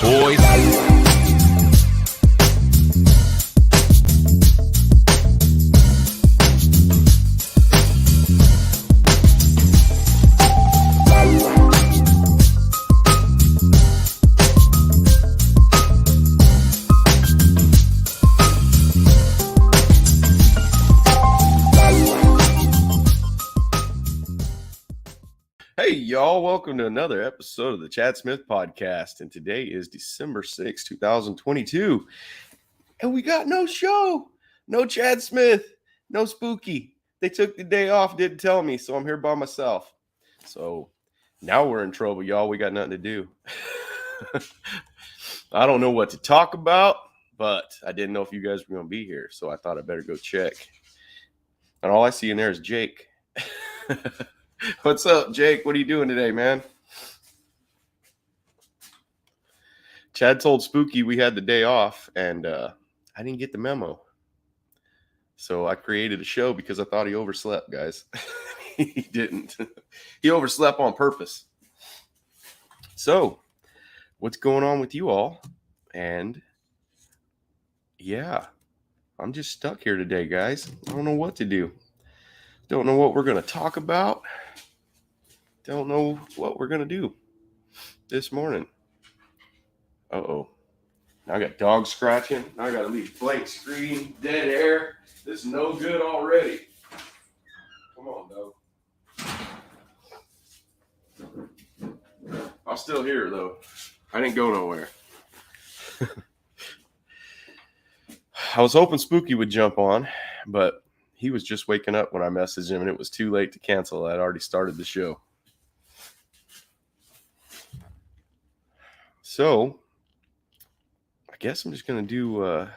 boys. Hey, y'all, welcome to another episode of the Chad Smith Podcast. And today is December 6, 2022. And we got no show, no Chad Smith, no Spooky. They took the day off, didn't tell me, so I'm here by myself. So now we're in trouble, y'all. We got nothing to do. I don't know what to talk about, but I didn't know if you guys were going to be here, so I thought I better go check. And all I see in there is Jake. What's up, Jake? What are you doing today, man? Chad told Spooky we had the day off, and I didn't get the memo. So I created a show because I thought he overslept, guys. He didn't. He overslept on purpose. So, what's going on with you all? And yeah, I'm just stuck here today, guys. I don't know what to do. Don't know what we're going to talk about. Don't know what we're going to do this morning. Uh-oh. Now I got dogs scratching. Now I got to leave blank screen, dead air. This is no good already. Come on, dog. I'm still here, though. I didn't go nowhere. I was hoping Spooky would jump on, but he was just waking up when I messaged him, and it was too late to cancel. I'd already started the show. So, I guess I'm just going to do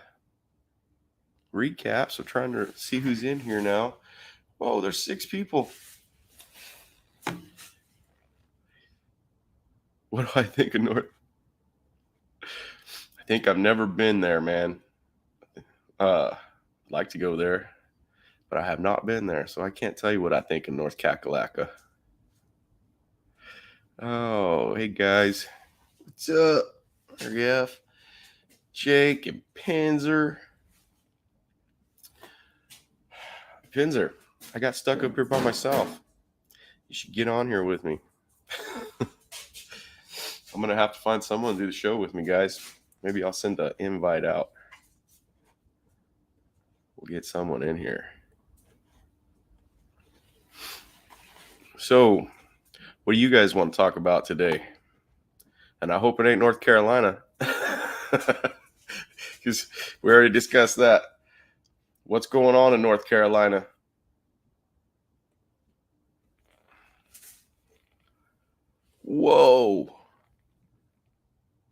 recap. So, trying to see who's in here now. Oh, there's 6 people. What do I think of North? I think I've never been there, man. I'd like to go there, but I have not been there, so I can't tell you what I think of North Kakalaka. Oh, hey, guys. What's up? RF, Jake, and Pinzer. Pinzer, I got stuck up here by myself. You should get on here with me. I'm going to have to find someone to do the show with me, guys. Maybe I'll send an invite out. We'll get someone in here. So, what do you guys want to talk about today? And I hope it ain't North Carolina. Because we already discussed that. What's going on in North Carolina? Whoa.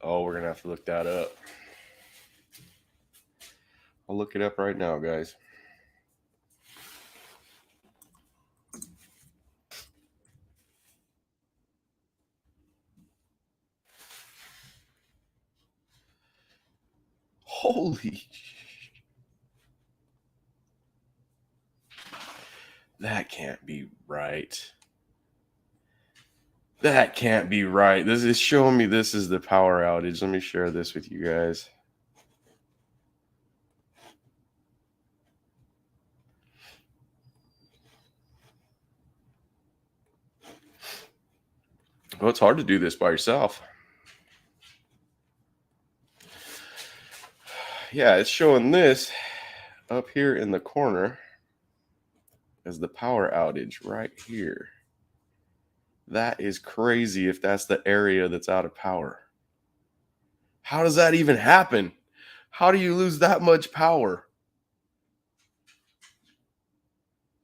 Oh, we're going to have to look that up. I'll look it up right now, guys. Holy. That can't be right. That can't be right. This is showing me this is the power outage. Let me share this with you guys. Well, it's hard to do this by yourself. Yeah, it's showing this up here in the corner as the power outage right here. That is crazy if that's the area that's out of power. How does that even happen? How do you lose that much power?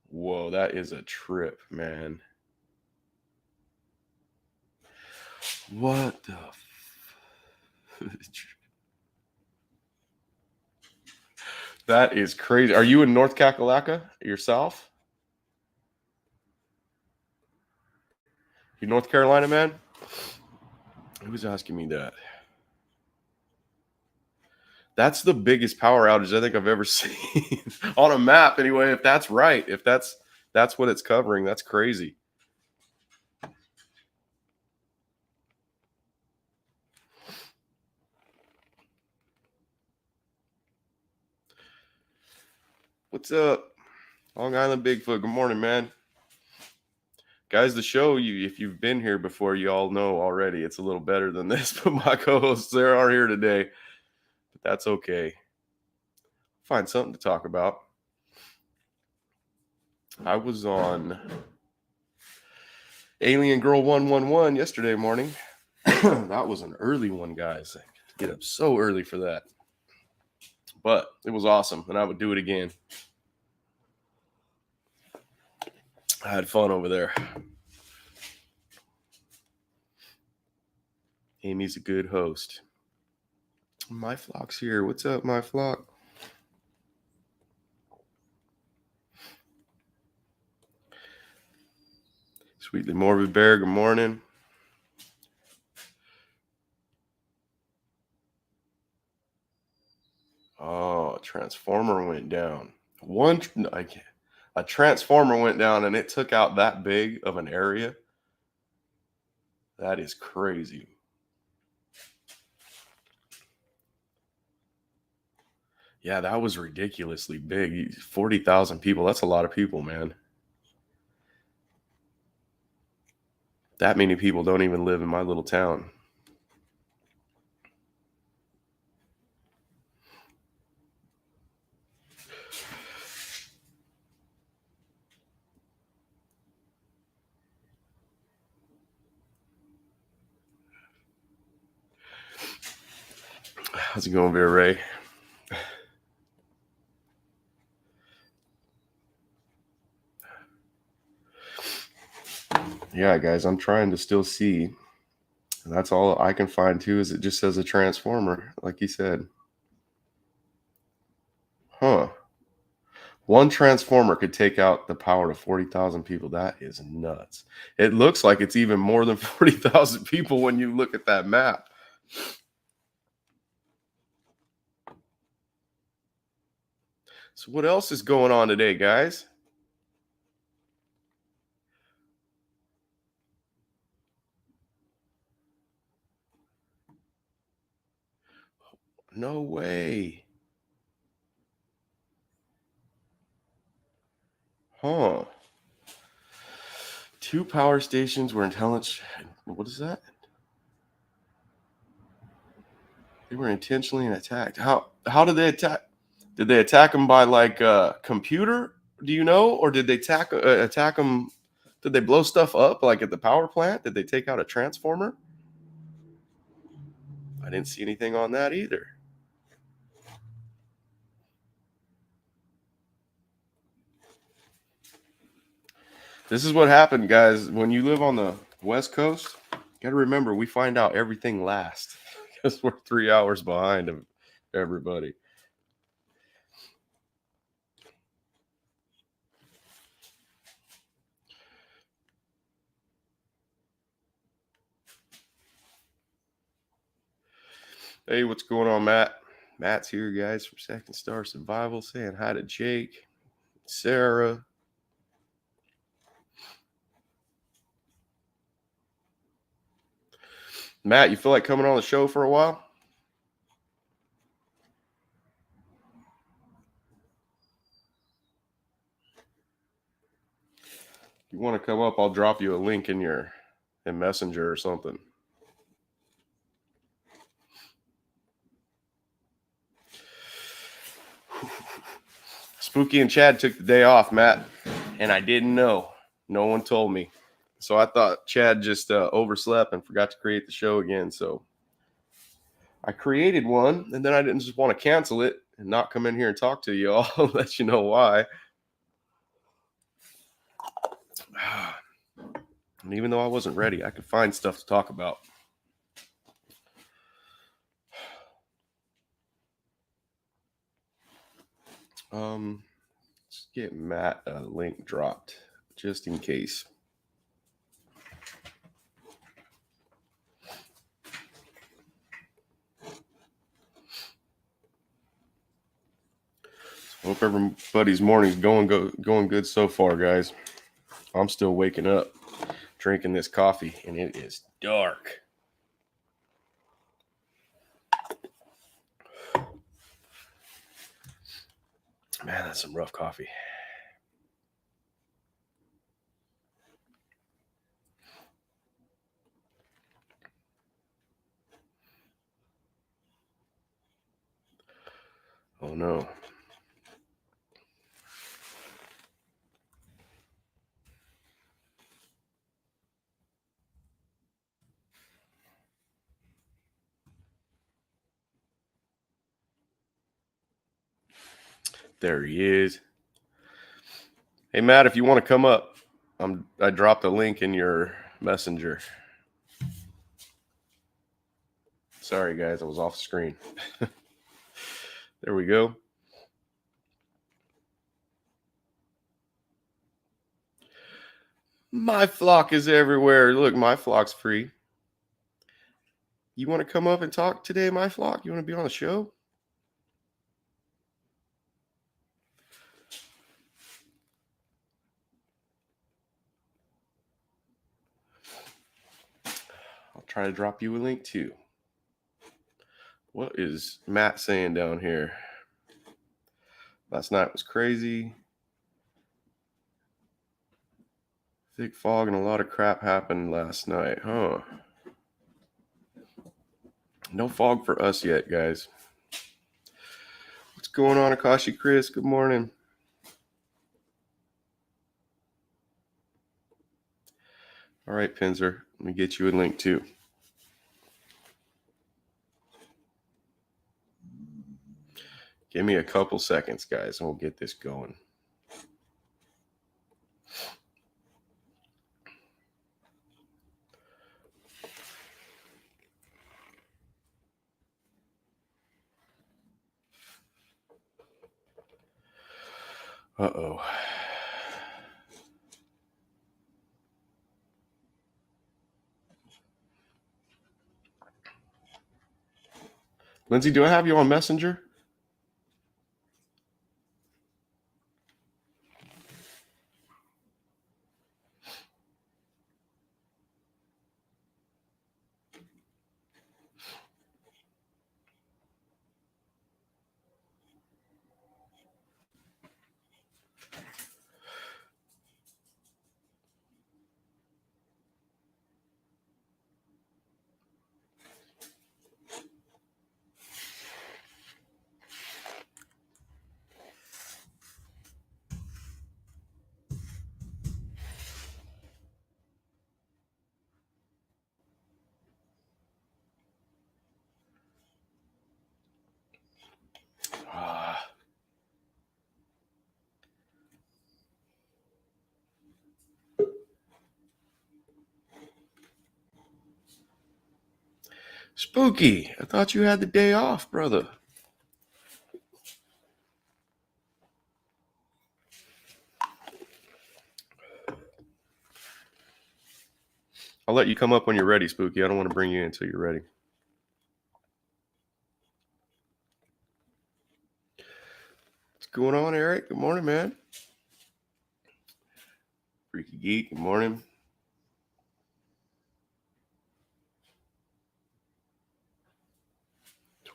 Whoa, that is a trip, man. What the That is crazy. Are you in North Kakalaka yourself? You North Carolina, man? Who's asking me that? That's the biggest power outage I think I've ever seen on a map. Anyway, if that's right, if that's what it's covering, that's crazy. What's up? Long Island Bigfoot. Good morning, man. Guys, the show, if you've been here before, you all know already it's a little better than this, but my co-hosts there are here today. But that's okay. Find something to talk about. I was on Alien Girl 111 yesterday morning. That was an early one, guys. I get up so early for that. But it was awesome, and I would do it again. I had fun over there. Amy's a good host. My Flock's here. What's up, My Flock? Sweetly Morbid Bear, good morning. Oh, a transformer went down. A transformer went down and it took out that big of an area. That is crazy. Yeah, that was ridiculously big. 40,000 people. That's a lot of people, man. That many people don't even live in my little town. How's it going, Vera Ray? Yeah, guys, I'm trying to still see. That's all I can find too, is it just says a transformer, like he said. Huh. One transformer could take out the power to 40,000 people. That is nuts. It looks like it's even more than 40,000 people when you look at that map. So what else is going on today, guys? No way. Huh. 2 power stations were intelligent. What is that? They were intentionally attacked. How did they attack? Did they attack them by like a computer? Do you know, or did they attack them? Did they blow stuff up like at the power plant? Did they take out a transformer? I didn't see anything on that either. This is what happened, guys. When you live on the West Coast, you got to remember we find out everything last because we're 3 hours behind of everybody. Hey, what's going on, Matt? Matt's here, guys, from Second Star Survival, saying hi to Jake, Sarah. Matt, you feel like coming on the show for a while? If you want to come up, I'll drop you a link in Messenger or something. Spooky and Chad took the day off, Matt, and I didn't know. No one told me. So I thought Chad just overslept and forgot to create the show again. So I created one, and then I didn't just want to cancel it and not come in here and talk to you all. I'll let you know why. And even though I wasn't ready, I could find stuff to talk about. Let's get Matt a link dropped just in case. Hope everybody's morning's going good so far, guys. I'm still waking up, drinking this coffee, and it is dark. Man, Man, that's some rough coffee. Oh no. There he is. Hey Matt, if you want to come up, I dropped a link in your messenger. Sorry guys, I was off screen. There we go. My flock is everywhere. Look, my flock's free. You want to come up and talk today, my flock? You want to be on the show? I'll try to drop you a link too. What is Matt saying down here? Last night was crazy. Thick fog and a lot of crap happened last night, huh? No fog for us yet, guys. What's going on, Akashi Chris? Good morning. All right, Pinzer, let me get you a link too. Give me a couple seconds, guys, and we'll get this going. Uh-oh. Lindsay, do I have you on Messenger? Spooky, I thought you had the day off, brother. I'll let you come up when you're ready, Spooky. I don't want to bring you in until you're ready. What's going on, Eric? Good morning, man. Freaky Geek, good morning.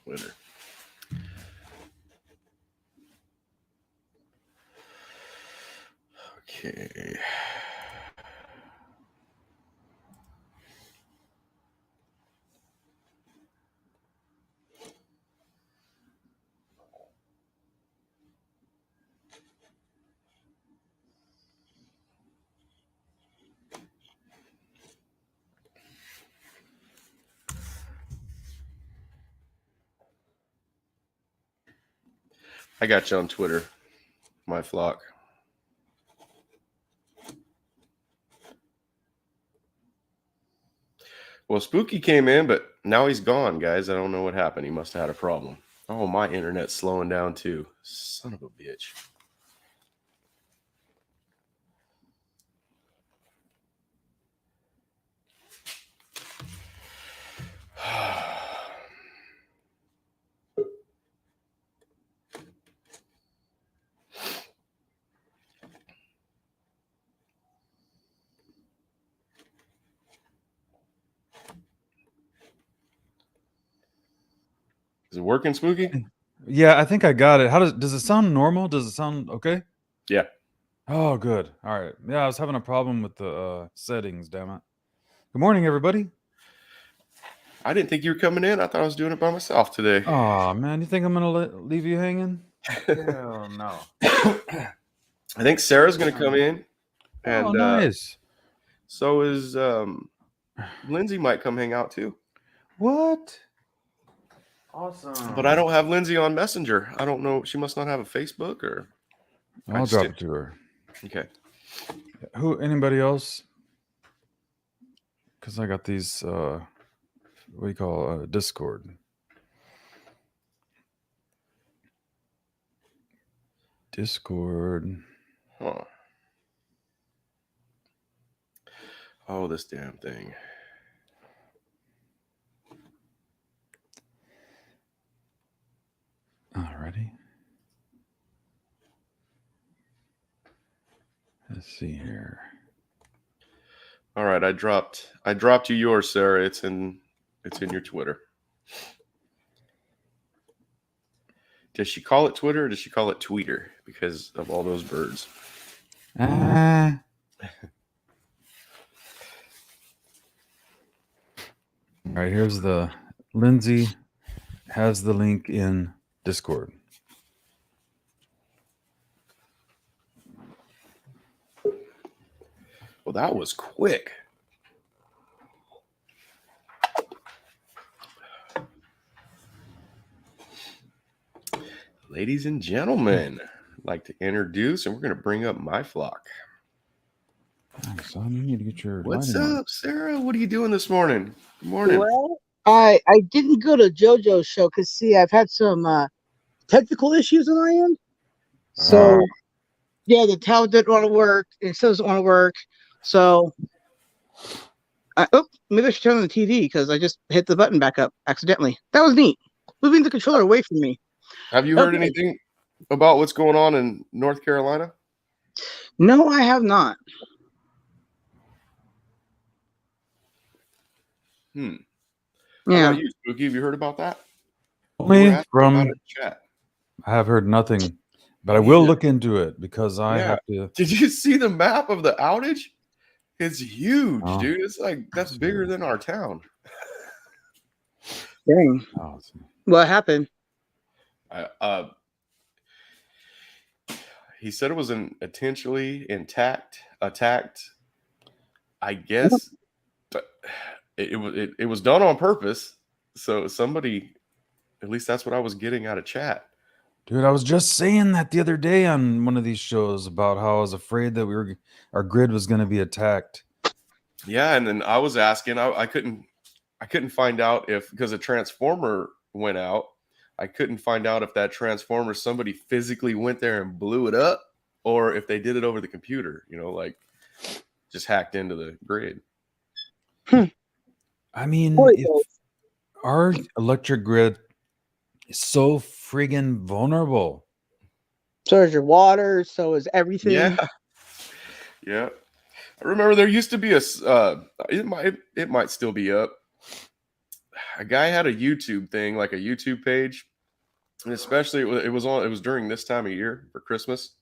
Twitter. Okay. I got you on Twitter, my flock. Well, Spooky came in, but now he's gone, guys. I don't know what happened. He must have had a problem. Oh, my internet's slowing down too. Son of a bitch. Is it working, Spooky? Yeah, I think I got it. How does it sound normal? Does it sound okay? Yeah. Oh, good. All right. Yeah, I was having a problem with the settings. Damn it. Good morning, everybody. I didn't think you were coming in. I thought I was doing it by myself today. Oh man, you think I'm gonna leave you hanging? Hell no. I think Sarah's going to come in, Oh, and nice. so is Lindsay might come hang out too. What? Awesome. But I don't have Lindsay on Messenger. I don't know. She must not have a Facebook, or I'll drop it to her. Okay. Who? Anybody else? Because I got these. What do you call Discord? Discord. Huh. Oh, this damn thing. Alrighty. Let's see here. All right, I dropped you yours, Sarah. It's in your Twitter. Does she call it Twitter or does she call it Tweeter because of all those birds? All right, here's the Lindsay has the link in Discord. Well, that was quick. Ladies and gentlemen, I'd like to introduce, and we're going to bring up my flock. Oh, son, you need to get your. What's lighting up, Sarah? What are you doing this morning? Good morning. Well, I didn't go to JoJo's show because see, I've had some technical issues on my end. So yeah, the tower didn't want to work, and it still doesn't want to work. So maybe I should turn on the TV because I just hit the button back up accidentally. That was neat. Moving the controller away from me. Have you heard anything about what's going on in North Carolina? No, I have not. Yeah. How about you, Spooky? Have you heard about that? Me from chat. I have heard nothing, but I will look into it because I have to. Did you see the map of the outage? It's huge, dude. It's like that's bigger than our town. Dang. What happened? He said it was an intentionally attacked. I guess, but it was done on purpose. So somebody, at least that's what I was getting out of chat. Dude, I was just saying that the other day on one of these shows about how I was afraid that our grid was going to be attacked. Yeah, and then I was asking, I couldn't find out because a transformer went out. I couldn't find out if that transformer, somebody physically went there and blew it up, or if they did it over the computer, like just hacked into the grid. I mean, if our electric grid is so friggin' vulnerable. So is your water, so is everything. Yeah. I remember there used to be it might still be up. A guy had a YouTube thing, like a YouTube page, and especially it was during this time of year for Christmas.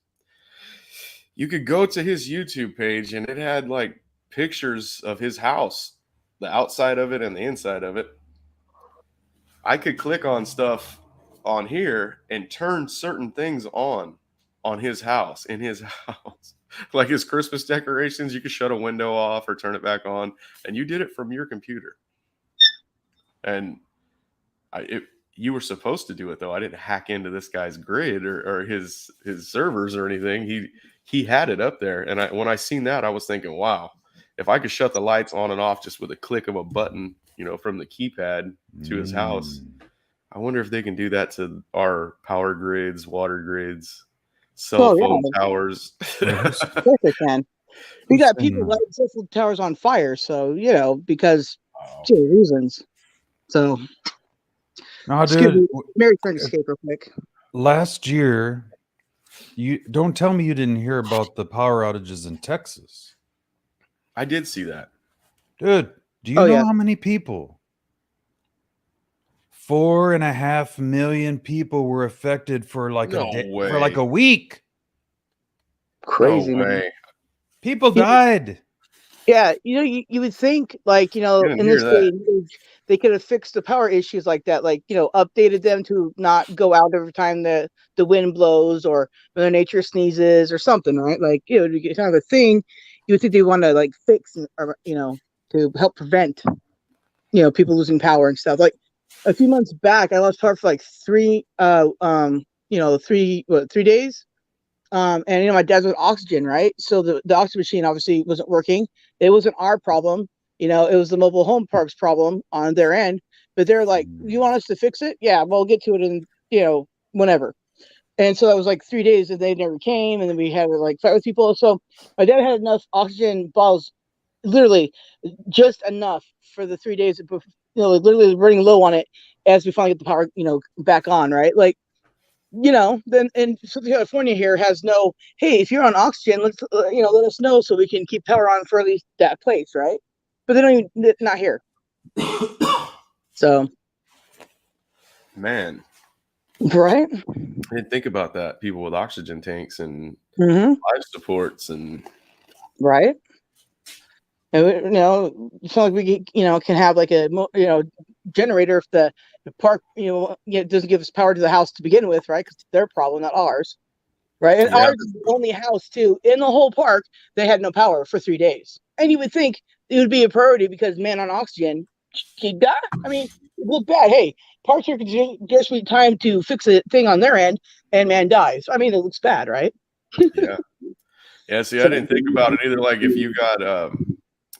You could go to his YouTube page and it had like pictures of his house, the outside of it and the inside of it. I could click on stuff on here and turn certain things on his house, in his house. Like his Christmas decorations, you could shut a window off or turn it back on, and you did it from your computer. And you were supposed to do it though. I didn't hack into this guy's grid or his servers or anything. He had it up there, and when I seen that, I was thinking, wow, if I could shut the lights on and off just with a click of a button, from the keypad to his house, I wonder if they can do that to our power grids, water grids, cell phone towers. Of course they can. We got people lighting cell phone towers on fire, so because two reasons. So, dude, Mary trying to escape real quick. Last year, you don't tell me you didn't hear about the power outages in Texas. I did see that, dude. Do you know how many people 4.5 million people were affected for like No for like way. a week. Crazy, No man. way. People died. Yeah, you would think, like, Didn't in hear this day that. and age, they could have fixed the power issues like that, like, updated them to not go out every time the wind blows or Mother Nature sneezes or something, right? Like, to get kind of a thing, you would think they want to like fix, or, to help prevent, people losing power and stuff. Like a few months back, I lost power for like 3 days. And my dad's with oxygen, right? So the oxygen machine obviously wasn't working. It wasn't our problem. It was the mobile home park's problem on their end. But they're like, "You want us to fix it? Yeah, well, we'll get to it in whenever." And so that was like 3 days, and they never came. And then we had to like fight with people. So my dad had enough oxygen bottles, literally just enough for the 3 days. Like literally running low on it as we finally get the power, back on, right? Like, then in Southern California here has no, hey, if you're on oxygen, let's, let us know so we can keep power on for at least that place, right? But they don't even, not here. So, Man, right? I didn't think about that. People with oxygen tanks and Mm-hmm. life supports and Right. And it's not like we, can have like a, generator if the park, doesn't give us power to the house to begin with, right? Because it's their problem, not ours. Right. And yeah, ours is the only house too in the whole park that had no power for 3 days. And you would think it would be a priority because man on oxygen, he'd die. I mean, it looked bad. Hey, parks are desperately time to fix a thing on their end and man dies. I mean, it looks bad, right? yeah. Yeah, see, I didn't think about it either. Like if you got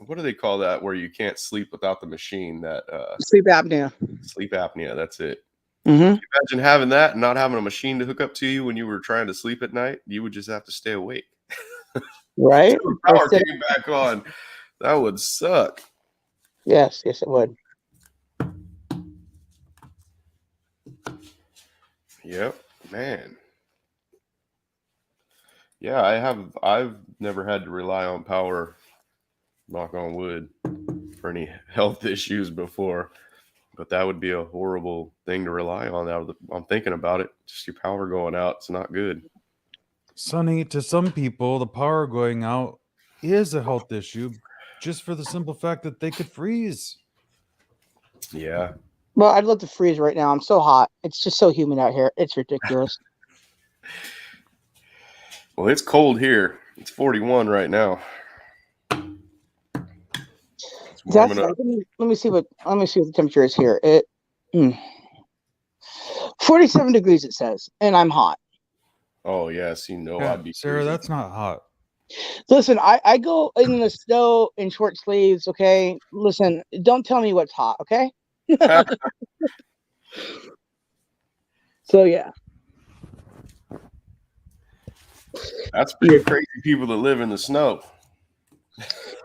what do they call that where you can't sleep without the machine? That Sleep apnea. sleep apnea, that's it. Mm-hmm. Imagine having that and not having a machine to hook up to you when you were trying to sleep at night. You would just have to stay awake. Right. Till the power came back on. That would suck. Yes, it would. Yep, man. Yeah, I've never had to rely on power, knock on wood, for any health issues before. But that would be a horrible thing to rely on. I'm thinking about it. Just your power going out, it's not good. Sonny, to some people, the power going out is a health issue just for the simple fact that they could freeze. Yeah. Well, I'd love to freeze right now. I'm so hot. It's just so humid out here. It's ridiculous. Well, it's cold here. It's 41 right now. It's That's warming up. let me see what the temperature is here. 47 degrees it says, and I'm hot. Oh yes, Yeah, I'd be Sarah, freezing. that's not hot. Listen, I go in the snow in short sleeves, okay? Listen, don't tell me what's hot, okay? So yeah. That's pretty crazy people that live in the snow.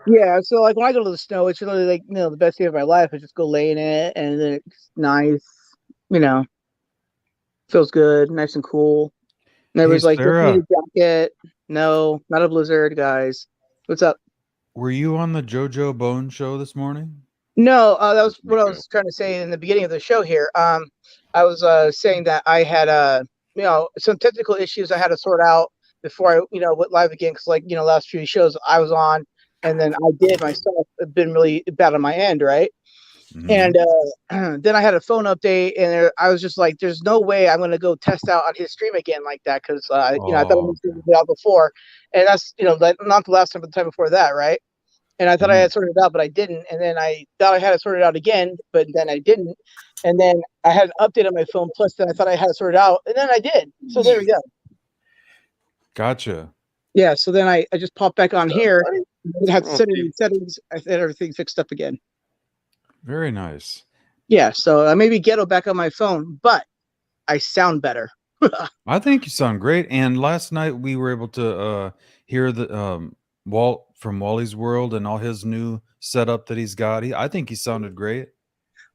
Yeah, so like when I go to the snow, it's really like, the best day of my life. I just go lay in it and then it's nice, feels good, nice and cool. And Hey, everybody's like, "Don't need Sarah, a jacket." No, not a blizzard, guys. What's up? were you on the JoJo Bone show this morning? No, that was what I was trying to say in the beginning of the show here. I was saying that I had some technical issues I had to sort out before I went live again because last few shows I was on and then I did myself have been really bad on my end, right? Mhm. And then I had a phone update, and I was just like, "There's no way I'm going to go test out on his stream again like that," because I thought I Oh, was it out before, and that's not the last time, but the time before that, right? And I thought I mhm. had sorted it out, but I didn't. And then I thought I had it sorted out again, but then I didn't. And then I had an update on my phone. Plus, then I thought I had it sorted out, and then I did. So there we go. Gotcha. Yeah. So then I just popped back on here. I had to Oh, set it in settings. I had everything fixed up again. Very nice. Yeah. So I may be ghetto back on my phone, but I sound better. I think you sound great. And last night we were able to hear the Walt from Wally's World and all his new setup that he's got. I think he sounded great.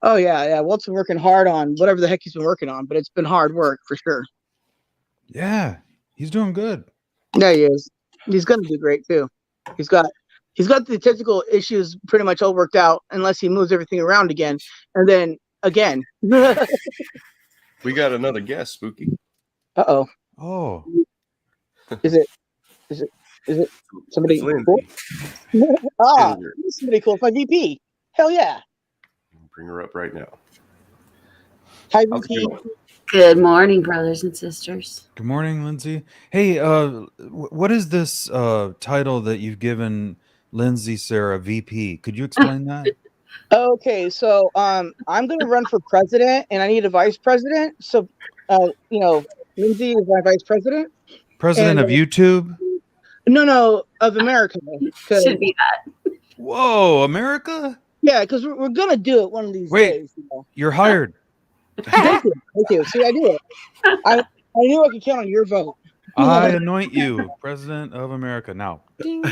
Oh yeah. Walt's been working hard on whatever the heck he's been working on, but it's been hard work for sure. Yeah, he's doing good. Yeah, he is. He's gonna do great too. He's got the technical issues pretty much all worked out, unless he moves everything around again. And then again. We got another guest, Spooky. Uh-oh. Oh, Is it somebody It's Lindsay. cool? Ah, Ginger. this is somebody cool. It's my VP. Hell yeah. Bring her up right now. Hi, How's it VP. going? Good morning, brothers and sisters. good morning, Lindsay. Hey, what is this title that you've given Lindsay Sarah VP? Could you explain that? Okay, so I'm gonna run for president, and I need a vice president. So, Lindsay is my vice president, President and of YouTube? no, of America. 'Cause- Should be that. Whoa, America? yeah, because we're gonna do it one of these Wait. days. You're hired. Thank you. See, I do it. I knew I could count on your vote. I anoint you President of America now. Ding.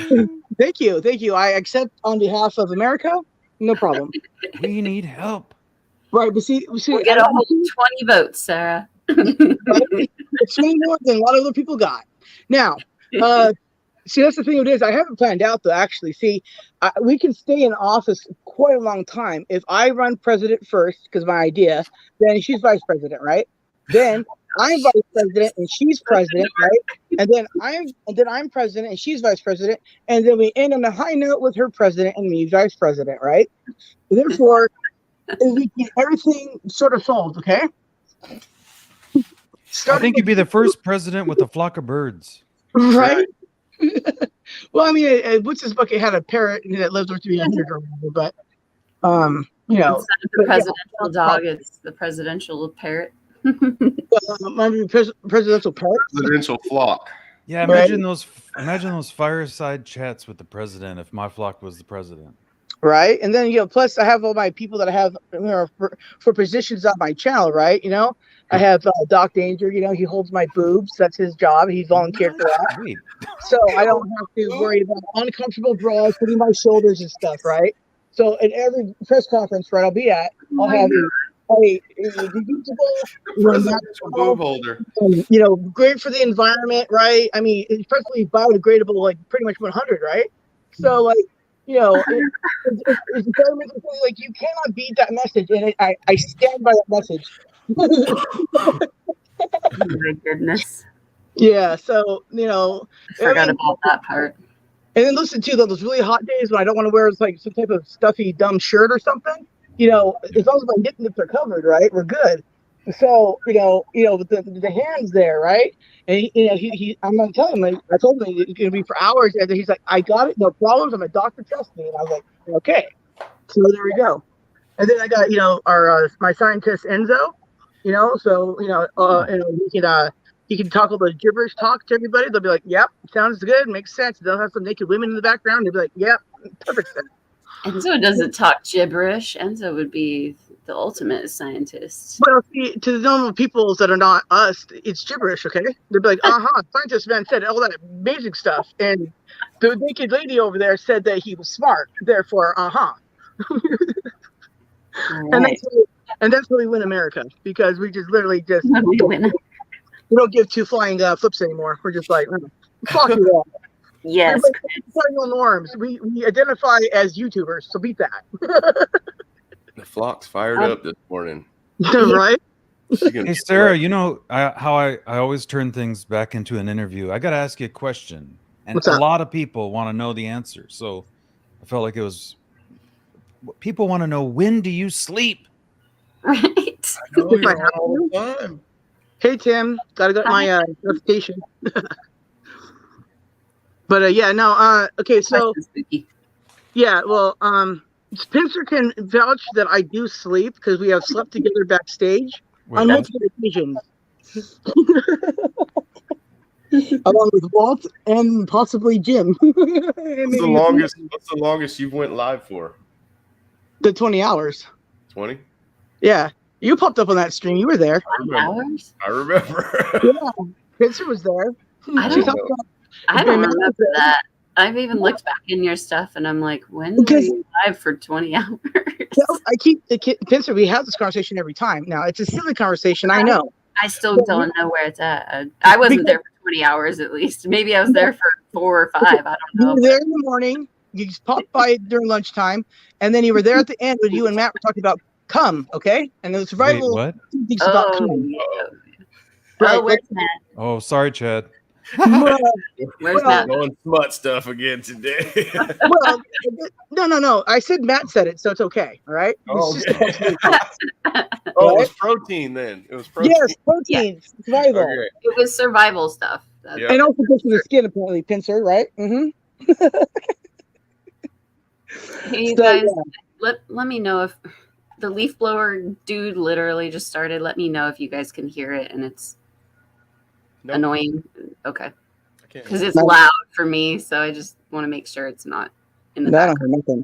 Thank you. I accept on behalf of America. No problem. We need help. Right, but see, We'll get a whole 20 votes, Sarah. it's way more than a lot of other people got. Now, see, that's the thing it is. I haven't planned out though. Actually, see, we can stay in office quite a long time if I run president first, because my idea. Then she's vice president, right? Then I'm vice president and she's president, right? And then I'm president and she's vice president, and then we end on a high note with her president and me vice president, right? Therefore, we get everything sort of solved, okay? I think you'd be the first president with a flock of birds. Right? Well, I mean, what's his bucket had a parrot that lived up to be 100 or whatever, but Instead of the but, yeah. presidential dog, it's the presidential parrot. Presidential parrot. Presidential flock. Yeah, imagine those fireside chats with the president if my flock was the president. Right, and then plus I have all my people that I have for positions on my channel, right? I have Doc Danger. He holds my boobs. That's his job. He volunteered for that, Sweet. so I don't have to worry about uncomfortable bras hitting my shoulders and stuff, right? So in every press conference, right, I'll be at, I'll have a Presidential boob holder. great for the environment, right? I mean, it's perfectly biodegradable, like pretty much 100, right? So like. It's environmental, like you cannot beat that message, and I stand by that message. Oh my goodness. Yeah, so I forgot about that part. and then listen to those really hot days when I don't want to wear like some type of stuffy dumb shirt or something. As long as my nips are covered, right, we're good. So with the hands there, right? And I'm gonna tell him. I told him it's gonna be for hours, and he's like, "I got it, no problems. I'm a doctor, trust me." And I was like, "Okay." So there we go. And then I got our my scientist Enzo, so he can talk a little gibberish talk to everybody. They'll be like, "Yep, sounds good, makes sense." They'll have some naked women in the background. They'll be like, "Yep, perfect sense." Enzo doesn't talk gibberish. Enzo would be the ultimate scientist. Well, see, to the normal people that are not us, it's gibberish, okay? They'd be like, scientist man said all that amazing stuff. And the naked lady over there said that he was smart. Therefore, Right. And that's how we win America, because we just literally We win. we don't give two flying flips anymore. We're just like, fuck you all. Yes. We're norms. We identify as YouTubers, so beat that. The flock's fired up this morning. Right? Hey, Sarah, how I always turn things back into an interview. I got to ask you a question. And What's a that? lot of people want to know the answer. So I felt like people want to know, when do you sleep? Right. I know you're here all the time. Hey, Tim. Gotta get my notification. But okay, so yeah, well, Spencer can vouch that I do sleep because we have slept together backstage Wait, on what? multiple occasions. Along with Walt and possibly Jim. What's the longest you went live for? The 20 hours. 20? Yeah. You popped up on that stream. You were there. Hours? I remember. Yeah. Spencer was there. I don't remember that. I've even looked back in your stuff, and I'm like, when were you live for 20 hours? I keep Spencer, we have this conversation every time. Now, it's a silly conversation, I know. I still don't know where it's at. I wasn't there for 20 hours at least. Maybe I was there for 4 or 5. I don't know. You were there in the morning. You just popped by during lunchtime, and then you were there at the end when you and Matt were talking about come, okay? And the Wait, survival what? thinks about Oh, come. yeah. Right, Oh, where's like, Matt? Oh, sorry, Chad. well, Where's well, Matt? Going smut stuff again today. well, no. I said Matt said it, so it's okay. All right. Oh, It's just okay. right? Oh, it was protein then. It was protein. Yes, protein, survival, Okay. It was survival stuff. That's- Yeah. and also good for the skin, apparently, pincer, right? Mm-hmm. Hey, you So, guys, yeah. let me know if the leaf blower dude literally just started. Let me know if you guys can hear it and it's Nope, annoying. Okay. I can't. Because it's No. loud for me, so I just want to make sure it's not in the No, I don't background. hear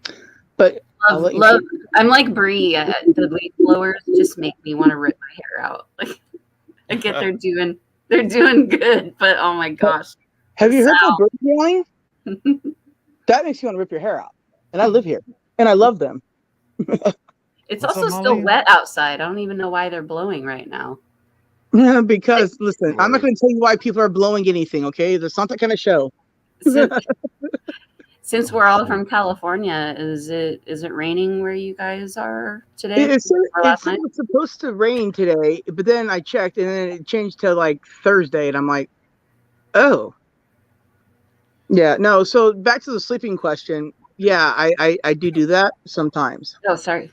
nothing. But I'll let you Love. I'm like Bree. The leaf blowers just make me want to rip my hair out. Like I get they're doing good, but oh my gosh. have you heard Sound. the birds yelling? That makes you want to rip your hair out. And I live here, and I love them. It's What's also up, still Molly? wet outside. I don't even know why they're blowing right now. Because listen, I'm not going to tell you why people are blowing anything. Okay, that's not that kind of show. Since we're all from California, is it raining where you guys are today? It or last night? was supposed to rain today, but then I checked, and then it changed to like Thursday, and I'm like, oh, yeah, no. So back to the sleeping question. Yeah, I do that sometimes, Oh, sorry.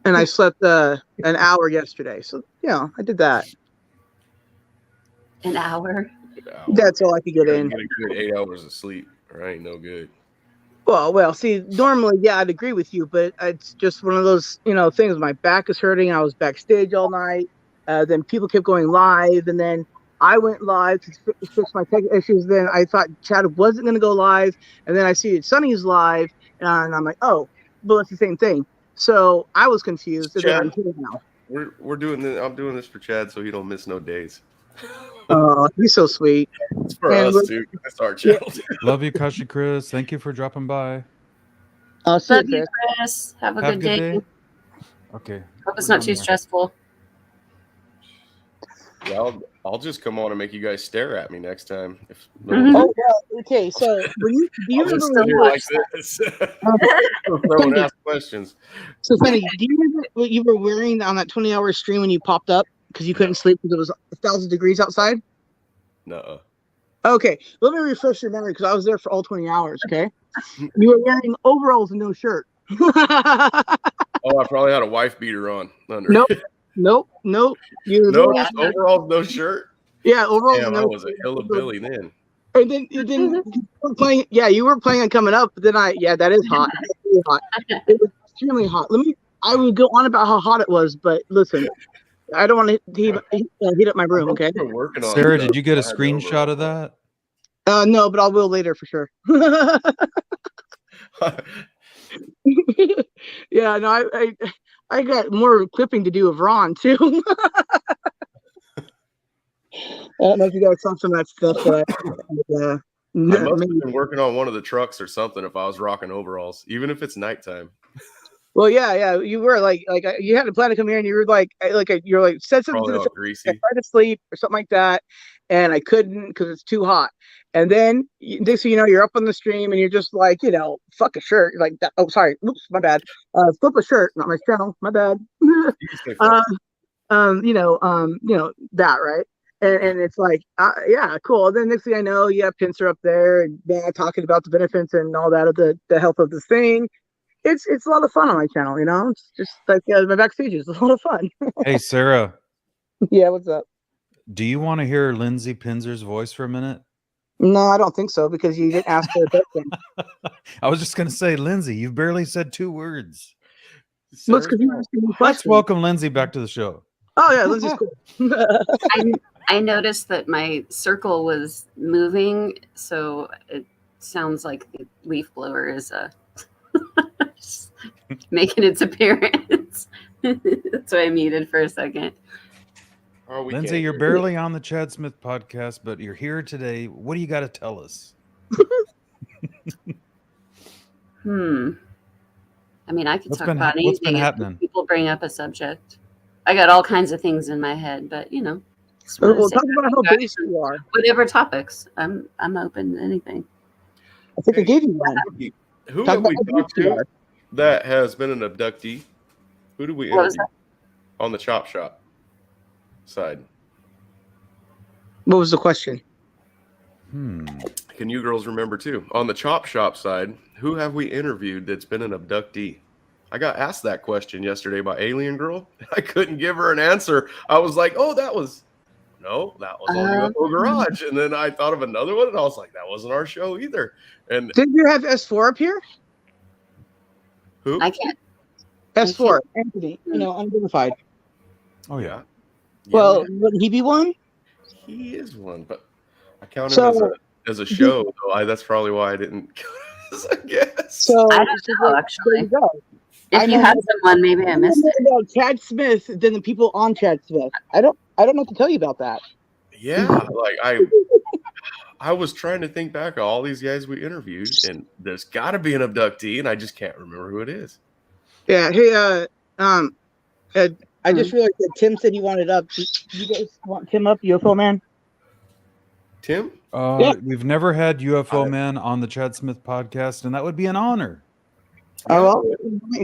and I slept an hour yesterday, so yeah, I did that. An hour. That's all I could get in. Get a good 8 hours of sleep, or I ain't no good. Well, see, normally, yeah, I'd agree with you, but it's just one of those, things. My back is hurting. I was backstage all night. Then people kept going live, and then I went live to fix my tech issues. Then I thought Chad wasn't going to go live, and then I see Sonny's live, and I'm like, oh, but it's the same thing. So I was confused, and then I'm Chad? here now. We're doing this. I'm doing this for Chad, so he don't miss no days. Oh, he's so sweet. It's for And us too. That's our channel. Love you, Kashi Chris. Thank you for dropping by. I'll see you, Love you, Chris. Chris. Have a Have good day. Okay. Hope it's we're not done too there. stressful. Yeah, I'll just come on and make you guys stare at me next time. If Mhm. Oh, well, okay. So do you I'll just remember stare when like this. Throw and ask questions. So, Fanny, do you remember what you were wearing on that 20-hour stream when you popped up because you couldn't sleep because it was 1,000 degrees outside? Nuh-uh. Okay, let me refresh your memory because I was there for all 20 hours. Okay, you were wearing overalls and no shirt. Oh, I probably had a wife beater on under. Nope. You were No, literally- just overalls, no shirt. yeah, overalls Damn, and I no was a hill of Billy then. And then you were playing. Yeah, you were planning on coming up, but then that is hot. It's really hot. It was extremely hot. I would go on about how hot it was, but listen, I don't want to heat up my room. Okay. We're working on Sarah, stuff. did you get a I had the screenshot of overalls that? No, but I will later for sure. on. Yeah, no, I got more clipping to do of Ron too. I don't know if you guys saw some of that stuff. I must have been working on one of the trucks or something if I was rocking overalls, even if it's nighttime. Well, yeah, you were like you had a plan to come here, and you were like you're like said something Probably to all the greasy. I tried to sleep or something like that, and I couldn't because it's too hot. And then next thing you know, you're up on the stream, and you're just like, fuck a shirt, like that. Oh, sorry, oops, my bad. Flip a shirt, not my channel, my bad. You can say fuck. That right. And it's like, yeah, cool. And then next thing I know, you have Pincer up there and talking about the benefits and all that of the health of this thing. It's a lot of fun on my channel, It's just like my backstage is a lot of fun. Hey, Sarah, Yeah, what's up? do you want to hear Lindsay Pinzer's voice for a minute? No, I don't think so because you didn't ask for a question. I was just going to say, Lindsay, you've barely said 2 words. Well, it's 'cause you asked me a Let's question. welcome Lindsay back to the show. Oh yeah, Lindsay's cool. I noticed that my circle was moving, so it sounds like the leaf blower is making its appearance. That's why I muted for a second. Oh, we Lindsay, can't you're hear barely on the Chad Smith podcast, but you're here today. What do you got to tell us? I mean, I could What's talk been about hap- what's been anything if happening? people bring up a subject. I got all kinds of things in my head, but just wanna Well, say talk about how guys, basic you are. whatever topics. I'm open to anything. I think I gave you one. Who Talk have we about how talked basic you to? are. that has been an abductee? Who did we What was interview on the Chop Shop side? What was the question? Can you girls remember too? On the Chop Shop side, who have we interviewed that's been an abductee? I got asked that question yesterday by Alien Girl. I couldn't give her an answer. I was like, oh, that was on UFO Garage. And then I thought of another one, and I was like, that wasn't our show either. And Did you have S4 up here? who? I can't. S4, Anthony, unidentified. Oh yeah. Well, Yeah, wouldn't he be one? he is one, but I count him So- as a show. So that's probably why I didn't count him, I guess. So I don't know, there actually. you go. If I you know- had someone, maybe I missed it. More about Chad Smith than the people on Chad Smith. I don't know what to tell you about that. Yeah, like I was trying to think back of all these guys we interviewed, and there's got to be an abductee, and I just can't remember who it is. Yeah. Hey, I just realized that Tim said he wanted up. You guys want Tim up, UFO man? Tim? Yeah. We've never had UFO Man on the Chad Smith podcast, and that would be an honor. Oh, well,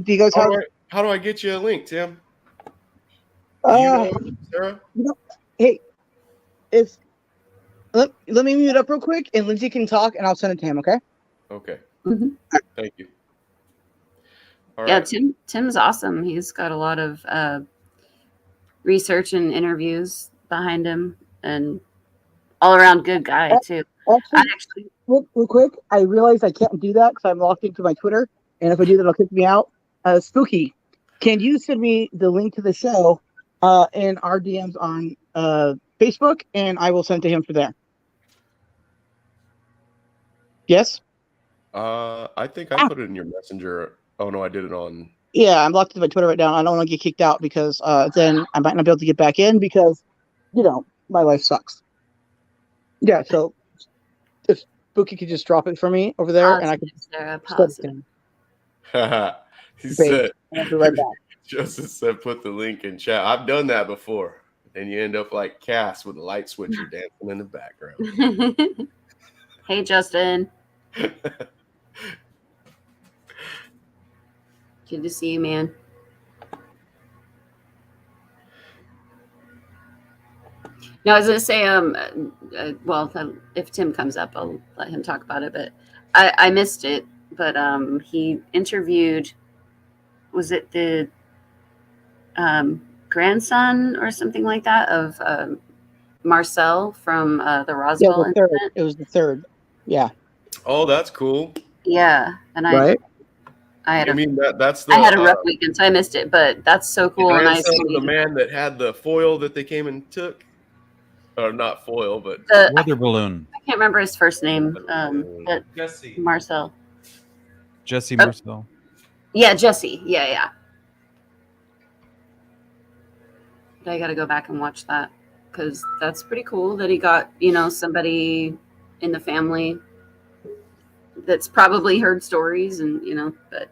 do you guys have? How do I get you a link, Tim? Do you know, Sarah? Hey, let me mute up real quick, and Lindsay can talk, and I'll send it to him. Okay. Okay. Mhm. Thank you. All Yeah, right. Tim's awesome. He's got a lot of research and interviews behind him, and all around good guy too. Actually, real quick, I realize I can't do that because I'm logged into my Twitter, and if I do that, it'll kick me out. Spooky, can you send me the link to the show in our DMs on Facebook, and I will send it to him for there. Yes. I think I put it in your messenger. Oh no, I did it on. Yeah, I'm locked into my Twitter right now. I don't want to get kicked out because then I might not be able to get back in because, my life sucks. Yeah, so if Spooky could just drop it for me over there, and I could Sarah, send it to positive. him. He Great. said, I'll be right back. Justin said, put the link in chat. I've done that before. And you end up like Cass with a light switcher dancing in the background. Hey, Justin. Good to see you, man. No, I was gonna say, if Tim comes up, I'll let him talk about it. But I missed it. But he interviewed, was it the grandson or something like that of Marcel from the Roswell the third. incident? It was the third. Yeah. Oh, that's cool. Yeah, and I had I a mean, that's the I had a rough weekend, so I missed it. But that's so the cool. And I grandson of the man that had the foil that they came and took. Or not foil, but I Weather balloon. can't remember his first name. But Jesse. Marcel. Jesse Marcel. Yeah, Jesse. Yeah. But I got to go back and watch that because that's pretty cool that he got, somebody in the family that's probably heard stories and, but.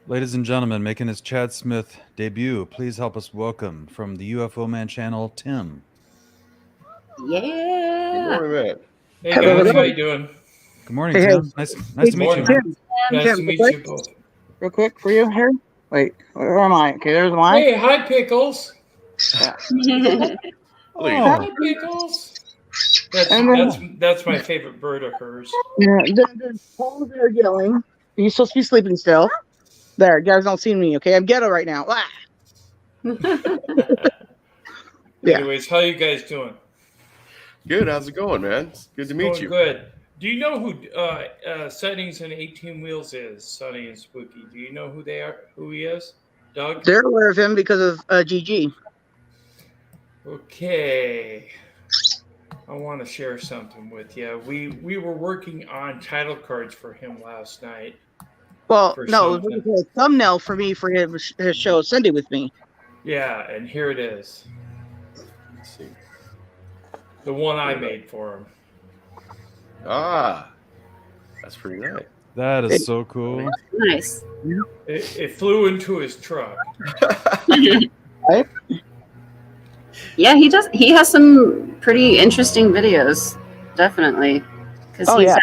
Ladies and gentlemen, making his Chad Smith debut, please help us welcome from the UFO Man channel, Tim. good Yeah. morning, man. Hey Hello, guys, hello. how you doing? Good morning, Hey, Tim. Nice to meet you. morning. man. Nice to meet you both. Real quick for you here. Wait, where am I? Okay, there's mine. Hey, hi Pickles. Please. Hi Pickles. That's my favorite bird of hers. Yeah, there's Paul's there yelling. He's supposed to be sleeping still. There, you guys don't see me, okay? I'm ghetto right now. Ah! Yeah. Anyways, how you guys doing? Good. How's it going, man? It's good to meet Going you. good. Do you know who Sightings and 18 Wheels is, Sonny and Spooky? Do you know who they are? Who he is? Doug? They're aware of him because of GG. Okay. I want to share something with you. We were working on title cards for him last night. Well, For no, it something. was a thumbnail for me for his show Sunday with me. Yeah, and here it is. Let's see. The one I made for him. Ah, that's pretty nice. That is so cool. Nice. It flew into his truck. Right? Yeah, he does. He has some pretty interesting videos, definitely, because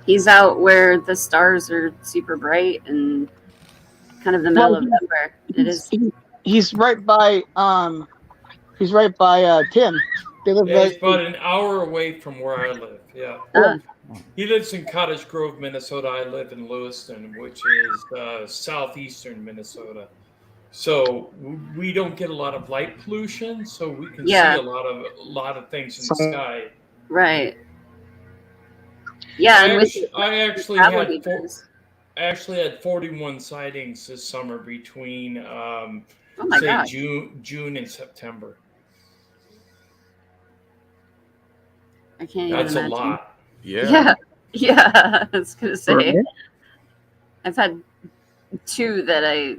he's out where the stars are super bright, and kind of the middle of Denver. It is. He's right by Tim. They live Yeah, he's about an hour away from where I live. Yeah. He lives in Cottage Grove, Minnesota. I live in Lewiston, which is southeastern Minnesota. So we don't get a lot of light pollution, so we can see a lot of things in the sky. Right. Yeah, I actually had 41 sightings this summer between June and September. I can't even That's imagine. a lot. Yeah. Yeah. I was gonna say. I've had 2 that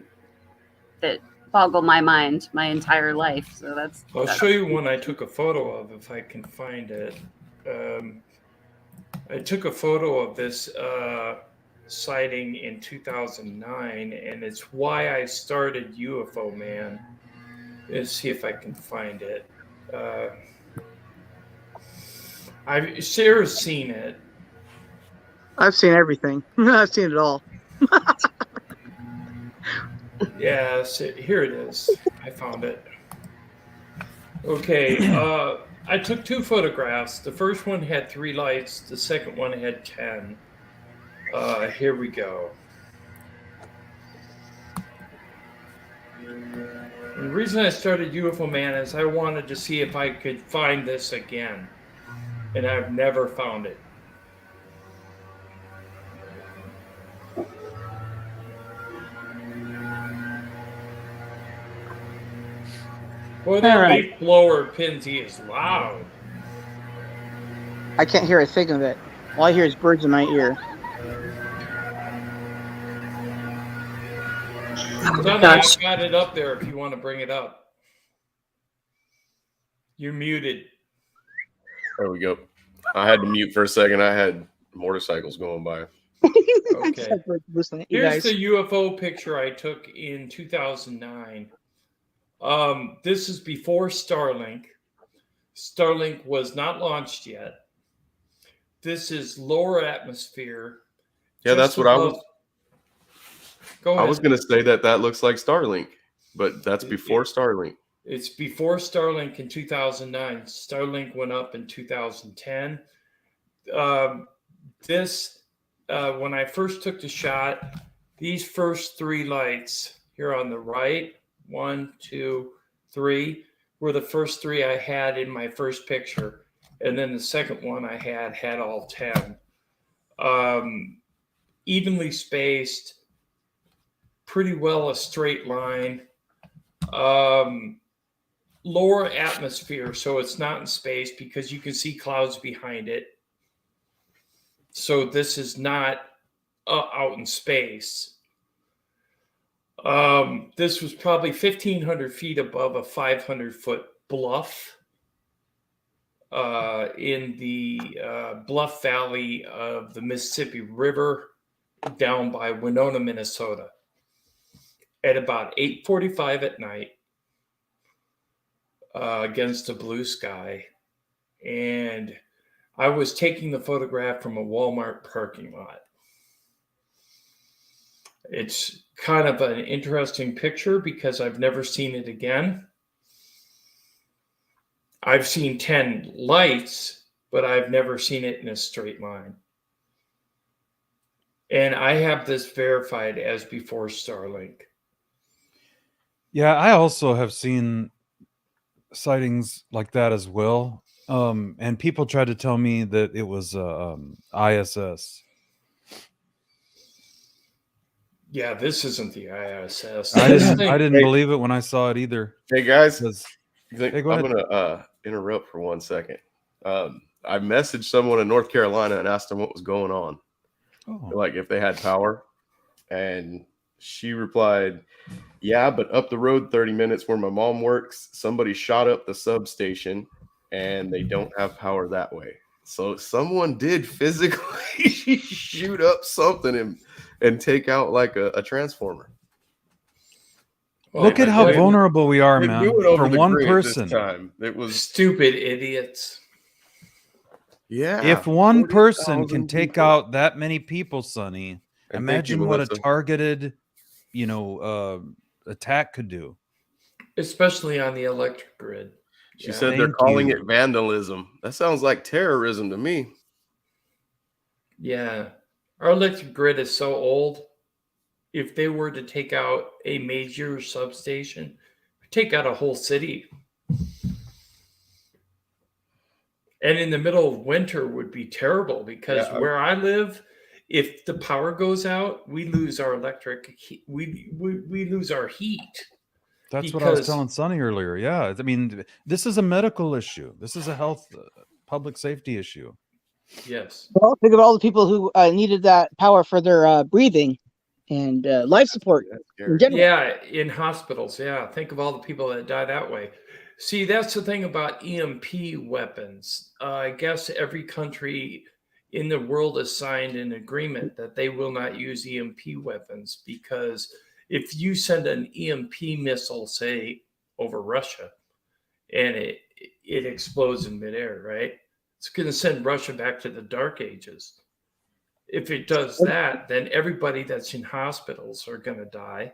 boggle my mind my entire life. So I'll show you one I took a photo of if I can find it. I took a photo of this sighting in 2009, and it's why I started UFO Man. Let's see if I can find it. Sarah's seen it. I've seen everything. I've seen it all. Yeah, so here it is. I found it. Okay, I took 2 photographs. The first one had 3 lights. The second one had 10. Here we go. The reason I started UFO Man is I wanted to see if I could find this again. And I've never found it. Boy, that leaf blower Pinsy is loud. I can't hear a thing of it. All I hear is birds in my ear. Sonny, I've got it up there if you want to bring it up. You're muted. There we go. I had to mute for a second. I had motorcycles going by. Okay. Here's the UFO picture I took in 2009. This is before Starlink. Starlink was not launched yet. This is lower atmosphere. Yeah, that's what I was. Go ahead. I was going to say that looks like Starlink, but that's before Starlink. It's before Starlink in 2009. Starlink went up in 2010. When I first took the shot, these first 3 lights here on the right, 1, 2, 3, were the first 3 I had in my first picture. And then the second one I had all 10. Evenly spaced, pretty well a straight line. Lower atmosphere, so it's not in space because you can see clouds behind it. So this is not out in space. This was probably 1,500 feet above a 500-foot bluff in the Bluff Valley of the Mississippi River down by Winona, Minnesota at about 8:45 at night against a blue sky. And I was taking the photograph from a Walmart parking lot. It's kind of an interesting picture because I've never seen it again. I've seen 10 lights, but I've never seen it in a straight line. And I have this verified as before Starlink. Yeah, I also have seen sightings like that as well. And people tried to tell me that it was ISS. Yeah, this isn't the ISS. I didn't believe it when I saw it either. Hey guys, Hey, I'm gonna interrupt for 1 second. I messaged someone in North Carolina and asked them what was going on, like if they had power, and she replied, "Yeah, but up the road 30 minutes where my mom works, somebody shot up the substation, and they don't have power that way." So someone did physically shoot up something and take out like a transformer. Look at how vulnerable we are, man. For one person. It was stupid idiots. Yeah. If one person can take out that many people, Sonny, imagine what a targeted attack could do. Especially on the electric grid. She said they're calling it vandalism. That sounds like terrorism to me. Yeah. Our electric grid is so old. If they were to take out a major substation, take out a whole city. And in the middle of winter would be terrible because where I live, if the power goes out, we lose our electric. We lose our heat. That's what I was telling Sonny earlier. Yeah, I mean, this is a medical issue. This is a health, public safety issue. Yes. Well, think of all the people who needed that power for their breathing and life support. Yeah, in hospitals. Yeah, think of all the people that die that way. See, that's the thing about EMP weapons. I guess every country in the world has signed an agreement that they will not use EMP weapons, because if you send an EMP missile, say, over Russia, and it explodes in midair, right? It's going to send Russia back to the Dark Ages. If it does that, then everybody that's in hospitals are going to die.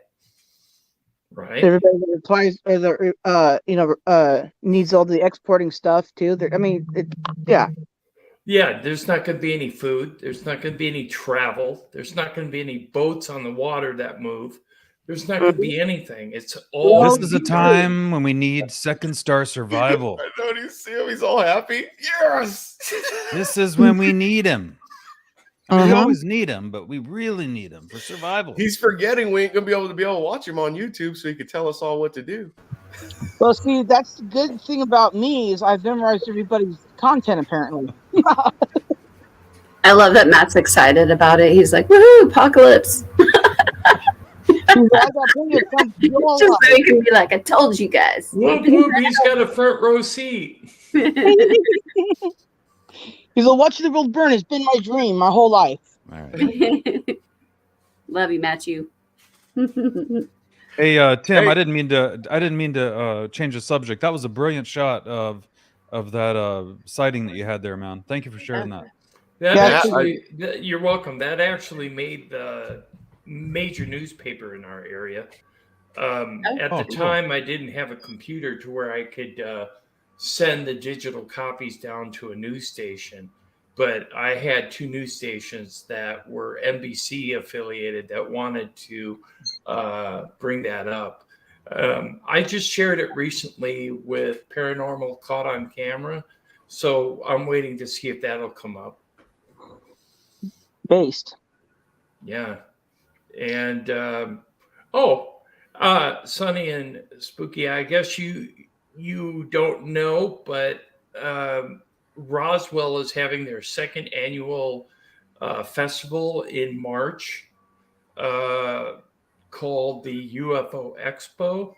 Right. Everybody that applies or needs all the exporting stuff too. Yeah, there's not going to be any food. There's not going to be any travel. There's not going to be any boats on the water that move. There's not going to be anything. It's all. This is a time when we need second star survival. I know, you see him. He's all happy. Yes. This is when we need him. I mean, we always need him, but we really need him for survival. He's forgetting we ain't gonna be able to watch him on YouTube, so he could tell us all what to do. Well, see, that's the good thing about me is I've memorized everybody's content apparently. I love that Matt's excited about it. He's like, "Woohoo, apocalypse!" Just so he can be like, "I told you guys." Whoop, whoop, he's got a front row seat. He's like, watching the world burn has been my dream my whole life. All right. Love you, Matthew. Hey, Tim, I didn't mean to change the subject. That was a brilliant shot of that sighting that you had there, man. Thank you for sharing that. You're welcome. That actually made the major newspaper in our area. At the time, I didn't have a computer to where I could send the digital copies down to a news station, but I had two news stations that were NBC affiliated that wanted to bring that up. I just shared it recently with Paranormal Caught on Camera, so I'm waiting to see if that'll come up. Based. Yeah. And Sonny and Spooky, I guess you don't know, but Roswell is having their second annual festival in March called the UFO Expo.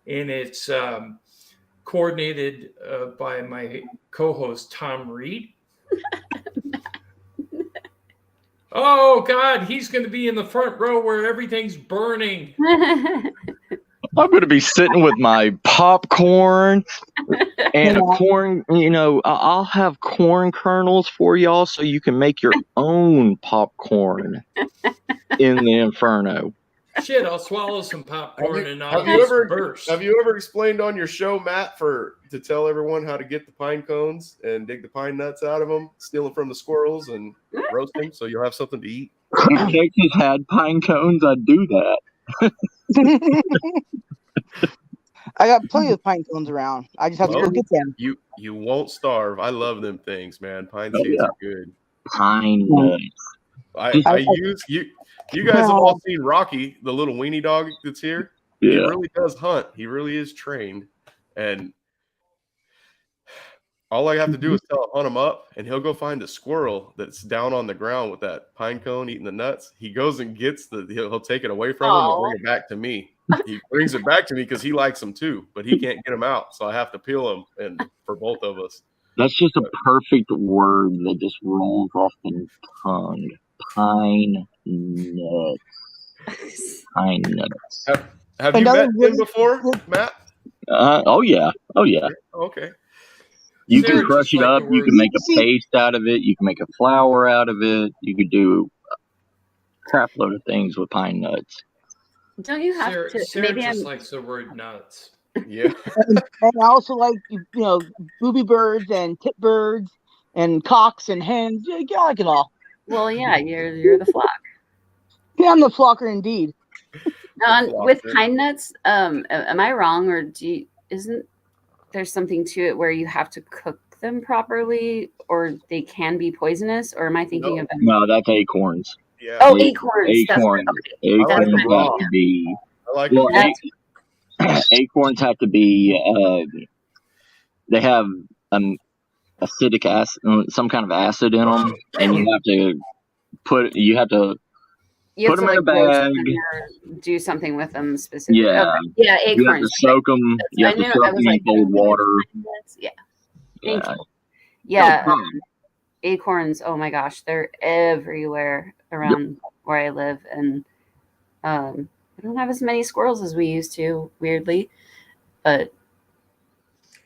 And it's coordinated by my co-host, Tom Reed. Oh, God, he's going to be in the front row where everything's burning. I'm going to be sitting with my popcorn and a corn, I'll have corn kernels for y'all so you can make your own popcorn in the inferno. Shit, I'll swallow some popcorn have you ever explained on your show, Matt, to tell everyone how to get the pine cones and dig the pine nuts out of them, steal them from the squirrels and roast them so you'll have something to eat? If Texas had pine cones, I'd do that. I got plenty of pine cones around. I just have to go get them. You won't starve. I love them things, man. Pine seeds are good. Pine nuts. You guys have all seen Rocky, the little weenie dog that's here. Yeah. He really does hunt. He really is trained. And all I have to do is hunt him up, and he'll go find a squirrel that's down on the ground with that pine cone eating the nuts. He goes and he'll take it away from him and bring it back to me. He brings it back to me because he likes them too, but he can't get them out. So I have to peel them and for both of us. That's just a perfect word that just rolls off the tongue. Pine nuts. Pine nuts. Have you met him before, Matt? Oh yeah. Okay. You can crush it up. You can make a paste out of it. You can make a flour out of it. You could do a crap load of things with pine nuts. Don't you have Sarah, to? Sarah Maybe just I'm. likes the word nuts. Yeah. And I also like booby birds and tit birds and cocks and hens. Yeah, I like it all. Well, yeah, you're the flock. Yeah, I'm the flocker indeed. Now, The with flocker. pine nuts, am I wrong, or isn't there something to it where you have to cook them properly, or they can be poisonous, or am I thinking of them? No, that's acorns. Yeah. Oh, acorns. That's what, Acorns. okay. I like Acorns them have raw. to be. I like Well, them. acorns have to be. They have acidic acid, some kind of acid in them, and you have to put You have them to in a like roast bag. them or do something with them specifically. Yeah, Okay. Yeah, you have to acorns. soak them. You I have to knew. soak I them was in like, cold water. yeah. Thank Yeah. you. Yeah, No problem. acorns. Oh my gosh, they're everywhere around where I live, and we don't have as many squirrels as we used to. Weirdly, but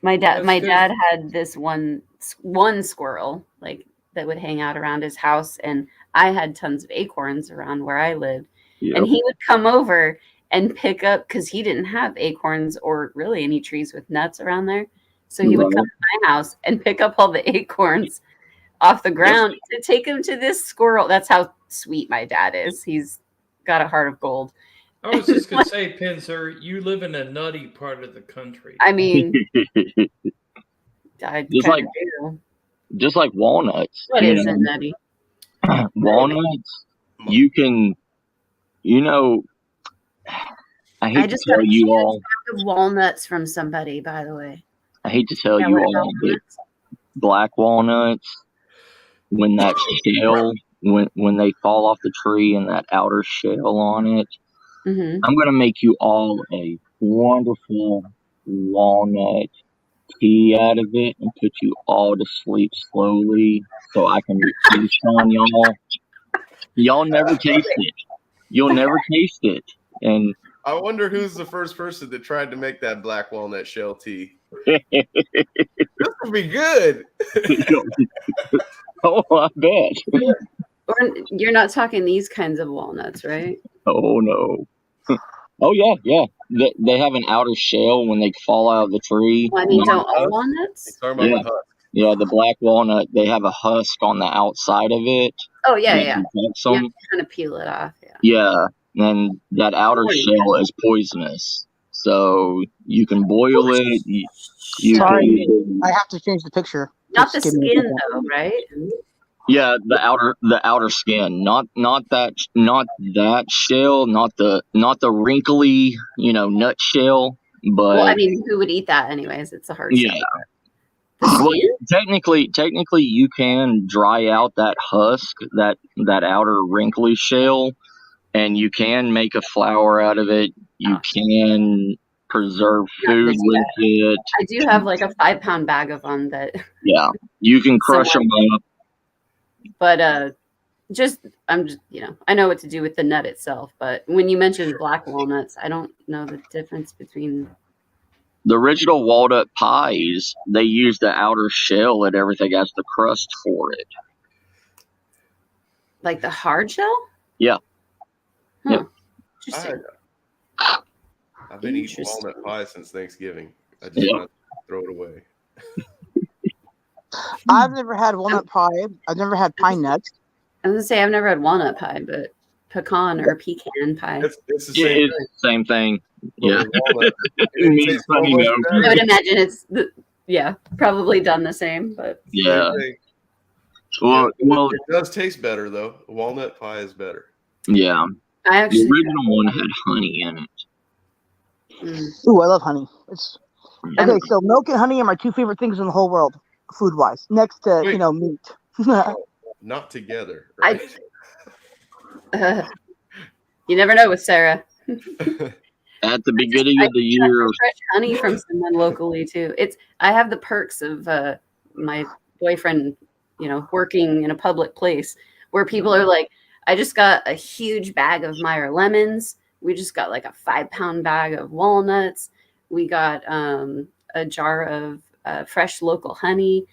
my That's dad good. had this one squirrel like that would hang out around his house, and I had tons of acorns around where I lived, and Yep. he would come over and pick up because he didn't have acorns or really any trees with nuts around there. So he would Right. come to my house and pick up all the acorns off the ground to take them to this squirrel. That's how sweet my dad is. He's got a heart of gold. I was just gonna say, Pinzer, you live in a nutty part of the country. I mean, I Just kind like of do. just like walnuts. What you is know, it, nutty? walnuts. You can, you know, I I hate to just got tell a you huge all. bag of walnuts from somebody, by the way. I hate to tell Yeah, you what all, about but walnuts? black walnuts, when that shell, when they fall off the tree and that outer shell on it, Mm-hmm. I'm gonna make you all a wonderful walnut tea out of it and put you all to sleep slowly, so I can feast on y'all. Y'all never taste it. You'll never taste it, and I wonder who's the first person that tried to make that black walnut shell tea. this This would be good. oh, I bet. Or you're not talking these kinds of walnuts, right? Oh no. Oh yeah. They have an outer shell when they fall out of the tree. Well, I mean, don't all He's walnuts? talking about Yeah. the husk. Yeah, the black walnut, they have a husk on the outside of it Oh, yeah, that yeah. protects You have them. to kind of peel it off. Yeah. Yeah, and that outer shell is poisonous. So you can boil it. You Sorry, can, I have to change the picture. Not the Just give me a skin, second. though, right? yeah, the outer skin, not that shell, not the wrinkly, nut shell, but Well, I mean, who would eat that anyways? It's a hard yeah. shell. The Well, skin? technically, you can dry out that husk, that outer wrinkly shell, and you can make a flour out of it. You can preserve food with it. I do have like a 5-pound bag of them that. Yeah, you can crush them up. But I'm just, I know what to do with the nut itself. But when you mentioned black walnuts, I don't know the difference between. The original walnut pies, they use the outer shell and everything as the crust for it. Like the hard shell? Yeah. Huh. Yep. Interesting. I've been eating walnut pie since Thanksgiving. I just want to throw it away. I've never had walnut pie. I've never had pine nuts. I was gonna say I've never had walnut pie, but pecan or pecan pie. It's the same thing. Same thing. Yeah. Walnut, it tastes so much better. I would imagine it's probably done the same, but Yeah. Same thing. Well, it does taste better though. Walnut pie is better. Yeah. I actually the original one had honey in it. Ooh, I love honey. Okay, so milk and honey are my two favorite things in the whole world, food-wise. Next to meat. Not together, right? You never know with Sarah. At the beginning of the year, fresh honey from someone locally too. I have the perks of my boyfriend, working in a public place where people are like, I just got a huge bag of Meyer lemons. We just got like a 5-pound bag of walnuts. We got a jar of fresh local honey.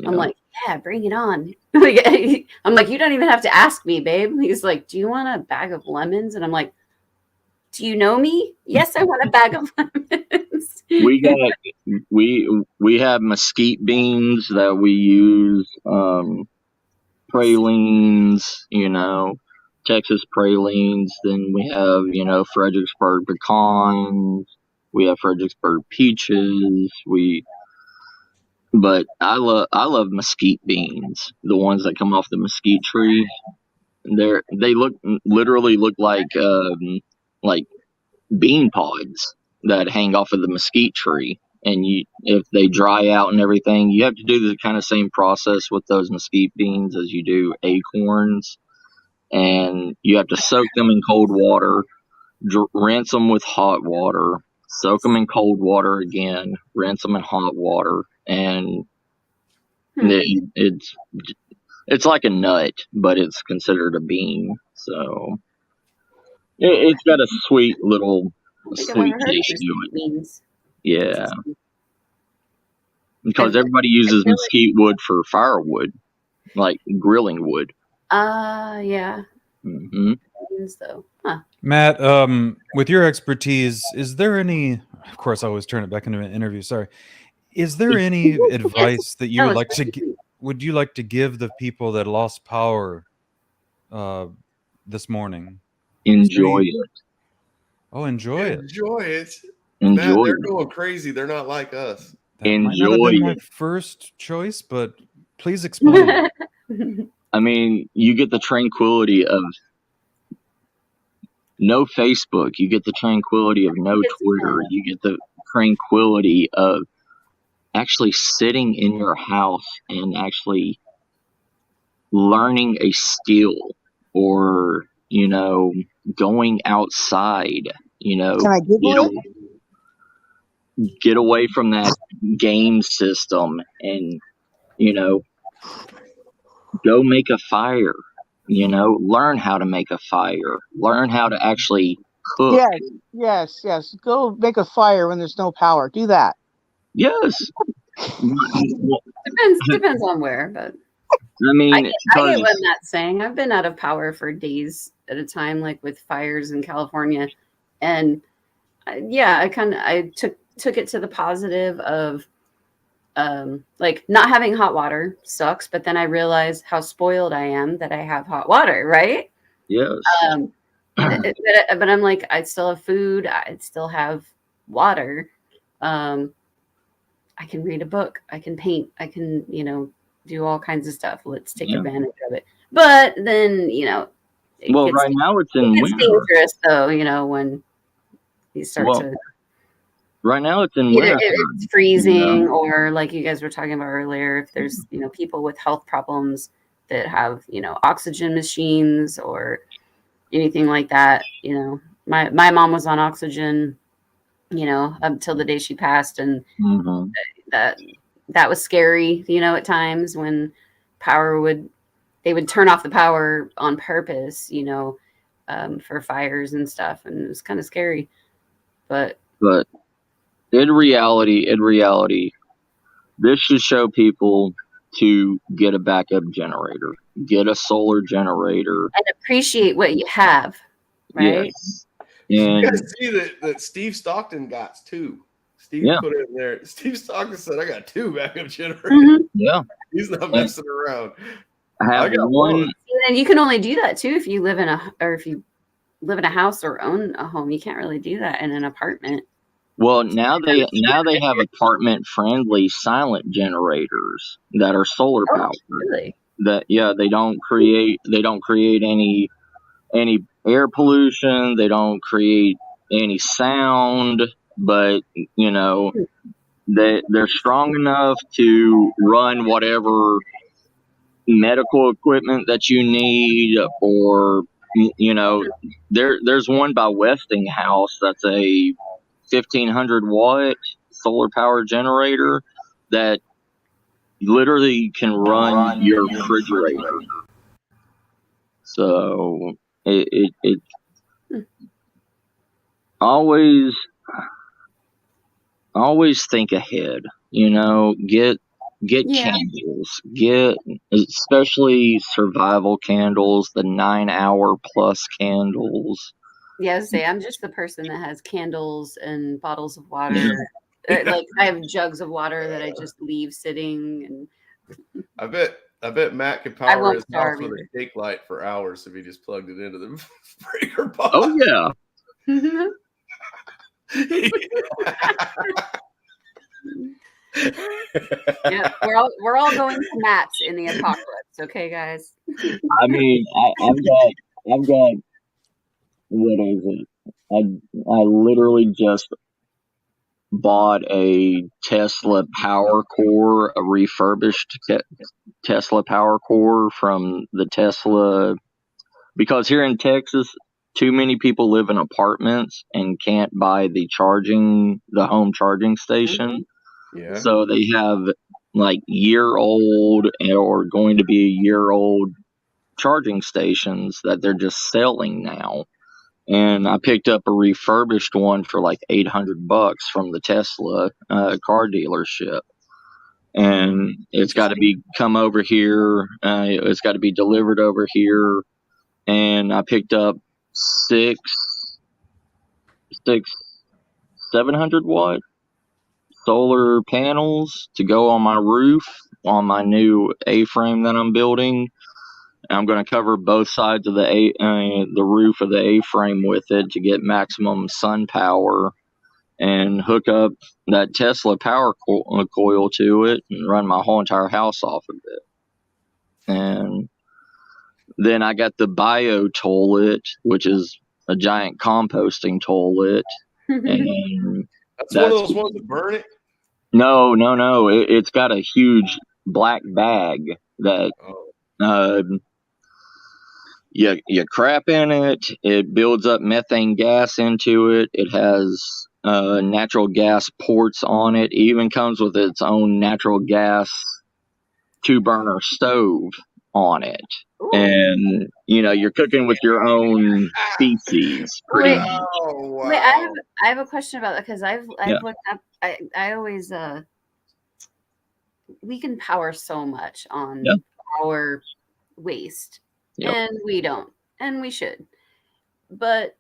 I'm like, yeah, bring it on. I'm like, you don't even have to ask me, babe. He's like, do you want a bag of lemons? And I'm like, Do you know me? Yes, I want a bag of lemons. We have mesquite beans that we use, pralines, Texas pralines. Then we have, Fredericksburg pecans. We have Fredericksburg peaches. But I love mesquite beans, the ones that come off the mesquite tree. They literally look like bean pods that hang off of the mesquite tree. And if they dry out and everything, you have to do the kind of same process with those mesquite beans as you do acorns. And you have to soak them in cold water, rinse them with hot water, soak them in cold water again, rinse them in hot water, and it's like a nut, but it's considered a bean. So it's got a sweet little sweet taste to it. Beans. Yeah, because everybody uses mesquite wood for firewood, like grilling wood. Yeah. Mm-hmm. So, huh. Matt, with your expertise, is there any? Of course, I always turn it back into an interview. Sorry. Is there any advice that you would like to? Would you like to give the people that lost power this morning? Enjoy it. Oh, enjoy it. Enjoy it. Enjoy Matt, they're it. going crazy. They're not like us. That might not have been my first choice, but please explain. I mean, you get the tranquility of no Facebook. You get the tranquility of no Twitter. You get the tranquility of actually sitting in your house and actually learning a skill, or going outside. Can I Google it? Get away from that game system and go make a fire. Learn how to make a fire. Learn how to actually cook. Yes. Go make a fire when there's no power. Do that. Yes. Depends on where, but I mean, I get what Matt's saying. I've been out of power for days at a time, like with fires in California, and I took it to the positive of like not having hot water sucks, but then I realized how spoiled I am that I have hot water, right? Yes. But I'm like, I still have food. I still have water. I can read a book. I can paint. I can, do all kinds of stuff. Let's take advantage of it. But then, right now it's in winter. Dangerous though, when you start to. Right now it's in winter. It's freezing, or like you guys were talking about earlier, if there's, people with health problems that have, oxygen machines or anything like that. My mom was on oxygen, up till the day she passed, and that was scary, at times when they would turn off the power on purpose, for fires and stuff, and it was kind of scary. But in reality, this should show people to get a backup generator, get a solar generator, and appreciate what you have, right? Yes. You guys see that Steve Stockton got two. Steve put it in there. Steve Stockton said, "I got two backup generators." Mm-hmm. Yeah, he's not messing around. I got one. And you can only do that too if you live in a house or own a home. You can't really do that in an apartment. Well, now they have apartment friendly silent generators that are solar powered. Really? They don't create any air pollution. They don't create any sound, but they're strong enough to run whatever medical equipment that you need, or there's one by Westinghouse that's a 1,500 watt solar power generator that literally can run your refrigerator. So it always think ahead. Get candles. Get especially survival candles, the 9-hour plus candles. Yeah, say I'm just the person that has candles and bottles of water. Like I have jugs of water that I just leave sitting, and I bet Matt could I power won't his house starve with either. a cake light for hours if he just plugged it into the breaker box. Oh yeah. Yeah, we're all going to Matt's in the apocalypse, okay, guys? I mean, I've got what is it? I literally just bought a Tesla Power Core, a refurbished Tesla Power Core from the Tesla, because here in Texas, too many people live in apartments and can't buy the home charging station. Yeah. So they have like year-old or going to be a year-old charging stations that they're just selling now. And I picked up a refurbished one for like $800 from the Tesla car dealership. And it's got to be come over here. It's got to be delivered over here. And I picked up six 700-watt solar panels to go on my roof on my new A-frame that I'm building. I'm going to cover both sides of the roof of the A-frame with it to get maximum sun power, and hook up that Tesla power coil to it and run my whole entire house off of it. And then I got the bio toilet, which is a giant composting toilet. And That's one of those ones that burn it? No. It's got a huge black bag that you crap in it. It builds up methane gas into it. It has natural gas ports on it. It even comes with its own natural gas 2-burner stove on it. Ooh. And you're cooking with your own feces pretty much. Oh, wow. Wait, I have a question about that, because I've looked up. I always we can power so much on our waste, and we don't, and we should. But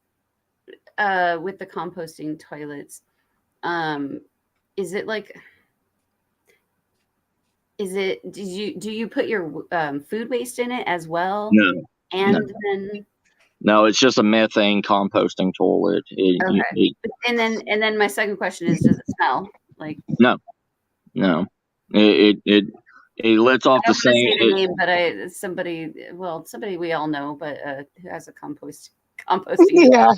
with the composting toilets, is it like? Do you put your food waste in it as well? No. And then no, it's just a methane composting toilet. Okay. And then my second question is, does it smell like? No. It lets off the same. Say the name, but somebody we all know, but who has a composting. Yeah,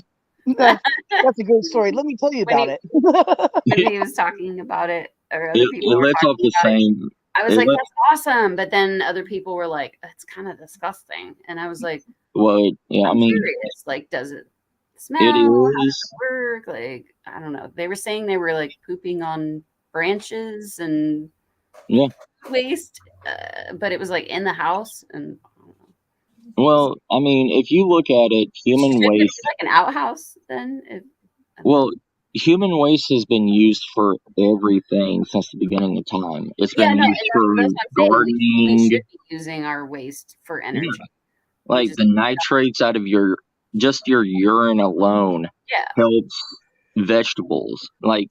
that's a good story. Let me tell you about it. When he was talking about it, or other people it were lets off the same. I was like, that's awesome. But then other people were like, that's kind of disgusting. And I was like, well, yeah, I'm curious. Like, does it smell? It is. How does it work? Like, I don't know. They were saying they were like pooping on branches and waste, but it was like in the house. And I don't know. Well, I mean, if you look at it, human waste. Like an outhouse, then? Human waste has been used for everything since the beginning of time. It's been used for gardening. We should be using our waste for energy. Like the nitrates out of your urine alone helps vegetables. Like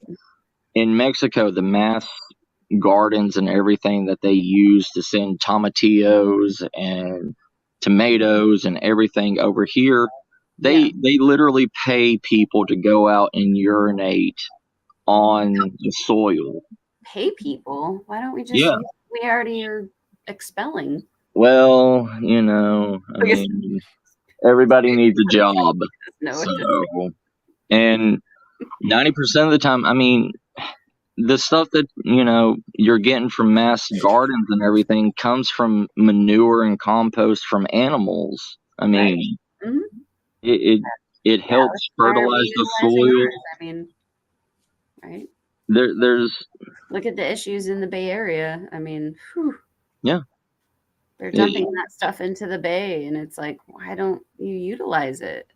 in Mexico, the mass gardens and everything that they use to send tomatillos and tomatoes and everything over here, they literally pay people to go out and urinate on the soil. Pay people? Why don't we just use we already are expelling? Well, I mean, everybody needs a job. And 90% of the time, I mean, the stuff that you're getting from mass gardens and everything comes from manure and compost from animals. I mean, it helps fertilize the soil. I mean, right? There's look at the issues in the Bay Area. I mean, they're dumping that stuff into the bay, and it's like, why don't you utilize it?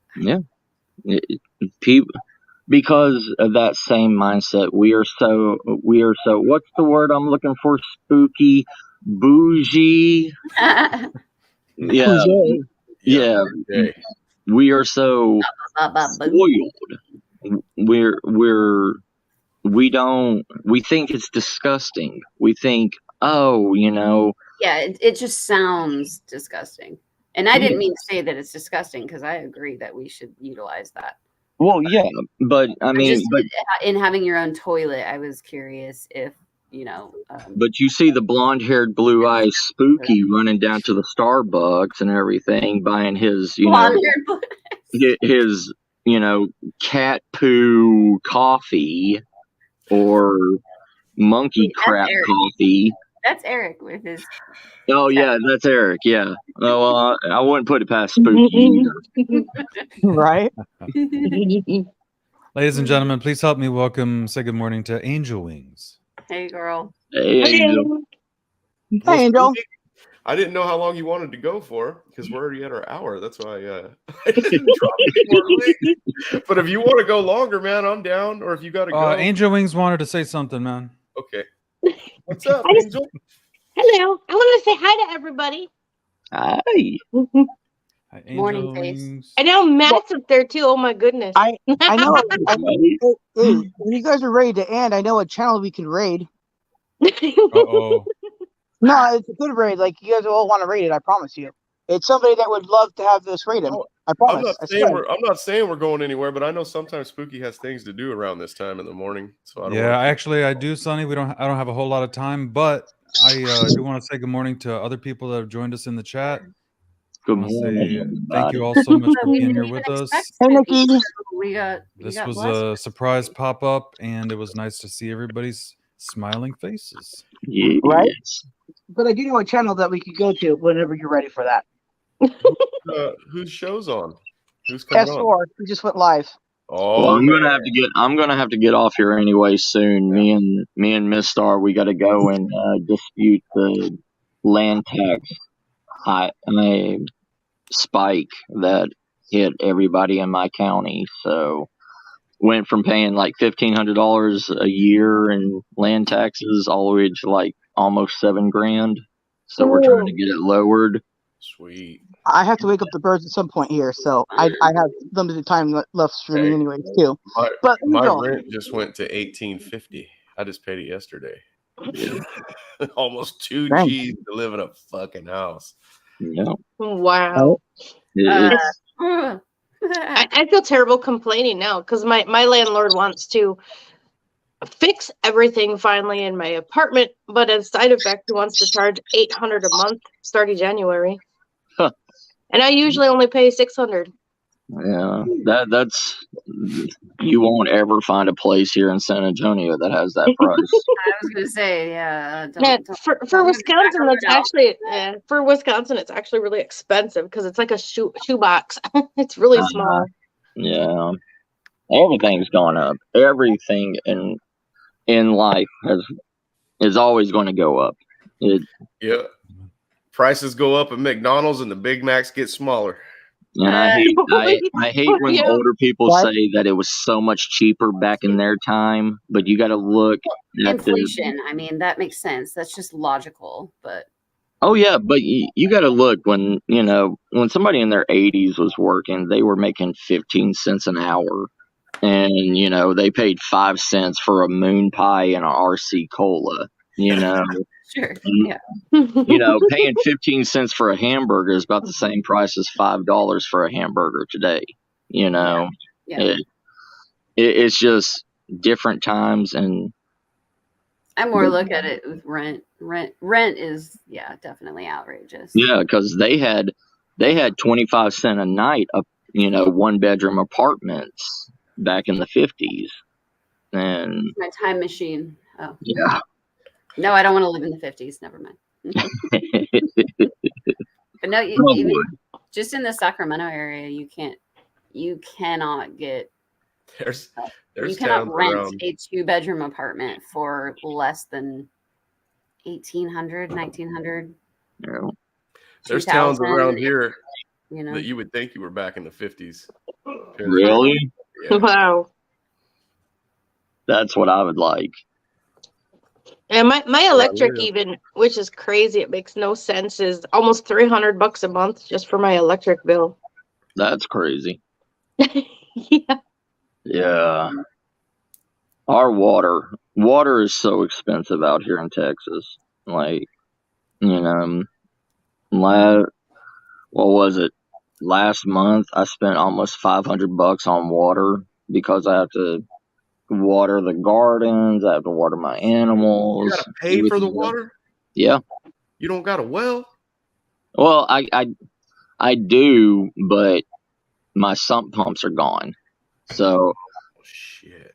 People. Because of that same mindset, we are so, what's the word I'm looking for? Spooky, bougie. Yeah. we are so spoiled. We think it's disgusting. We think, oh, Yeah, it just sounds disgusting. And I didn't mean to say that it's disgusting, because I agree that we should utilize that. well, yeah, but I mean, in having your own toilet, I was curious if, but you see the blonde-haired, blue-eyed Spooky running down to the Starbucks and everything, buying his, his, cat poo coffee or monkey crap coffee. That's Eric with his. Oh yeah, that's Eric. Yeah. Oh, I wouldn't put it past Spooky either. Right. Ladies and gentlemen, please help me say good morning to Angel Wings. Hey, girl. Hey, Angel. Hey, Angel. I didn't know how long you wanted to go for, because we're already at our hour. That's why I didn't drop it more late. But if you want to go longer, man, I'm down. Or if you got to go. Angel Wings wanted to say something, man. Okay. What's up, Angel? Hello. I want to say hi to everybody. Hi. Hi, Angel Morning face. Wings. I know Matt's up there too. Oh my goodness. I know. Hey, when you guys are ready to end, I know a channel we can raid. Uh-oh. No, it's a good raid. Like, you guys all want to raid it. I promise you. It's somebody that would love to have this raided. I promise. I'm not saying we're going anywhere, but I know sometimes Spooky has things to do around this time in the morning. So I do, Sonny. I don't have a whole lot of time, but I do want to say good morning to other people that have joined us in the chat. Good morning. Thank you all so much for being here with us. Hey, Nikki. This was a surprise pop-up, and it was nice to see everybody's smiling faces. Yes. Right? But I do know a channel that we could go to whenever you're ready for that. Whose show's on? Who's coming S4. on? We just went live. Oh, well, I'm gonna have to get off here anyway soon. Me and Miss Star, we got to go and dispute the land tax spike that hit everybody in my county. So went from paying like $1,500 a year in land taxes all the way to like almost $7,000. So we're trying to get it lowered. Sweet. I have to wake up the birds at some point here, so I have limited time left streaming anyways too. But my rent just went to $1,850. I just paid it yesterday. Almost 2 G's to live in a fucking house. Yeah. Wow. I feel terrible complaining now because my landlord wants to fix everything finally in my apartment, but as side effect, he wants to charge $800 a month starting January. Huh. And I usually only pay $600. Yeah, that's you won't ever find a place here in San Antonio that has that price. I was gonna say, yeah. For Wisconsin, that's actually it's actually really expensive because it's like a shoebox. It's really small. Yeah, everything's gone up. Everything in life is always going to go up. Yeah, prices go up at McDonald's and the Big Macs get smaller. And I hate when older people say that it was so much cheaper back in their time, but you got to look at inflation. I mean, that makes sense. That's just logical, but. Oh yeah, but you got to look when somebody in their 80s was working, they were making 15 cents an hour, and they paid 5 cents for a moon pie and a RC cola. Sure. Yeah. Paying 15 cents for a hamburger is about the same price as $5 for a hamburger today. Yeah. It's just different times, and I more look at it with rent. Rent is definitely outrageous. Yeah, because they had 25 cents a night of 1-bedroom apartments back in the 50s, and my time machine. Oh yeah. No, I don't want to live in the 50s. Never mind. But no, even just in the Sacramento area, you cannot get. You cannot rent a 2-bedroom apartment for less than $1,800, $1,900. Yeah. There's towns around here that you would think you were back in the 50s. Really? Yeah. Wow. That's what I would like. And my electric even, which is crazy, it makes no sense, is almost $300 a month just for my electric bill. That's crazy. Yeah. Yeah. Our water is so expensive out here in Texas. Like, you know, what was it? Last month I spent almost $500 on water because I have to water the gardens, I have to water my You animals. gotta pay for the everything else. water. Yeah. You don't got a well. Well, I do, but my sump pumps are gone. So Oh shit.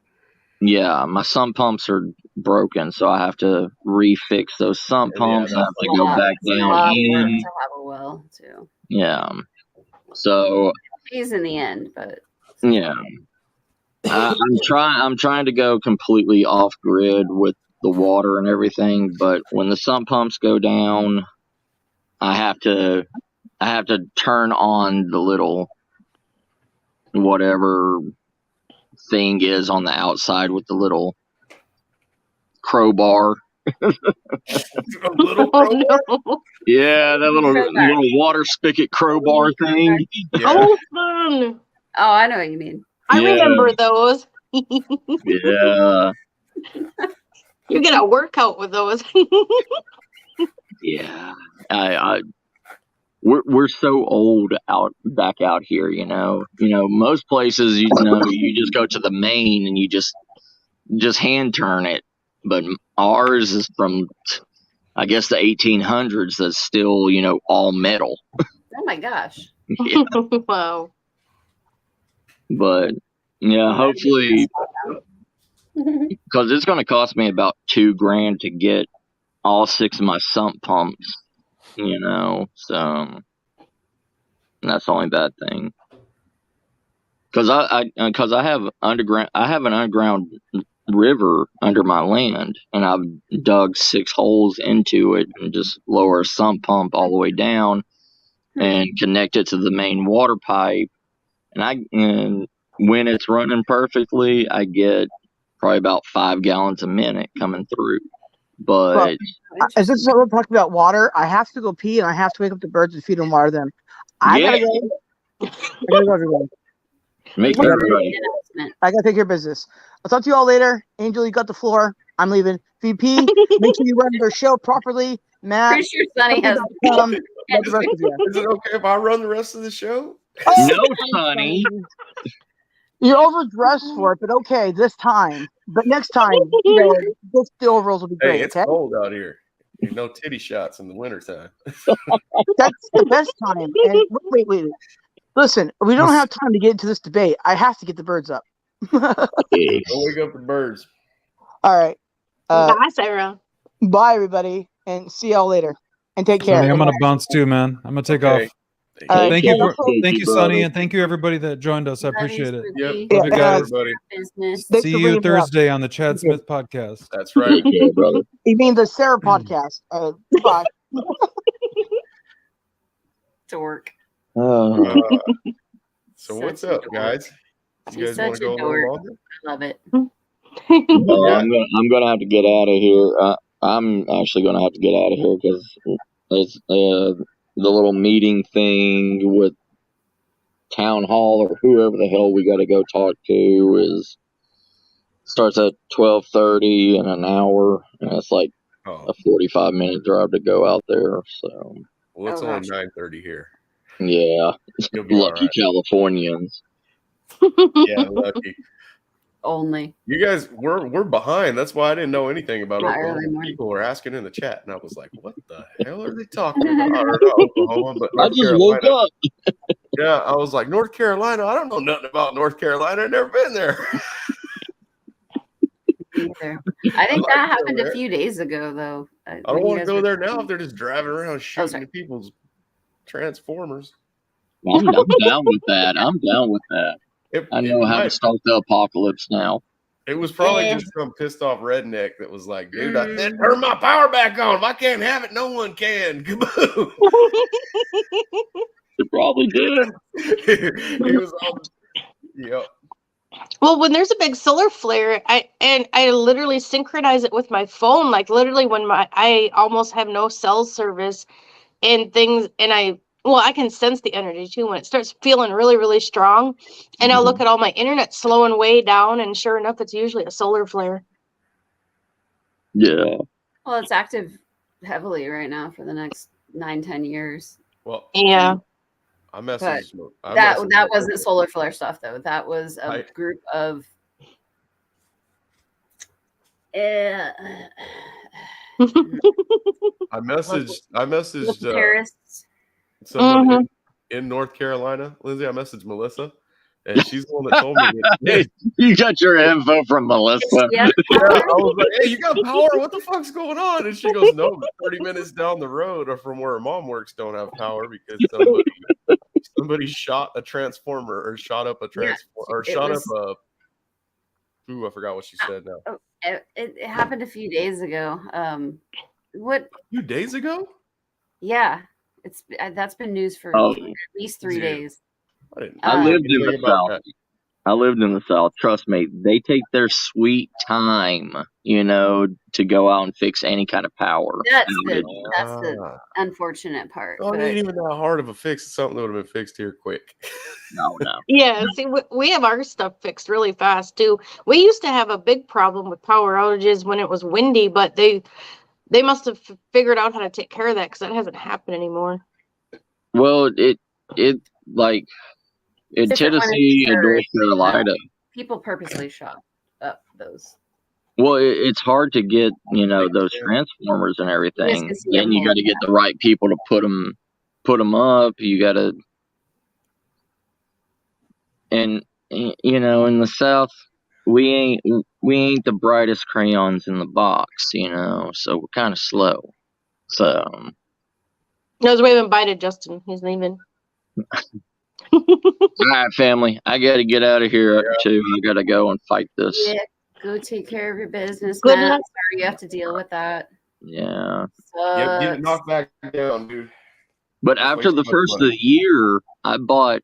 yeah, my sump pumps are broken, so I have to refix those sump Yeah, pumps. I have that's to go back It's a down lot of work in. to have a well too. Yeah. So Pays in the end, but yeah, I'm trying to go completely off grid with the water and everything, but when the sump pumps go down, I have to turn on the little whatever thing is on the outside with the little crowbar. a little Oh, crowbar. no. Yeah, that little Crowbar. water spigot crowbar thing. Yeah. Oh, fun. oh, I know what you mean. I Yeah. remember those. Yeah. You get a workout with those. Yeah. We're so old back out here, you know. Most places, you just go to the main and you just hand turn it. But ours is from, I guess, the 1800s. That's still, all metal. Oh my gosh. Yeah. Wow. But yeah, hopefully, because it's going to cost me about $2,000 to get all 6 of my sump pumps. So that's the only bad thing. Because I have an underground river under my land, and I've dug 6 holes into it and just lower a sump pump all the way down and connect it to the main water pipe. And when it's running perfectly, I get probably about 5 gallons a minute coming through. But As this is what we're talking about water, I have to go pee and I have to wake up the birds and feed them, water them. I gotta go, everyone. Make everybody. I gotta take care of business. I'll talk to you all later. Angel, you got the floor. I'm leaving. VP, make sure you run their show properly. Matt, Pretty sure Sonny has. love the rest of you. Is it okay if I run the rest of the show? No, Sonny. You're overdressed for it, but okay, this time. But next time, the overalls will be great. Hey, it's okay? cold out here. There's no titty shots in the wintertime. That's the best time. And wait. Listen, we don't have time to get into this debate. I have to get the birds up. Go wake up the birds. All right. Bye, Sarah. Bye, everybody, and see y'all later. And take care. Sonny, I'm gonna bounce too, man. I'm gonna take off. Thank you, Sonny, and thank you everybody that joined us. I appreciate it. Yep. Love you guys. Everybody. Business. See you Thursday on the Chad Smith podcast. That's right. brother. You mean the Sarah podcast? Bye. To work. So Such what's a up, dork. guys? You She's guys want such to go a a little dork. longer? I love it. I'm gonna have to get out of here. I'm actually gonna have to get out of here because it's the little meeting thing with town hall or whoever the hell we got to go talk to starts at 12:30 in an hour, and it's like a 45-minute drive to go out there. So well, it's only 9:30 here. Yeah, You'll be lucky right. Californians. Yeah, lucky. Only. You guys, we're behind. That's why I didn't know anything about Not Oklahoma. early morning. People were asking in the chat, and I was like, "What the hell are they talking about?" I don't know Oklahoma, but I North just Carolina. woke up. Yeah, I was like, North Carolina. I don't know nothing about North Carolina. I've never been there. Either. I think that happened a few days ago, though. I don't want to go there now if they're just driving around shooting at people's Transformers. I'm down with that. I'm down with that. I know how to start the apocalypse now. It was probably just some pissed off redneck that was like, dude, I said, turn my power back on. If I can't have it, no one can. Kaboom. It probably did. He was all, yep. Well, when there's a big solar flare, I literally synchronize it with my phone. Like literally when I almost have no cell service and things, and I well, I can sense the energy too when it starts feeling really, really strong. And I'll look at all my internet slowing way down, and sure enough, it's usually a solar flare. Yeah. Well, it's active heavily right now for the next 9-10 years. Well, Yeah. I messaged that wasn't solar flare stuff though. That was a group of I messaged terrorists. someone in North Carolina, Lindsay. I messaged Melissa, and she's the one that told me. Hey, you got your info from Melissa. Yeah, I was like, "Hey, you got power? What the fuck's going on?" And she goes, "No, but 30 minutes down the road, or from where her mom works, don't have power because somebody shot a transformer, or shot up a transformer, or shot up a." Ooh, I forgot what she said now. It happened a few days ago. What? A few days ago? Yeah, that's been news for at least 3 days. I lived in the South. I lived in the South. Trust me, they take their sweet time, to go out and fix any kind of power. That's the unfortunate part. Oh, it ain't even that hard of a fix. It's something that would have been fixed here quick. No. Yeah, see, we have our stuff fixed really fast too. We used to have a big problem with power outages when it was windy, but they must have figured out how to take care of that because that hasn't happened anymore. Well, it like in Tennessee and North Carolina, people purposely shot up those. Well, it's hard to get those transformers and everything. Then you got to get the right people to put them up. You got to, and in the South, we ain't the brightest crayons in the box. So we're kind of slow. So. I was waving bye to Justin. He's leaving. All right, family. I got to get out of here too. I got to go and fight this. Yeah, go take care of your business. Good Matt. luck. Sorry you have to deal with that. Yeah. Yep, get it knocked back down, dude. But after the first of the year, I bought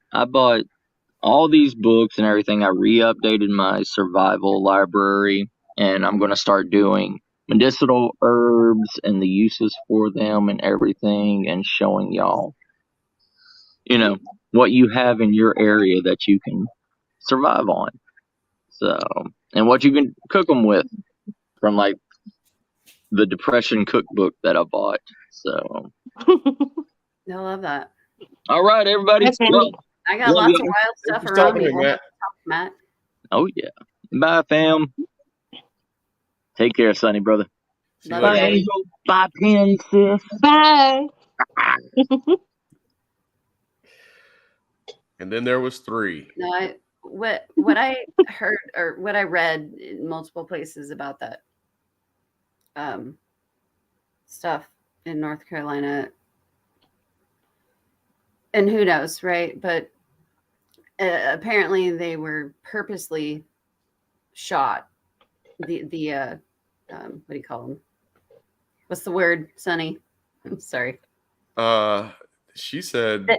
all these books and everything. I re-updated my survival library, and I'm going to start doing medicinal herbs and the uses for them and everything, and showing y'all, what you have in your area that you can survive on. So, and what you can cook them with from like the Depression cookbook that I bought. So, I love that. All right, everybody. I got lots of wild stuff around me. Matt. Oh yeah. Bye, fam. Take care, Sonny, brother. Bye, Angel. Bye, Pen, sis. Bye. And then there was 3. No, what I heard or what I read in multiple places about that stuff in North Carolina, and who knows, right? But apparently they were purposely shot. The what do you call them? What's the word, Sonny? I'm sorry. She said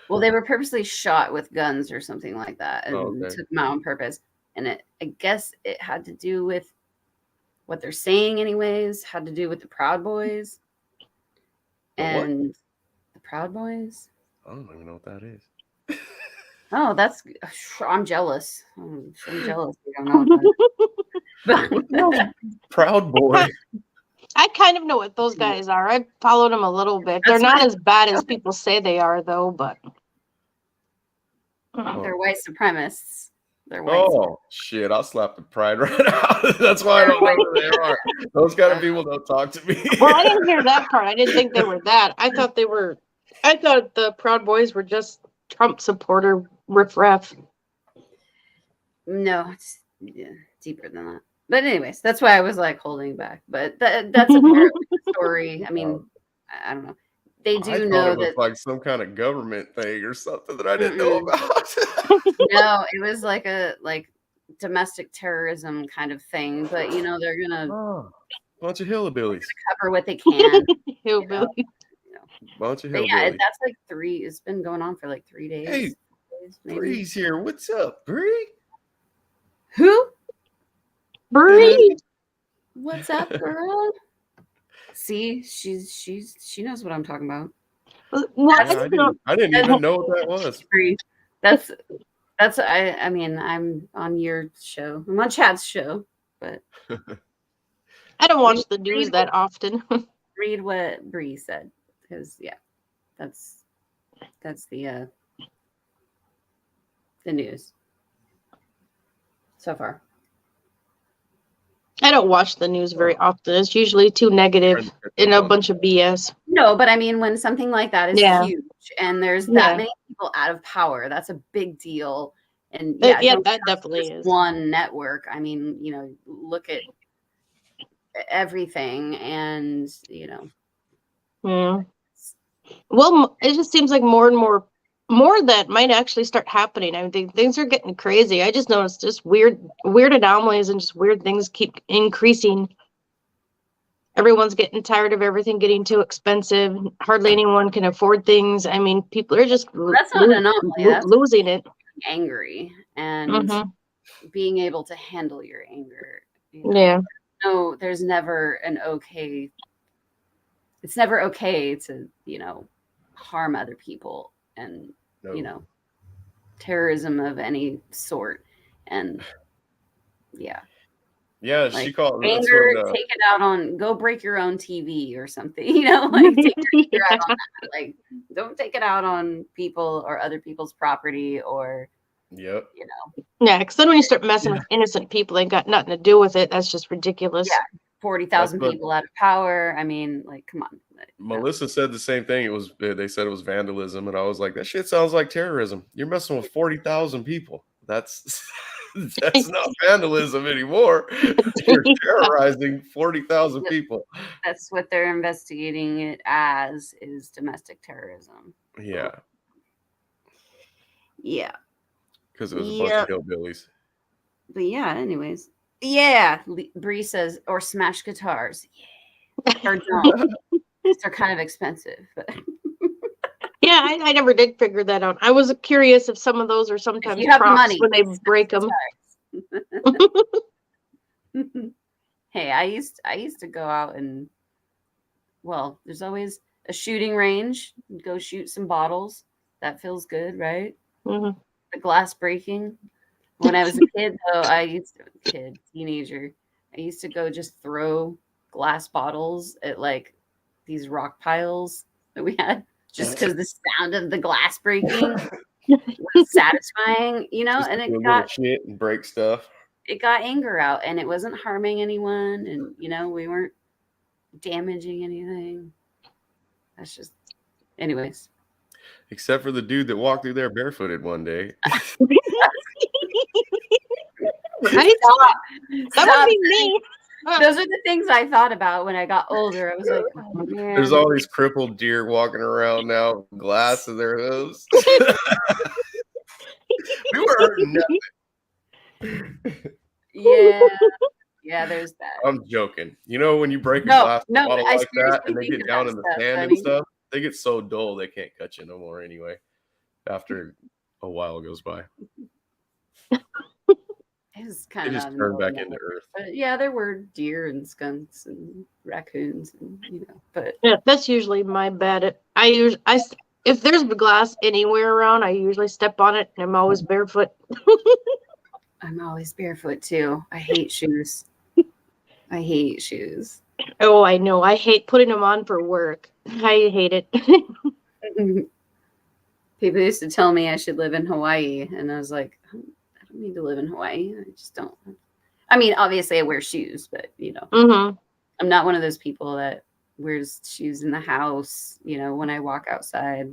well, they were purposely shot with guns or something like that, and took them out on purpose. And I guess it had to do with what they're saying, anyways. Had to do with the Proud Boys. And the Proud Boys. I don't even know what that is. Oh, I'm jealous. I'm jealous. I don't know what that is. Proud Boy. I kind of know what those guys are. I followed them a little bit. They're not as bad as people say they are, though. But they're white supremacists. They're white. Oh shit! I'll slap the pride right out. That's why I don't know who they are. Those kind of people don't talk to me. Well, I didn't hear that part. I didn't think they were that. I thought the Proud Boys were just Trump supporter riffraff. No, it's deeper than that. But anyways, that's why I was like holding back. But that's apparently the story. I mean, I don't know. They do know that like some kind of government thing or something that I didn't know about. No, it was like a domestic terrorism kind of thing. But they're gonna bunch of hillbillies cover what they can. Hillbillies. Bunch of hillbillies. Yeah, that's like 3. It's been going on for like 3 days. Hey, Bree's here. What's up, Bree? Who? Bree. What's up, girl? See, she knows what I'm talking about. Well, Yeah, I didn't even know what that was. That's I mean, I'm on your show. I'm on Chad's show, but I don't watch the news that often. read what Bree said, because yeah, that's the news so far. I don't watch the news very often. It's usually too negative and a bunch of BS. No, but I mean, when something like that is Yeah. huge and there's that Yeah. many people out of power, that's a big deal. And Yeah, don't that trust definitely just is. one network. I mean, look at everything, and Yeah. Well, it just seems like more and more that might actually start happening. I mean, things are getting crazy. I just noticed just weird anomalies and just weird things keep increasing. Everyone's getting tired of everything getting too expensive. Hardly anyone can afford things. I mean, people are just that's not an anomaly. That's losing it. Angry and being able to handle your anger. Yeah. No, there's never an okay. It's never okay to harm other people, and terrorism of any sort, and yeah, like, she called anger. Take it out on. Go break your own TV or something. Like take your anger out on that. Like, don't take it out on people or other people's property or. Yep. Yeah, because then when you start messing with innocent people, they got nothing to do with it. That's just ridiculous. Yeah, 40,000 people out of power. I mean, like, come on. Melissa said the same thing. They said it was vandalism, and I was like, that shit sounds like terrorism. You're messing with 40,000 people. That's not vandalism anymore. You're terrorizing 40,000 people. That's what they're investigating it as, is domestic terrorism. Yeah. Yeah. Because it was a bunch of hillbillies. But yeah, anyways. Yeah. Bree says, or smash guitars. Yeah. Or don't. They're kind of expensive. But yeah, I never did figure that out. I was curious if some of those are sometimes you have props money, when they break them. Hey, I used to go out and, well, there's always a shooting range. Go shoot some bottles. That feels good, right? Mm-hmm. The glass breaking. When I was a kid, though, teenager, I used to go just throw glass bottles at like these rock piles that we had, just because the sound of the glass breaking was satisfying, Just and it got shit and break stuff. It got anger out, and it wasn't harming anyone, and we weren't damaging anything. That's just, anyways. Except for the dude that walked through there barefooted one day. Right? That would be me. Those are the things I thought about when I got older. I was like, oh, man. There's all these crippled deer walking around now, with glass in their hooves. We were hurting nothing. Yeah, there's that. I'm joking. When you break a glass bottle like that and they get down in the sand and stuff, they get so dull they can't cut you no more anyway after a while goes by. It was kind of just turned back into earth. But yeah, there were deer and skunks and raccoons, and but yeah, that's usually my bad. If there's glass anywhere around, I usually step on it, and I'm always barefoot. I'm always barefoot too. I hate shoes. I hate shoes. Oh, I know. I hate putting them on for work. I hate it. People used to tell me I should live in Hawaii, and I was like, I don't need to live in Hawaii. I just don't. I mean, obviously I wear shoes, but I'm not one of those people that wears shoes in the house. When I walk outside,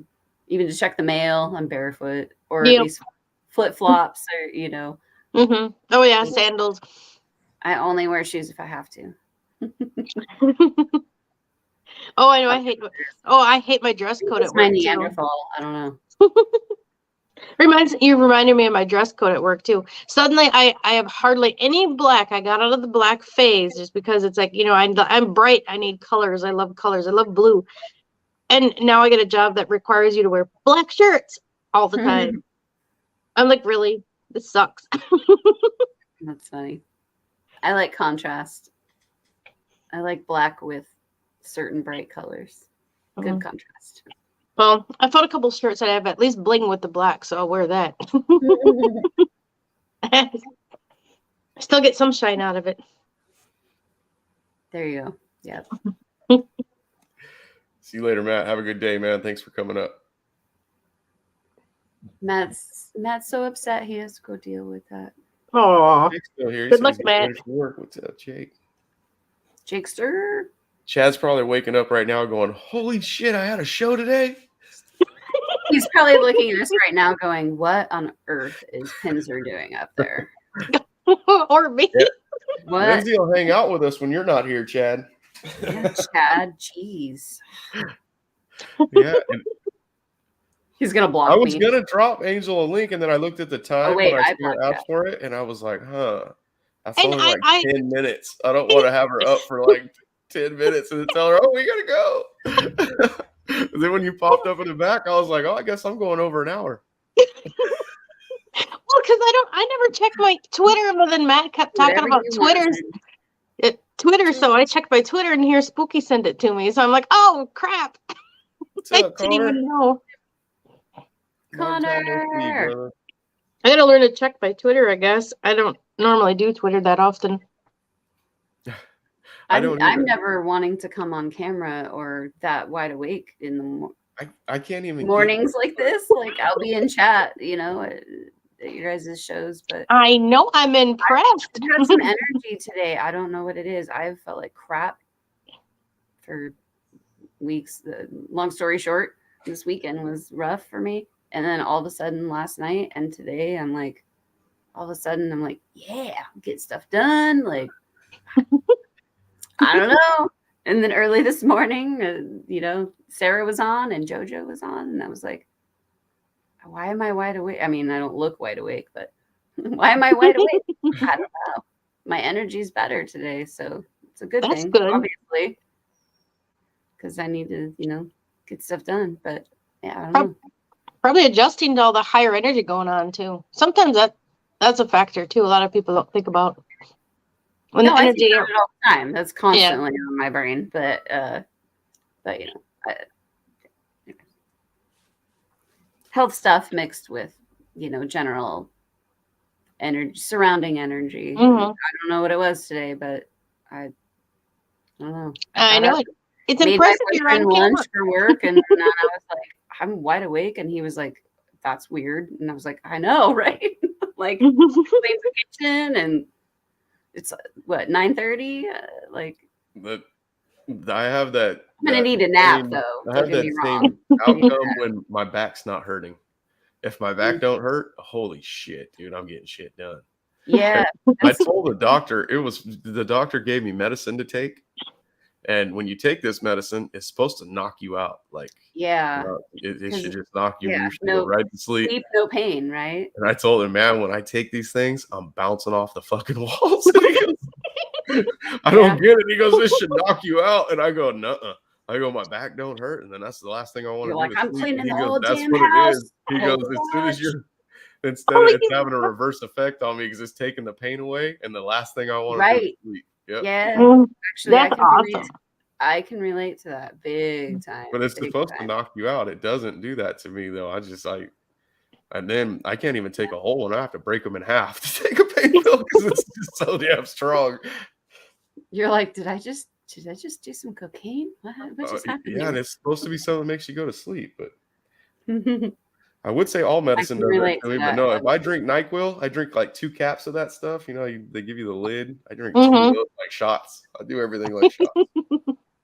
even to check the mail, I'm barefoot, or at least flip flops, or Oh yeah, sandals. I only wear shoes if I have to. Oh, I know. I hate my dress code at work. My Neanderthal. I don't know. You reminded me of my dress code at work too. Suddenly I have hardly any black. I got out of the black phase just because it's like, I'm bright. I need colors. I love colors. I love blue. And now I get a job that requires you to wear black shirts all the time. I'm like, really? This sucks. That's funny. I like contrast. I like black with certain bright colors. Good contrast. Well, I found a couple shirts that have at least bling with the black, so I'll wear that. I still get some shine out of it. There you go. Yeah. See you later, Matt. Have a good day, man. Thanks for coming up. Matt's so upset he has to go deal with that. Aw. Jake's still here. He Good said luck, he's getting Matt. ready for work. What's up, Jake? Jakester. Chad's probably waking up right now going, holy shit, I had a show today. He's probably looking at us right now going, what on earth is Pinzer doing up there? Or me. Yeah. What? Lindsay will hang out with us when you're not here, Chad. Yeah, Chad, jeez. Yeah. And He's going to block I was me. going to drop Angel a link, and then I looked at the time wait, when I I saw blocked asked that. for it, and I was like, that's And only like I 10 minutes. I don't want to have her up for like 10 minutes and then tell her, oh, we got to go. Then when you popped up in the back, I was like, oh, I guess I'm going over an hour. Well, because I never checked my Twitter, but then Matt kept talking Whatever about you want. Twitter, so I checked my Twitter and here Spooky sent it to me. So I'm like, oh crap. What's I up, didn't Connor? even know. Long time no see, Connor. brother. I gotta learn to check my Twitter, I guess. I don't normally do Twitter that often. I don't I'm either. never wanting to come on camera or that wide awake in the I can't even mornings like this. Like I'll be in chat, at your guys' shows, but I know, I'm impressed. I've had some energy today. I don't know what it is. I've felt like crap for weeks. Long story short, this weekend was rough for me. And then all of a sudden last night and today, I'm like, yeah, get stuff done. Like, I don't know. And then early this morning, Sarah was on and JoJo was on. And I was like, why am I wide awake? I mean, I don't look wide awake, but why am I wide awake? I don't know. My energy's better today. So it's a good That's thing, good. obviously. Because I need to, get stuff done. But yeah, I don't know. Probably adjusting to all the higher energy going on too. Sometimes that's a factor too. A lot of people don't think about when No, the I energy. think about it all the time. That's constantly on my brain. But health stuff mixed with general energy, surrounding energy. Mhm. I don't know what it was today, but I don't know. I know it. It's made impressive my you're on boyfriend camera. lunch for work, and then I was like, I'm wide awake, and he was like, that's weird, and I was like, I know, right? Like cleans the kitchen, and it's what 9:30. I have that. I'm gonna need a nap though. I Don't have get that me same wrong. outcome when my back's not hurting. If my back don't hurt, holy shit, dude, I'm getting shit done. Yeah, I told the doctor the doctor gave me medicine to take, and when you take this medicine, it's supposed to knock you out. Like, yeah. it should just knock you. Yeah, You should go right to sleep. Sleep, no pain, right? And I told him, man, when I take these things, I'm bouncing off the fucking walls. And he goes, I don't get it. He goes, this should knock you out. And I go, nuh-uh. I go, my back don't hurt. And then that's the last thing I want to You're do. like, is I'm sleep. cleaning And he the goes, whole that's damn what it house. is. He goes, as soon as you're, instead Oh, of it's yeah. having a reverse effect on me because it's taking the pain away. And the last thing I want to do Right. is sleep. Yep. Yeah. Mm, Actually, That's awesome. I can relate to that big time. But it's big supposed to time. knock you out. It doesn't do that to me, though. I just like, and then I can't even take a whole one. I have to break them in half to take a pain pill because it's just so damn strong. You're like, did I just do some cocaine? What just happened? Yeah, and it's supposed to be something that makes you go to sleep. But I would say all medicine can does that relate to to me. But that. no, if I drink NyQuil, I drink like 2 caps of that stuff. They give you the lid. I drink 2 Mhm. of those like shots. I do everything like shots.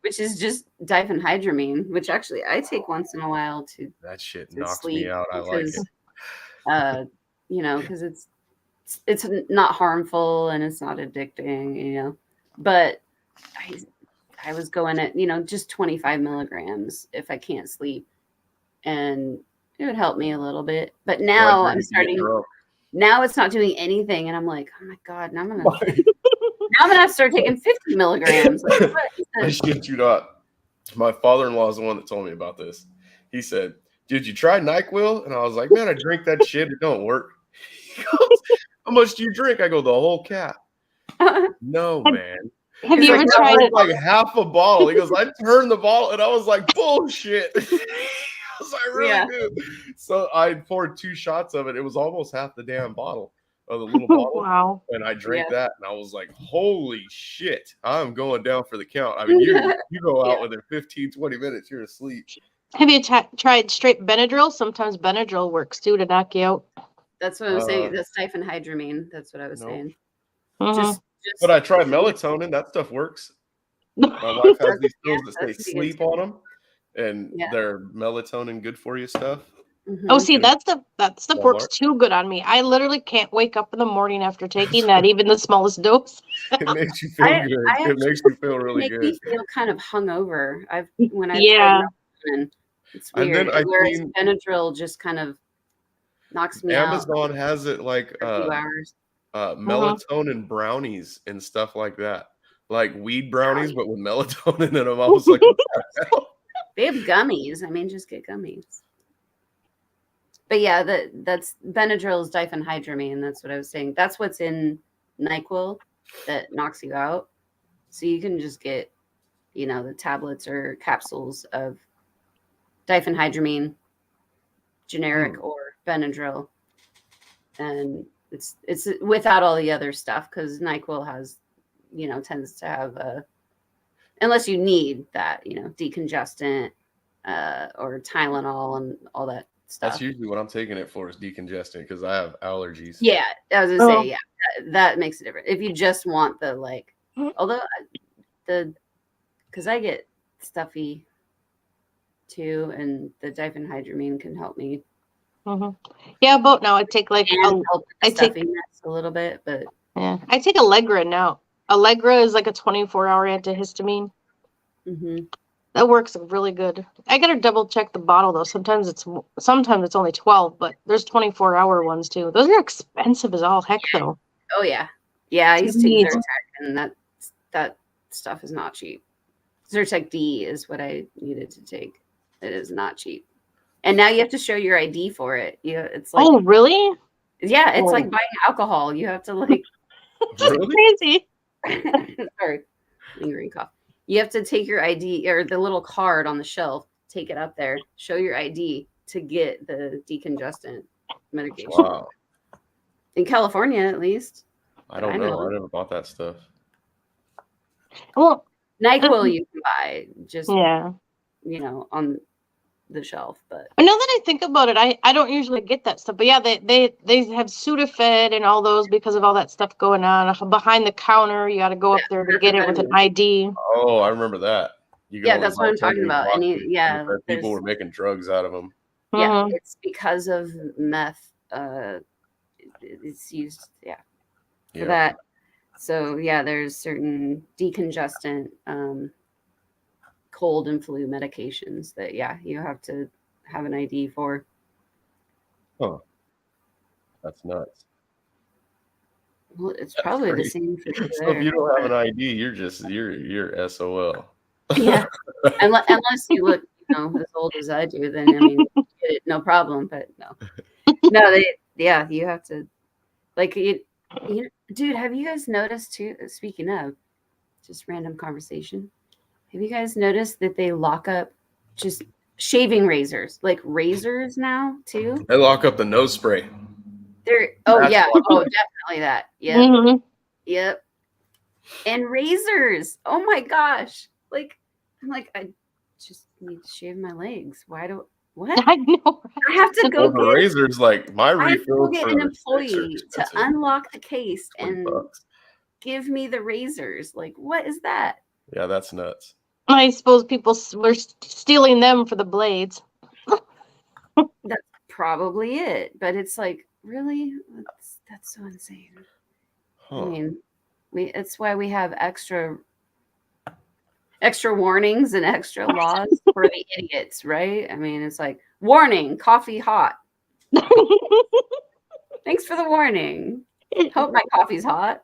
Which is just diphenhydramine, which actually I take once in a while to That shit to knocks sleep me out. I like because, it. Because it's not harmful and it's not addicting, But I was going at just 25 milligrams if I can't sleep, and it would help me a little bit. But now Well, I I'm drink to get starting. drunk. Now it's not doing anything, and I'm like, oh my god! Now I'm gonna have to start taking 50 milligrams. Like, what is I this? shit you not. My father-in-law is the one that told me about this. He said, "Did you try NyQuil?" And I was like, "Man, I drink that shit. It don't work." He goes, "How much do you drink?" I go, "The whole cap." No, man. Have He's you like, ever that tried was it? like half a bottle. He goes, I turned the bottle, and I was like, bullshit. I was like, I really do. So I poured 2 shots of it. It was almost half the damn bottle of the little bottle. Wow. And I drank that, and I was like, holy shit, I'm going down for the count. I mean, you go out within 15, 20 minutes, you're asleep. Have you tried straight Benadryl? Sometimes Benadryl works too to knock you out. That's what I'm saying. That's diphenhydramine. That's what I was saying. Just but I tried melatonin. That stuff works. My wife has these pills that say sleep on them, and they're melatonin good for you stuff. Oh, see, that stuff works too good on me. I literally can't wake up in the morning after taking that, even the smallest dose. It makes you feel good. It makes you feel really good. Me feel kind of hungover. When I yeah. tried it's weird. Whereas Benadryl just kind of knocks me out. Amazon has it like for a few hours. Melatonin brownies and stuff like that, like weed brownies, but with melatonin in them. I was like, what the hell? They have gummies. I mean, just get gummies. But yeah, that's Benadryl is diphenhydramine. That's what I was saying. That's what's in NyQuil that knocks you out. So you can just get, the tablets or capsules of diphenhydramine, generic or Benadryl, and it's without all the other stuff because NyQuil has, tends to have unless you need that, decongestant or Tylenol and all that stuff. That's usually what I'm taking it for is decongestant because I have allergies. Yeah, I was gonna say, that makes it different. If you just want the although because I get stuffy too, and the diphenhydramine can help me. Yeah, about now I take I take a little bit, but I take Allegra now. Allegra is like a 24-hour antihistamine. That works really good. I gotta double check the bottle though. Sometimes it's only 12, but there's 24-hour ones too. Those are expensive as all heck though. Oh yeah. I used to take Zyrtec, and that stuff is not cheap. Zyrtec D is what I needed to take. It is not cheap. And now you have to show your ID for it. It's like, oh really? Yeah, it's like buying alcohol. You have to crazy. Sorry, lingering cough. You have to take your ID or the little card on the shelf, take it up there, show your ID to get the decongestant medication. Wow. In California, at least. I don't know. I never bought that stuff. Well, NyQuil you can buy just on the shelf, but now that I think about it, I don't usually get that stuff. But yeah, they have Sudafed and all those because of all that stuff going on behind the counter. You got to go up there to get it with an ID. Oh, I remember that. That's what I'm talking about. And people were making drugs out of them. Yeah, it's because of meth. It's used for that. So there's certain decongestant, cold and flu medications that you have to have an ID for. Huh. That's nuts. Well, it's probably the same for you. So if you don't have an ID, you're SOL. Yeah. Unless you look, as old as I do, then no problem. But no, you have to dude, have you guys noticed too, speaking of just random conversation, have you guys noticed that they lock up just shaving razors, like razors now too? They lock up the nose spray. Definitely that. Yep. Yep. And razors. Oh my gosh. I just need to shave my legs. What? I know. I have to go get razors. Like my refill. I have to go get an employee to unlock the case and give me the razors. What is that? Yeah, that's nuts. I suppose people were stealing them for the blades. That's probably it. But it's really? That's so insane. Huh. I mean, it's why we have extra warnings and extra laws for the idiots, right? I mean, it's like, warning, coffee hot. Thanks for the warning. Hope my coffee's hot.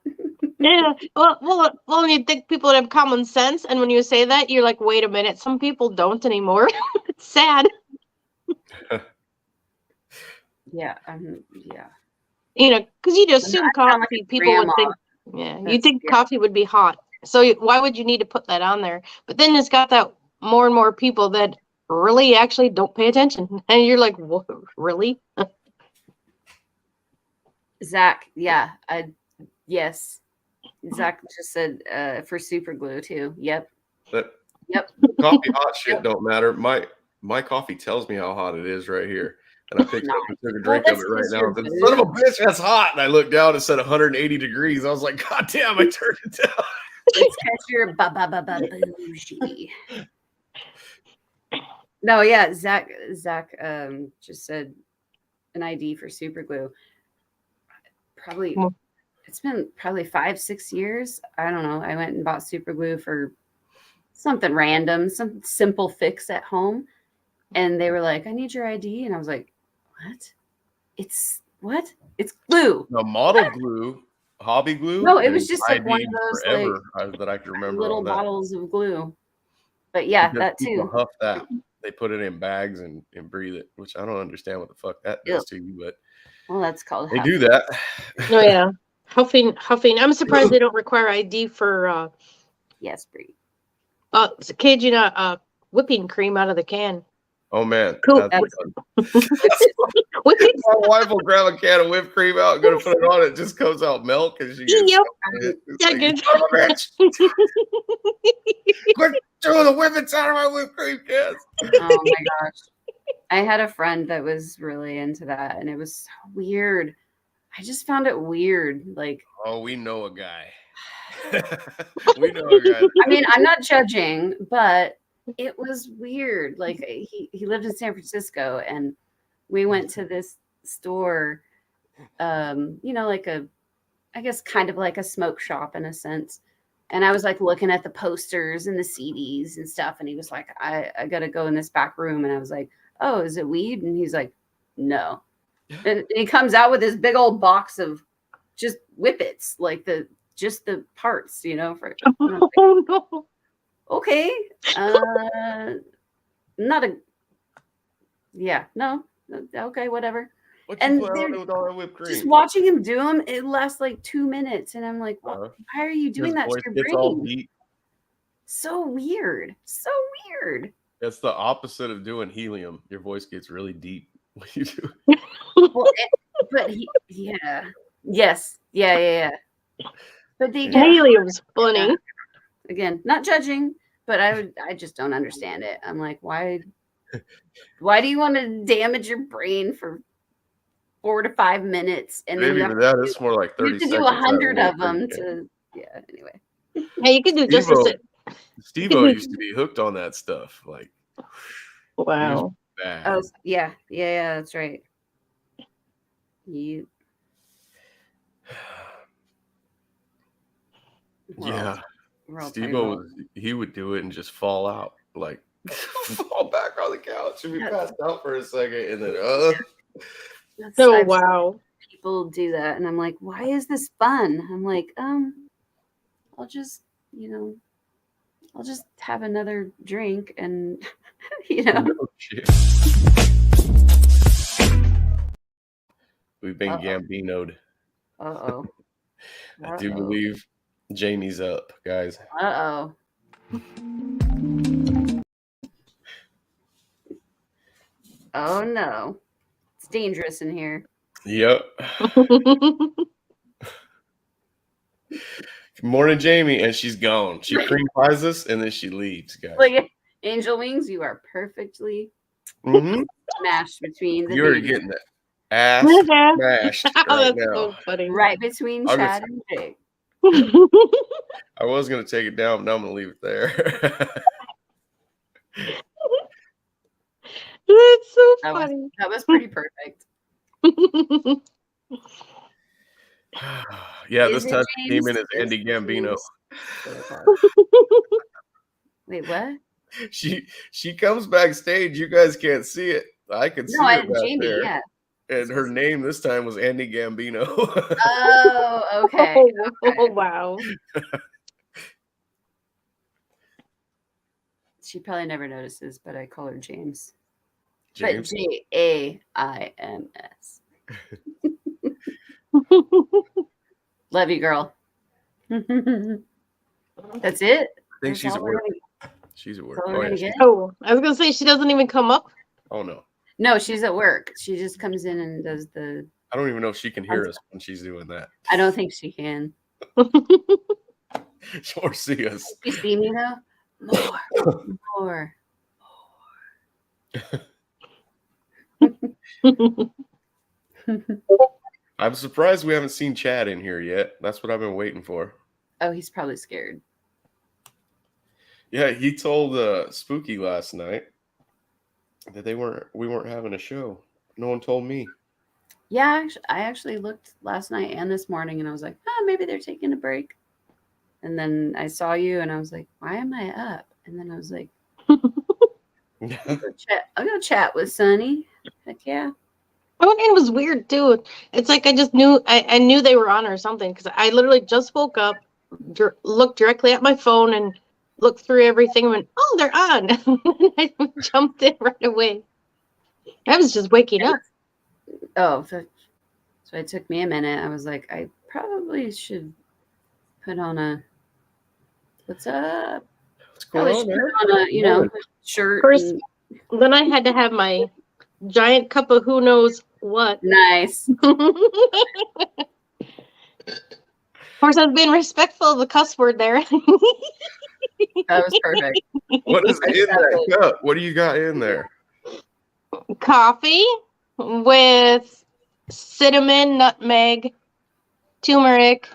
Yeah. Well, you think people would have common sense, and when you say that, you're like, wait a minute, some people don't anymore. It's sad. Yeah. Because you just assume coffee. People would think, you think coffee would be hot. So why would you need to put that on there? But then it's got that more and more people that really actually don't pay attention. And you're like, what, really? Zach, yeah. Yes. Zach just said for super glue too. Yep. But Yep. coffee hot shit don't matter. My coffee tells me how hot it is right here. And I picked up and took a drink of it right now. The son of a bitch, that's hot. And I looked down, it said 180 degrees. I was like, God damn, I turned it down. It's because you're bougie. No, yeah, Zach just said an ID for super glue. Probably it's been probably 5-6 years. I don't know. I went and bought super glue for something random, some simple fix at home. And they were like, I need your ID. And I was like, what? It's what? It's glue. The model glue, hobby glue. No, it was just like one of those forever, that I can remember. little bottles of glue. But yeah, because that people too. huff that. They put it in bags and breathe it, which I don't understand what the fuck that does to you, but well, that's called they do that. Oh yeah. Huffing. I'm surprised they don't require ID for yes, Bree. caging whipping cream out of the can. Oh man, Cool. my wife will grab a can of whipped cream out and go to put it on. It just comes out milk, and she gets like, son of a bitch. Quick, throw the whippets out of my whipped cream cans. Oh my gosh. I had a friend that was really into that, and it was so weird. I just found it weird. Like, oh, we know a guy. We know a guy. I mean, I'm not judging, but it was weird. Like he lived in San Francisco, and we went to this store, like I guess kind of like a smoke shop in a sense. And I was like looking at the posters and the CDs and stuff. And he was like, I got to go in this back room. And I was like, oh, is it weed? And he's like, no. And he comes out with this big old box of just whippets, like just the parts, for. Like, oh no. Okay. Not a. Yeah. No. Okay. Whatever. And with all that whipped cream? Just watching him do them, it lasts like 2 minutes, and I'm like, why are you doing that to your brain? So weird. So weird. That's the opposite of doing helium. Your voice gets really deep when you do it. Yeah. Yes. Yeah. But helium's funny. Again, not judging, but I just don't understand it. I'm like, why do you want to damage your brain for 4 to 5 minutes? And then it's more like 30 seconds. You have to do 100 of them anyway. Yeah, you can do just Steve-O used to be hooked on that stuff. Like, wow. Oh, yeah, that's right. Steve-O, he would do it and just fall out, like fall back on the couch and be passed out for a second, and then wow. People do that, and I'm like, why is this fun? I'm like, I'll just have another drink, and No shit. We've been Gambino'd. Uh-oh. I do believe Jamie's up, guys. Uh-oh. Oh no. It's dangerous in here. Yep. Good morning, Jamie. And she's gone. She cream pies us and then she leaves, guys. Like angel wings, you are perfectly smashed between the You're getting that ass smashed right now. So funny. Right between Chad and Jake. I was going to take it down, but now I'm going to leave it there. That's so funny. That was pretty perfect. Yeah, this time she came in as Andy Gambino. Wait, what? She comes backstage. You guys can't see it. I can see it back Jamie, there. Yeah. And her name this time was Andy Gambino. Oh, okay. Oh, wow. She probably never notices, but I call her James. James? But Jaims. Love you, girl. That's it. I think she's at work. She's at work. Oh, yeah. Oh, I was gonna say she doesn't even come up. Oh no. No, she's at work. She just comes in and does the. I don't even know if she can hear us when she's doing that. I don't think she can. Or see us. You see me though? More. I'm surprised we haven't seen Chad in here yet. That's what I've been waiting for. Oh, he's probably scared. Yeah, he told Spooky last night that we weren't having a show. No one told me. Yeah, I actually looked last night and this morning, and I was like, oh, maybe they're taking a break. And then I saw you, and I was like, why am I up? And then I was like, I'll go chat with Sunny. Heck yeah. Oh, it was weird too. It's like I just knew I knew they were on or something because I literally just woke up, looked directly at my phone, and looked through everything and went, "Oh, they're on!" And I jumped in right away. I was just waking up. Oh, so it took me a minute. I was like, I probably should put on a what's up? What's going on, man? On a shirt. First, then I had to have my giant cup of who knows what. Nice. Of course, I was being respectful of the cuss word there. That was perfect. What is in that cup? What do you got in there? Coffee with cinnamon, nutmeg, turmeric,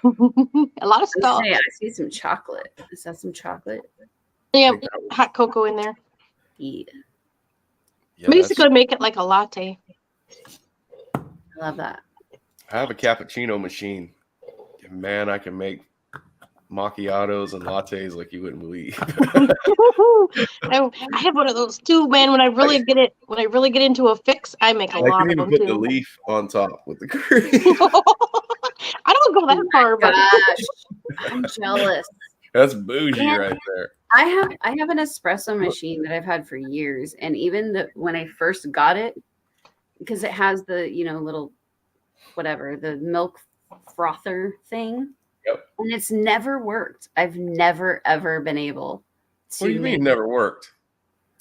a lot of stuff. I see some chocolate. Is that some chocolate? Yeah, hot cocoa in there. Yeah. Yeah, Basically, make it like a latte. I love that. I have a cappuccino machine. And man, I can make macchiatos and lattes like you wouldn't believe. I have one of those too, man. When I really get into a fix, I make a lot of them I can even put too. the leaf on top with the cream. I don't go that far, but Gosh, I'm jealous. That's bougie Yeah. right there. I have an espresso machine that I've had for years, and even when I first got it, because it has the little whatever the milk frother thing, Yep. and it's never worked. I've never ever been able to. What do you mean never worked?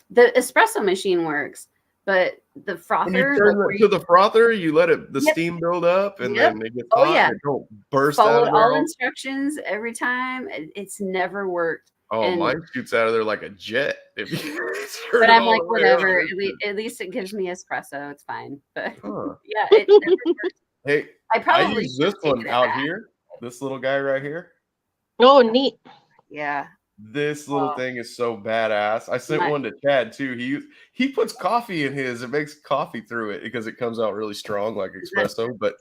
The espresso machine works, but the frother. When you turn it to the frother, you let the steam build up, and then it gets hot. Yeah. And it don't burst out Followed of there. all instructions every time. It's never worked. Oh, mine shoots out of there like a jet. If you turn But it I'm all like, the way whatever. on. At least it gives me espresso. It's fine. But Huh. yeah, it never worked. Hey, I use this one out here. This little guy right here. oh, neat. Yeah. This little thing is so badass. I sent one to Chad too. He puts coffee in his. It makes coffee through it because it comes out really strong like espresso. But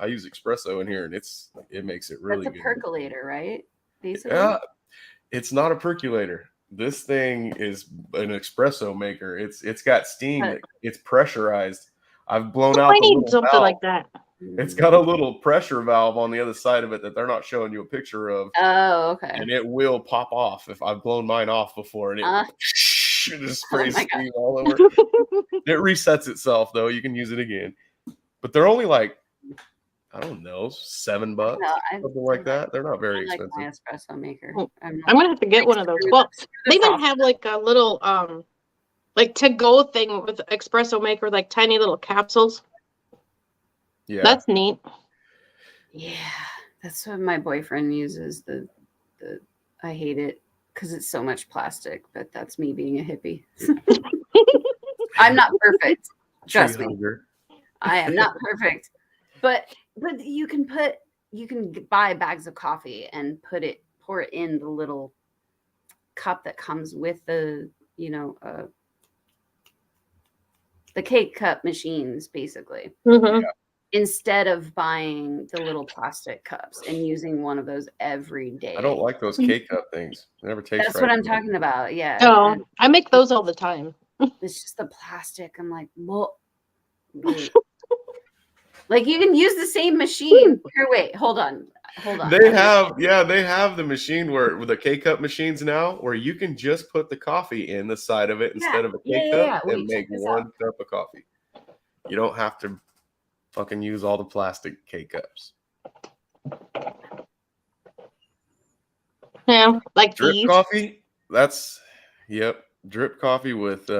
I use espresso in here, and it makes it really That's a good. percolator, right? Basically. Yeah, it's not a percolator. This thing is an espresso maker. It's got steam. It's pressurized. I've blown out. I need little something valve. like that. It's got a little pressure valve on the other side of it that they're not showing you a picture of. Oh, okay. And it will pop off. If I've blown mine off before, and it just sprays steam all over. It resets itself though. You can use it again, but they're only like, I don't know, $7, something like that. They're not very expensive. My espresso maker. I'm gonna have to get one of those. Well, they even have like a little like to go thing with espresso maker, like tiny little capsules. Yeah, that's neat. Yeah, that's what my boyfriend uses. The I hate it because it's so much plastic, but that's me being a hippie. I'm not perfect. Trust me. I am not perfect. But you can buy bags of coffee and pour it in the little cup that comes with the cake cup machines, basically. Mm-hmm. Yeah. Instead of buying the little plastic cups and using one of those every day. I don't like those cake cup things. They never taste That's right. what I'm talking about. Yeah. Oh, I make those all the time. It's just the plastic. I'm like, well, wait. Like you can use the same machine. Here, wait, hold on. They have the machine with the K-cup machines now where you can just put the coffee in the side of it instead of a K-cup and make one cup of coffee. You don't have to fucking use all the plastic K-cups. Yeah, like Drip these. coffee. That's drip coffee with.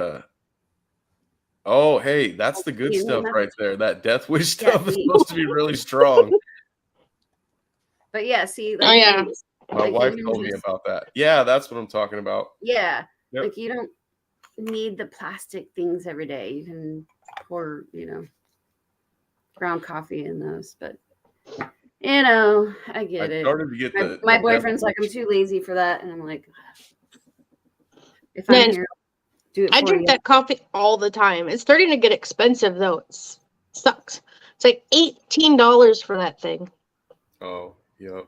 Oh, hey, that's the good stuff right there. That Death Wish stuff is supposed to be really strong. But yeah, see, Oh like yeah. My wife told me about that. Yeah, that's what I'm talking about. Yeah, Yep. like you don't need the plastic things every day. You can pour, ground coffee in those. But I get it. Started to get My the boyfriend's like, I'm too lazy for that, and I'm like, if I'm here, do it. I drink that coffee all the time. It's starting to get expensive though. It sucks. It's like $18 for that thing. Oh, yep.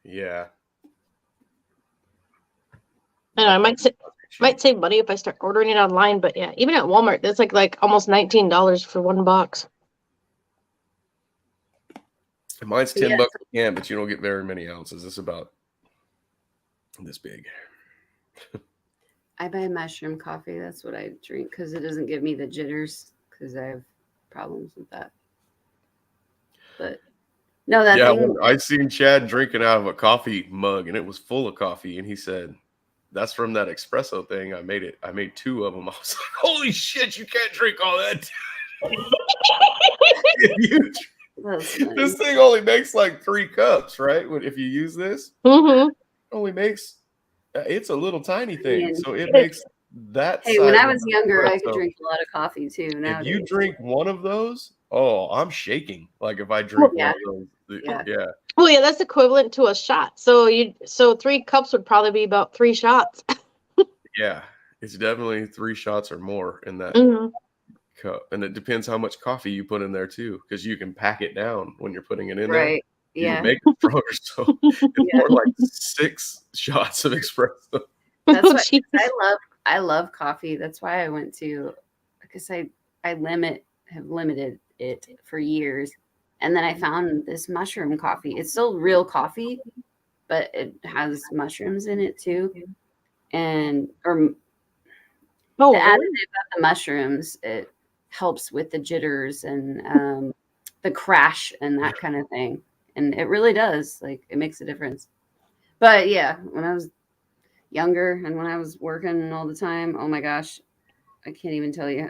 Yeah. I know, I might save money if I start ordering it online, but yeah, even at Walmart, that's like almost $19 for one box. Mine's $10 a can, but you don't get very many ounces. It's about this big. I buy mushroom coffee. That's what I drink because it doesn't give me the jitters because I have problems with that. But no, that thing. I seen Chad drinking out of a coffee mug, and it was full of coffee, and he said, "That's from that espresso thing. I made 2 of them." I was like, "Holy shit! You can't drink all that." This thing only makes like 3 cups, right? If you use this, it only makes. It's a little tiny thing, so it makes that. Hey, when I was younger, I could drink a lot of coffee too. Nowadays, if you drink one of those, I'm shaking. Like if I drink one of those, yeah. Well, yeah, that's equivalent to a shot. So 3 cups would probably be about 3 shots. Yeah, it's definitely 3 shots or more in that cup, and it depends how much coffee you put in there too, because you can pack it down when you're putting it in there. Right. You can make it stronger, so it's more like 6 shots of espresso. That's why I love coffee. That's why I went to, because I have limited it for years, and then I found this mushroom coffee. It's still real coffee, but it has mushrooms in it too, and the additive of the mushrooms, it helps with the jitters and the crash and that kind of thing. And it really does. Like, it makes a difference. But yeah, when I was younger and when I was working all the time, oh my gosh, I can't even tell you.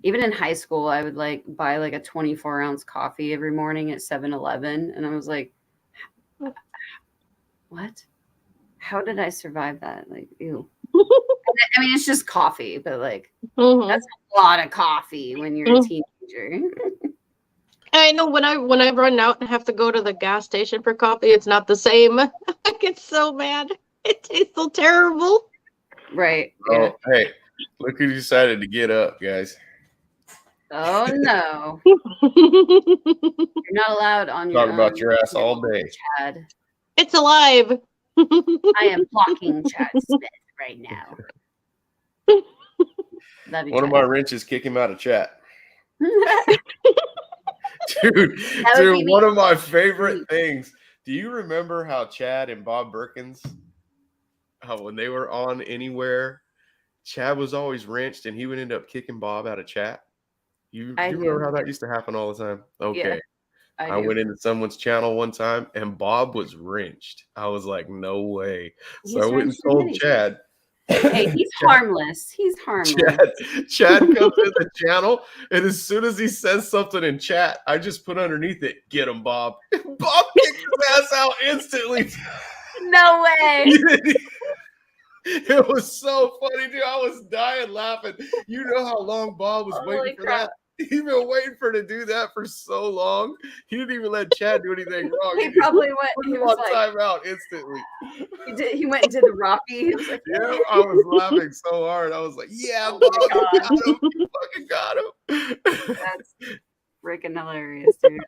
Even in high school, I would buy like a 24-ounce coffee every morning at 7-Eleven. And I was like, what? How did I survive that? Like, ew. I mean, it's just coffee, but that's a lot of coffee when you're a teenager. I know when I run out and have to go to the gas station for coffee, it's not the same. I get so mad. It tastes so terrible. Right. Oh, hey, look who decided to get up, guys. Oh no. You're not allowed on your Talk about your ass all day. Chad. It's alive. I am blocking Chad Smith right now. One of my wrenches kick him out of chat. Dude, one of my favorite things. Do you remember how Chad and Bob Berkins, when they were on anywhere, Chad was always wrenched and he would end up kicking Bob out of chat? You remember how that used to happen all the time? Okay. Yeah, I went into someone's channel one time and Bob was wrenched. I was like, no way. So I went and told Chad. Hey, he's harmless. He's harmless. Chad comes in the channel, and as soon as he says something in chat, I just put underneath it, "Get him, Bob." Bob kicked his ass out instantly. No way. It was so funny, dude. I was dying laughing. You know how long Bob was waiting for that? He's been waiting for to do that for so long. He didn't even let Chad do anything wrong. He probably went. He was on timeout instantly. He went and did the Rocky. He was like, yeah, I was laughing so hard. I was like, "Yeah, Bob, you got him. You fucking got him." That's freaking hilarious, dude.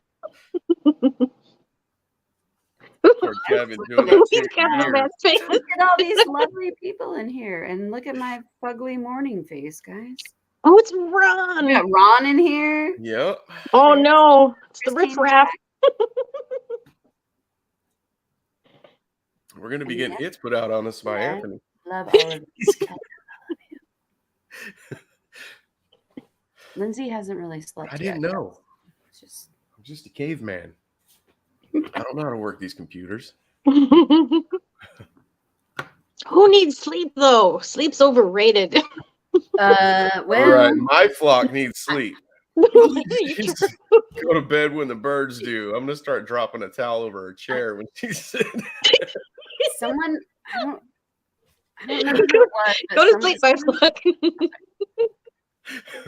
Kevin doing that look at all these lovely people in here, and look at my fugly morning face, guys. Oh, it's Ron. We got Ron in here. Yep. Oh no, it's the riffraff. We're gonna be getting hits put out on us by Anthony. Love all of these guys. Lindsay hasn't really slept. I didn't know. I'm just a caveman. I don't know how to work these computers. Who needs sleep though? Sleep's overrated. Well, All right, my flock needs sleep. You Go to bed when the birds do. I'm gonna start dropping a towel over her chair when she's sitting. someone I don't know who it was, but Go to someone sleep, my flock.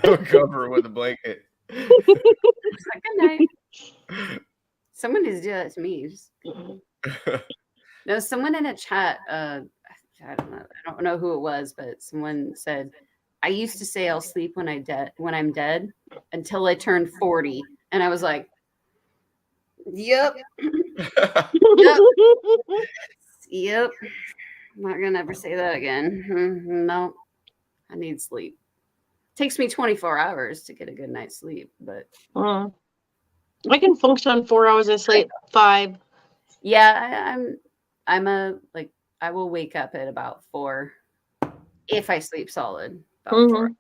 I'll cover her with a blanket. was like, good night. Someone needs to do that to me. No, someone in a chat, I don't know who it was, but someone said, I used to say I'll sleep when I'm dead until I turned 40. And I was like, yep. Yep. I'm not gonna ever say that again. No, I need sleep. Takes me 24 hours to get a good night's sleep, but I can function on 4 hours of sleep. 5. yeah, I'm I will wake up at about 4 if I sleep solid. About 4 hours.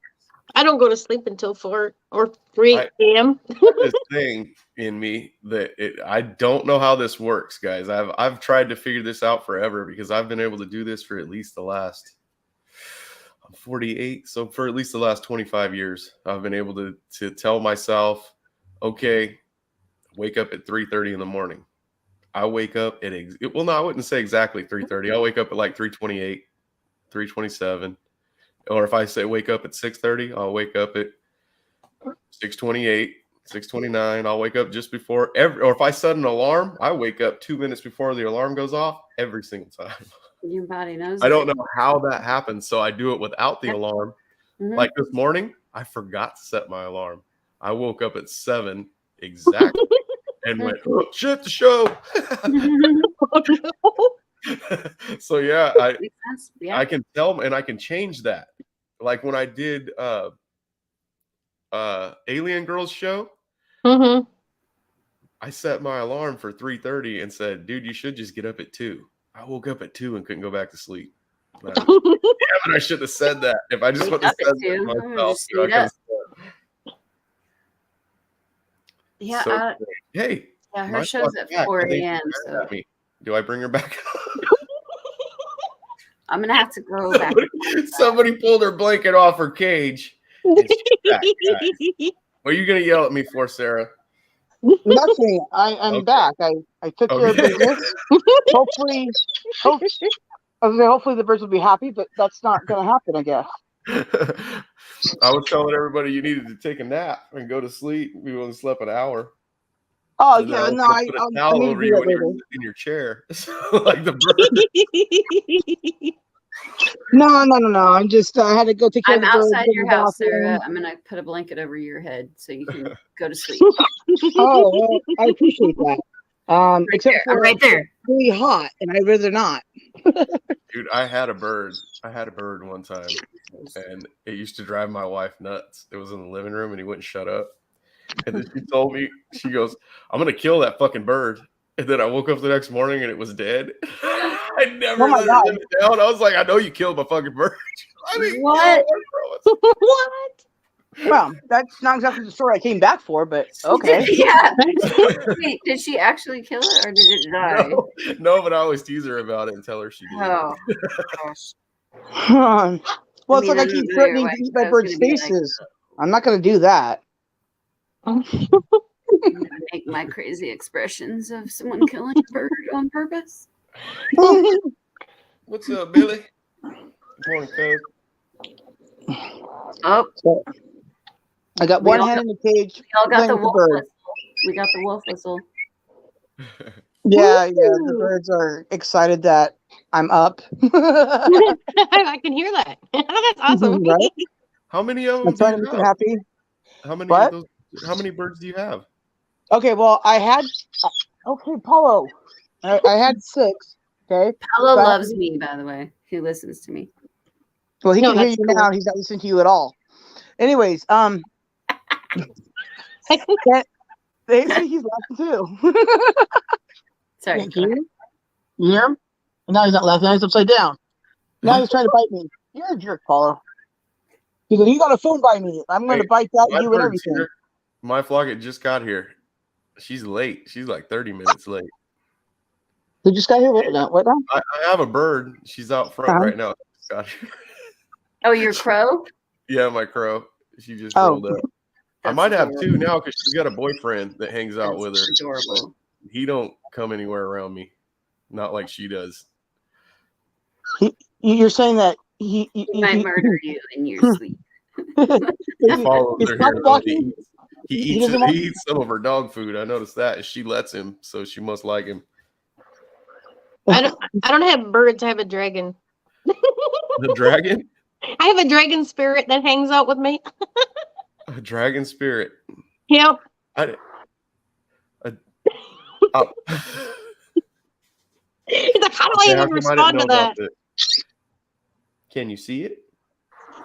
I don't go to sleep until 4 or 3 a.m. This thing in me that I don't know how this works, guys. I've tried to figure this out forever because I've been able to do this for at least the last. I'm 48, so for at least the last 25 years, I've been able to tell myself, okay, wake up at 3:30 in the morning. I wake up at well, no, I wouldn't say exactly 3:30. I'll wake up at like 3:28, 3:27. Or if I say wake up at 6:30, I'll wake up at 6:28, 6:29. I'll wake up just before or if I set an alarm, I wake up 2 minutes before the alarm goes off every single time. Your body knows. I don't know how that happens, so I do it without the alarm. Like this morning, I forgot to set my alarm. I woke up at 7 exactly and went, oh, shit, the show. So yeah, I can tell and I can change that. Like when I did Alien Girls show, I set my alarm for 3:30 and said, dude, you should just get up at 2. I woke up at 2 and couldn't go back to sleep. Damn it, I should have said that. If I just would have said that myself. Yeah. So, hey. Yeah, her show's at 4 a.m. So do I bring her back? I'm gonna have to go back. Somebody pulled her blanket off her cage. What are you gonna yell at me for, Sarah? Nothing. I'm back. I took care of business. Hopefully the birds will be happy, but that's not going to happen, I guess. I was telling everybody you needed to take a nap and go to sleep. We only slept an hour. Oh yeah, no, I'll put a towel over you in your chair, like the bird. No. I'm just. I had to go take care of the birds. I'm outside your house, Sarah. I'm gonna put a blanket over your head so you can go to sleep. Oh, well, I appreciate that. Except for I'm right there. Really hot, and I'd rather not. Dude, I had a bird one time, and it used to drive my wife nuts. It was in the living room, and he wouldn't shut up. And then she told me, she goes, "I'm gonna kill that fucking bird." And then I woke up the next morning, and it was dead. I never let her live it down. I was like, I know you killed my fucking bird. I mean, what? What? Well, that's not exactly the story I came back for, but okay. Yeah. Wait, did she actually kill it or did it die? No, but I always tease her about it and tell her she did. Oh, gosh. Well, it's like I keep threatening to eat my birds' faces. I'm not going to do that. I'm gonna make my crazy expressions of someone killing a bird on purpose. What's up, Billy? Good morning, cuz. Oh, I got one hand in the cage. We all got the wolf whistle. We got the wolf whistle. Yeah, the birds are excited that I'm up. I can hear that. That's awesome. Right? How many of them I'm trying to make them happy. How many what? of those? How many birds do you have? Okay, well, I had. Okay, Paulo. I had 6. Okay. Paulo loves me, by the way. He listens to me. Well, he can hear you now. He's not listening to you at all. Anyways, they see he's laughing too. Sorry. You hear him? Now he's not laughing. Now he's upside down. Now he's trying to bite me. You're a jerk, Paulo. He goes, you got a phone by me. I'm going to bite that you and everything. My flock just got here. She's late. She's like 30 minutes late. Who just got here? What now? I have a bird. She's out front right now. Got here. Oh, your crow? Yeah, my crow. She just Oh. rolled up. I might have two now because she's got a boyfriend that hangs out with her. Adorable. He don't come anywhere around me, not like she does. You're saying that he might murder you in your sleep. He follows her here. Though. He eats some of her dog food. I noticed that, and she lets him, so she must like him. I don't have birds. I have a dragon. The dragon? I have a dragon spirit that hangs out with me. A dragon spirit. Yep. Oh. He's like, how do I even respond to that? Can you see it?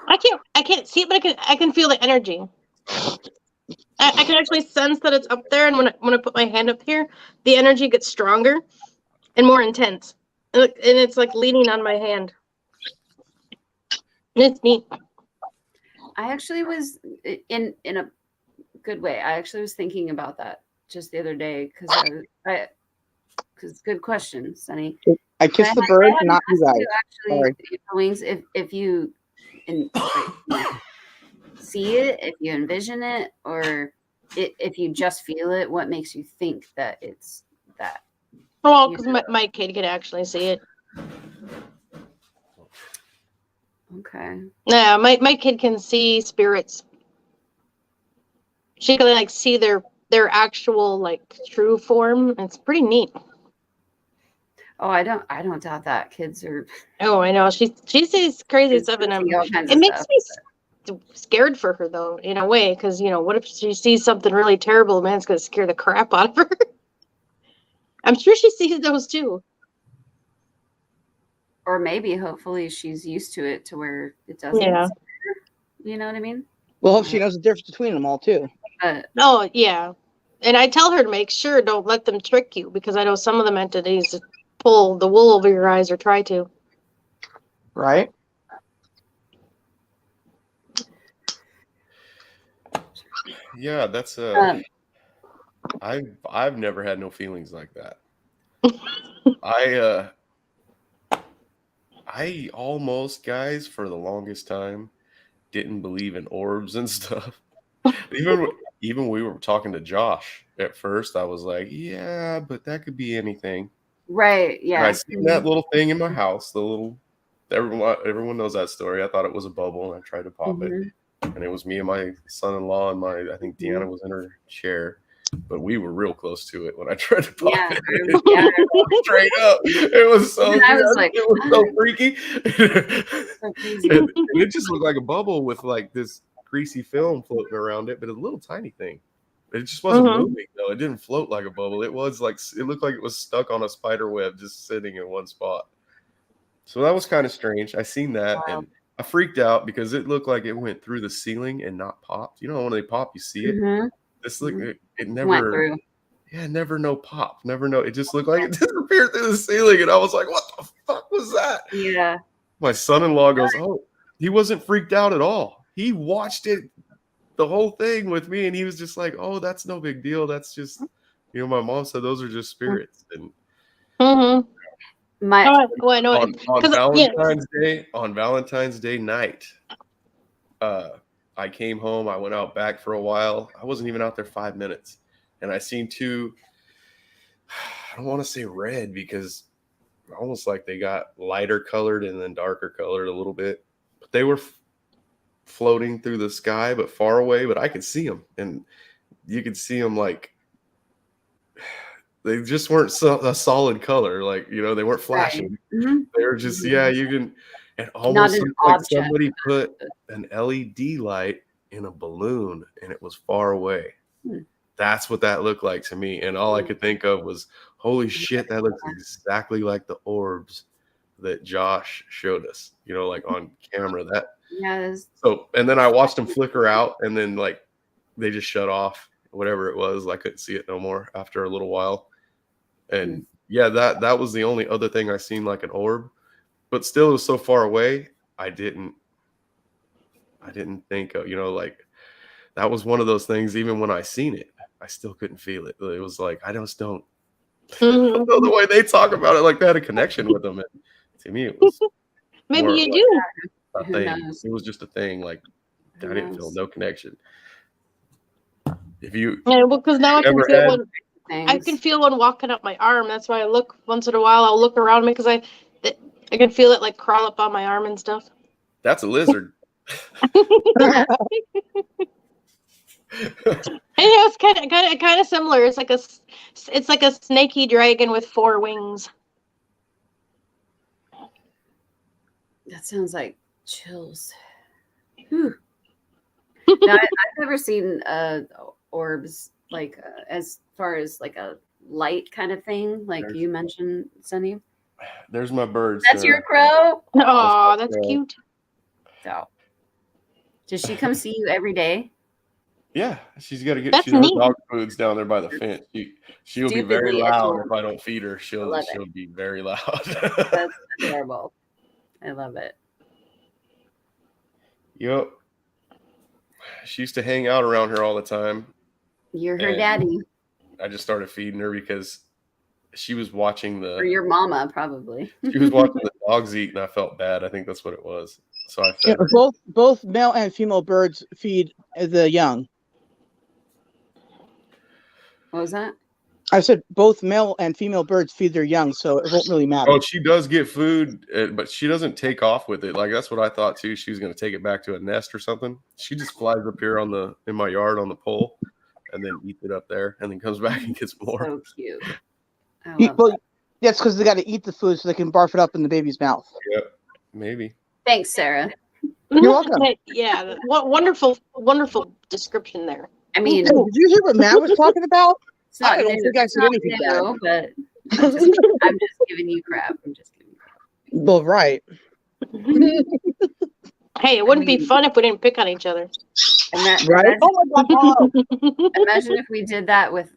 I can't see it, but I can feel the energy. I can actually sense that it's up there, and when I put my hand up here, the energy gets stronger and more intense, and it's like leaning on my hand. It's neat. I actually was in a good way. I actually was thinking about that just the other day because good question, Sunny. I kissed the bird, not you guys. Actually, wings. If you see it, if you envision it, or if you just feel it, what makes you think that it's that? Well, because my kid can actually see it. Okay. Yeah, my kid can see spirits. She can like see their actual like true form. It's pretty neat. Oh, I don't doubt that. Kids are. Oh, I know. She sees crazy stuff, and it makes me scared for her though, in a way, because what if she sees something really terrible? Man, it's gonna scare the crap out of her. I'm sure she sees those too. Or maybe, hopefully, she's used to it to where it doesn't. Yeah. You know what I mean? Well, she knows the difference between them all too. Oh yeah, and I tell her to make sure don't let them trick you, because I know some of them entities pull the wool over your eyes or try to. Right. Yeah, that's I've never had no feelings like that. I almost, guys, for the longest time didn't believe in orbs and stuff. Even we were talking to Josh at first, I was like, yeah, but that could be anything. Right. Yeah. And I seen that little thing in my house, the little everyone knows that story. I thought it was a bubble and I tried to pop it. And it was me and my son-in-law and I think Deanna was in her chair, but we were real close to it when I tried to pop it. Straight up. It was so it was so freaky. And it just looked like a bubble with like this greasy film floating around it, but a little tiny thing. It just wasn't moving though. It didn't float like a bubble. It was like it looked like it was stuck on a spider web just sitting in one spot. So that was kind of strange. I seen that and I freaked out because it looked like it went through the ceiling and not popped. When they pop, you see it. This look it never went through. Yeah, never no pop. Never no. It just looked like it disappeared through the ceiling, and I was like, "What the fuck was that?" Yeah. My son-in-law goes, "Oh, he wasn't freaked out at all. He watched it, the whole thing with me, and he was just like, "Oh, that's no big deal. That's just, my mom said those are just spirits." And on Valentine's Day night, I came home. I went out back for a while. I wasn't even out there 5 minutes, and I seen two. I don't want to say red because almost like they got lighter colored and then darker colored a little bit, but they were floating through the sky, but far away. But I could see them, and you could see them like they just weren't a solid color. Like they weren't flashing. Right. They were just you can. And almost like somebody put an LED light in a balloon and it was far away. That's what that looked like to me. And all I could think of was, holy shit, that looks exactly like the orbs that Josh showed us, like on camera. So, and then I watched them flicker out and then like they just shut off, whatever it was. I couldn't see it no more after a little while. And that was the only other thing I seen like an orb. But still, it was so far away. I didn't think of, like that was one of those things. Even when I seen it, I still couldn't feel it. It was like I just don't Mhm. The way they talk about it, like they had a connection with them. And to me, it was Maybe more you like do. a Who thing. knows? It was just a thing. Like Who I didn't feel knows? no connection. If you Yeah, well, because now I can ever feel had, one. I can feel one walking up my arm. That's why I look once in a while. I'll look around me because I can feel it like crawl up on my arm and stuff. that's a lizard. And yeah, it's kind of similar. It's like a snaky dragon with 4 wings. That sounds like chills. Whew. No, I've never seen orbs like as far as like a light kind of thing, like you mentioned, Sunny. There's my bird. That's Sarah. your crow. Oh, that's cute. So, does she come see you every day? Yeah, she's got to get. That's Her neat. dog food's down there by the fence. She'll be very Stupidly loud adorable. if I don't feed her. She'll love it. be very loud. That's adorable. I love it. Yep. She used to hang out around her all the time. You're her And daddy. I just started feeding her because she was watching Or the. your mama, probably. She was watching the dogs eat, and I felt bad. I think that's what it was. So I Yeah, fed her. both male and female birds feed the young. What was that? I said both male and female birds feed their young, so it won't really matter. Oh, she does get food, but she doesn't take off with it. Like that's what I thought too. She was going to take it back to a nest or something. She just flies up here in my yard on the pole, and then eats it up there, and then comes back and gets more. So cute. I love Well, that. that's because they got to eat the food so they can barf it up in the baby's mouth. Yep, maybe. Thanks, Sarah. You're welcome. Yeah, what wonderful description there. I mean, Hey, did you hear what Matt was talking about? it's not I don't new. think I It's said not anything new, but I'm just giving you crap. I'm just giving you crap. Well, right. Hey, it wouldn't be fun if we didn't pick on each other. Right? Oh my God, Paulo. Imagine if we did that with,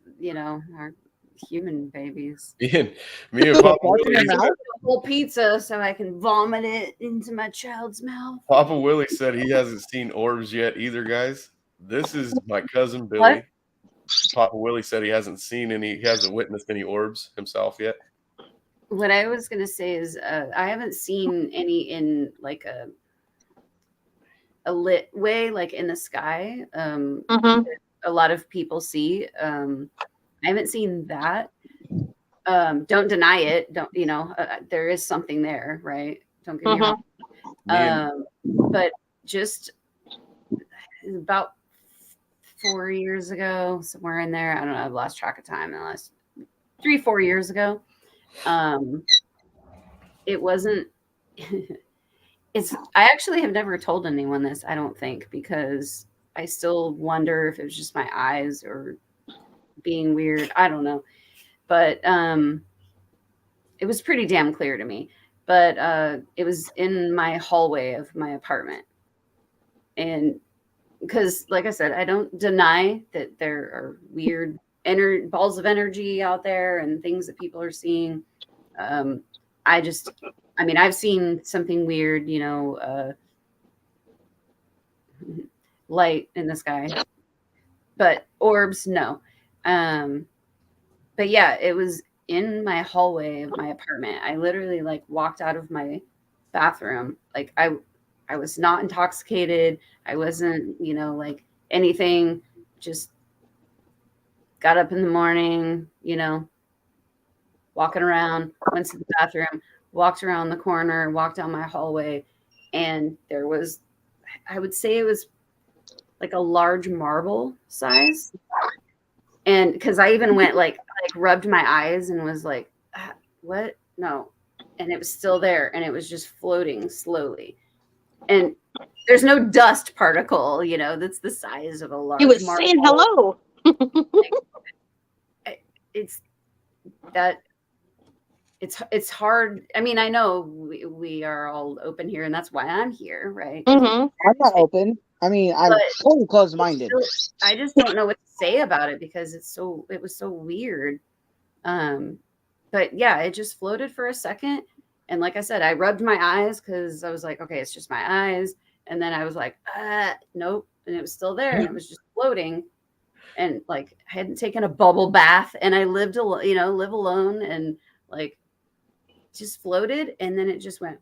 our human babies. Me and Papa Barf in Willie, your mouth? A whole pizza so I can vomit it into my child's mouth. Papa Willie said he hasn't seen orbs yet either, guys. This is my cousin Billy. What? Papa Willie said he hasn't witnessed any orbs himself yet. What I was going to say is I haven't seen any in like a lit way, like in the sky. A lot of people see. I haven't seen that. Don't deny it. There is something there, right? Don't get me wrong. But just about 4 years ago, somewhere in there, I don't know, I've lost track of time in the last 3-4 years ago. It wasn't I actually have never told anyone this, I don't think, because I still wonder if it was just my eyes or being weird. I don't know. But it was pretty damn clear to me. But it was in my hallway of my apartment. And because, like I said, I don't deny that there are weird balls of energy out there and things that people are seeing. I've seen something weird, light in the sky, but orbs, no. But yeah, it was in my hallway of my apartment. I literally walked out of my bathroom. I was not intoxicated. I wasn't, anything, just got up in the morning, walking around, went to the bathroom, walked around the corner, walked down my hallway, and there was, I would say it was like a large marble size. And because I even went rubbed my eyes and was like, what? No. And it was still there, and it was just floating slowly. And there's no dust particle, that's the size of a large He was marble. saying hello. It's hard. I mean, I know we are all open here, and that's why I'm here, right? I'm not open. I mean, I'm totally closed-minded. I just don't know what to say about it because it was so weird. But yeah, it just floated for a second. And like I said, I rubbed my eyes because I was like, okay, it's just my eyes. And then I was like, nope. And it was still there and it was just floating. and like I hadn't taken a bubble bath, and I live alone, and like just floated, and then it just went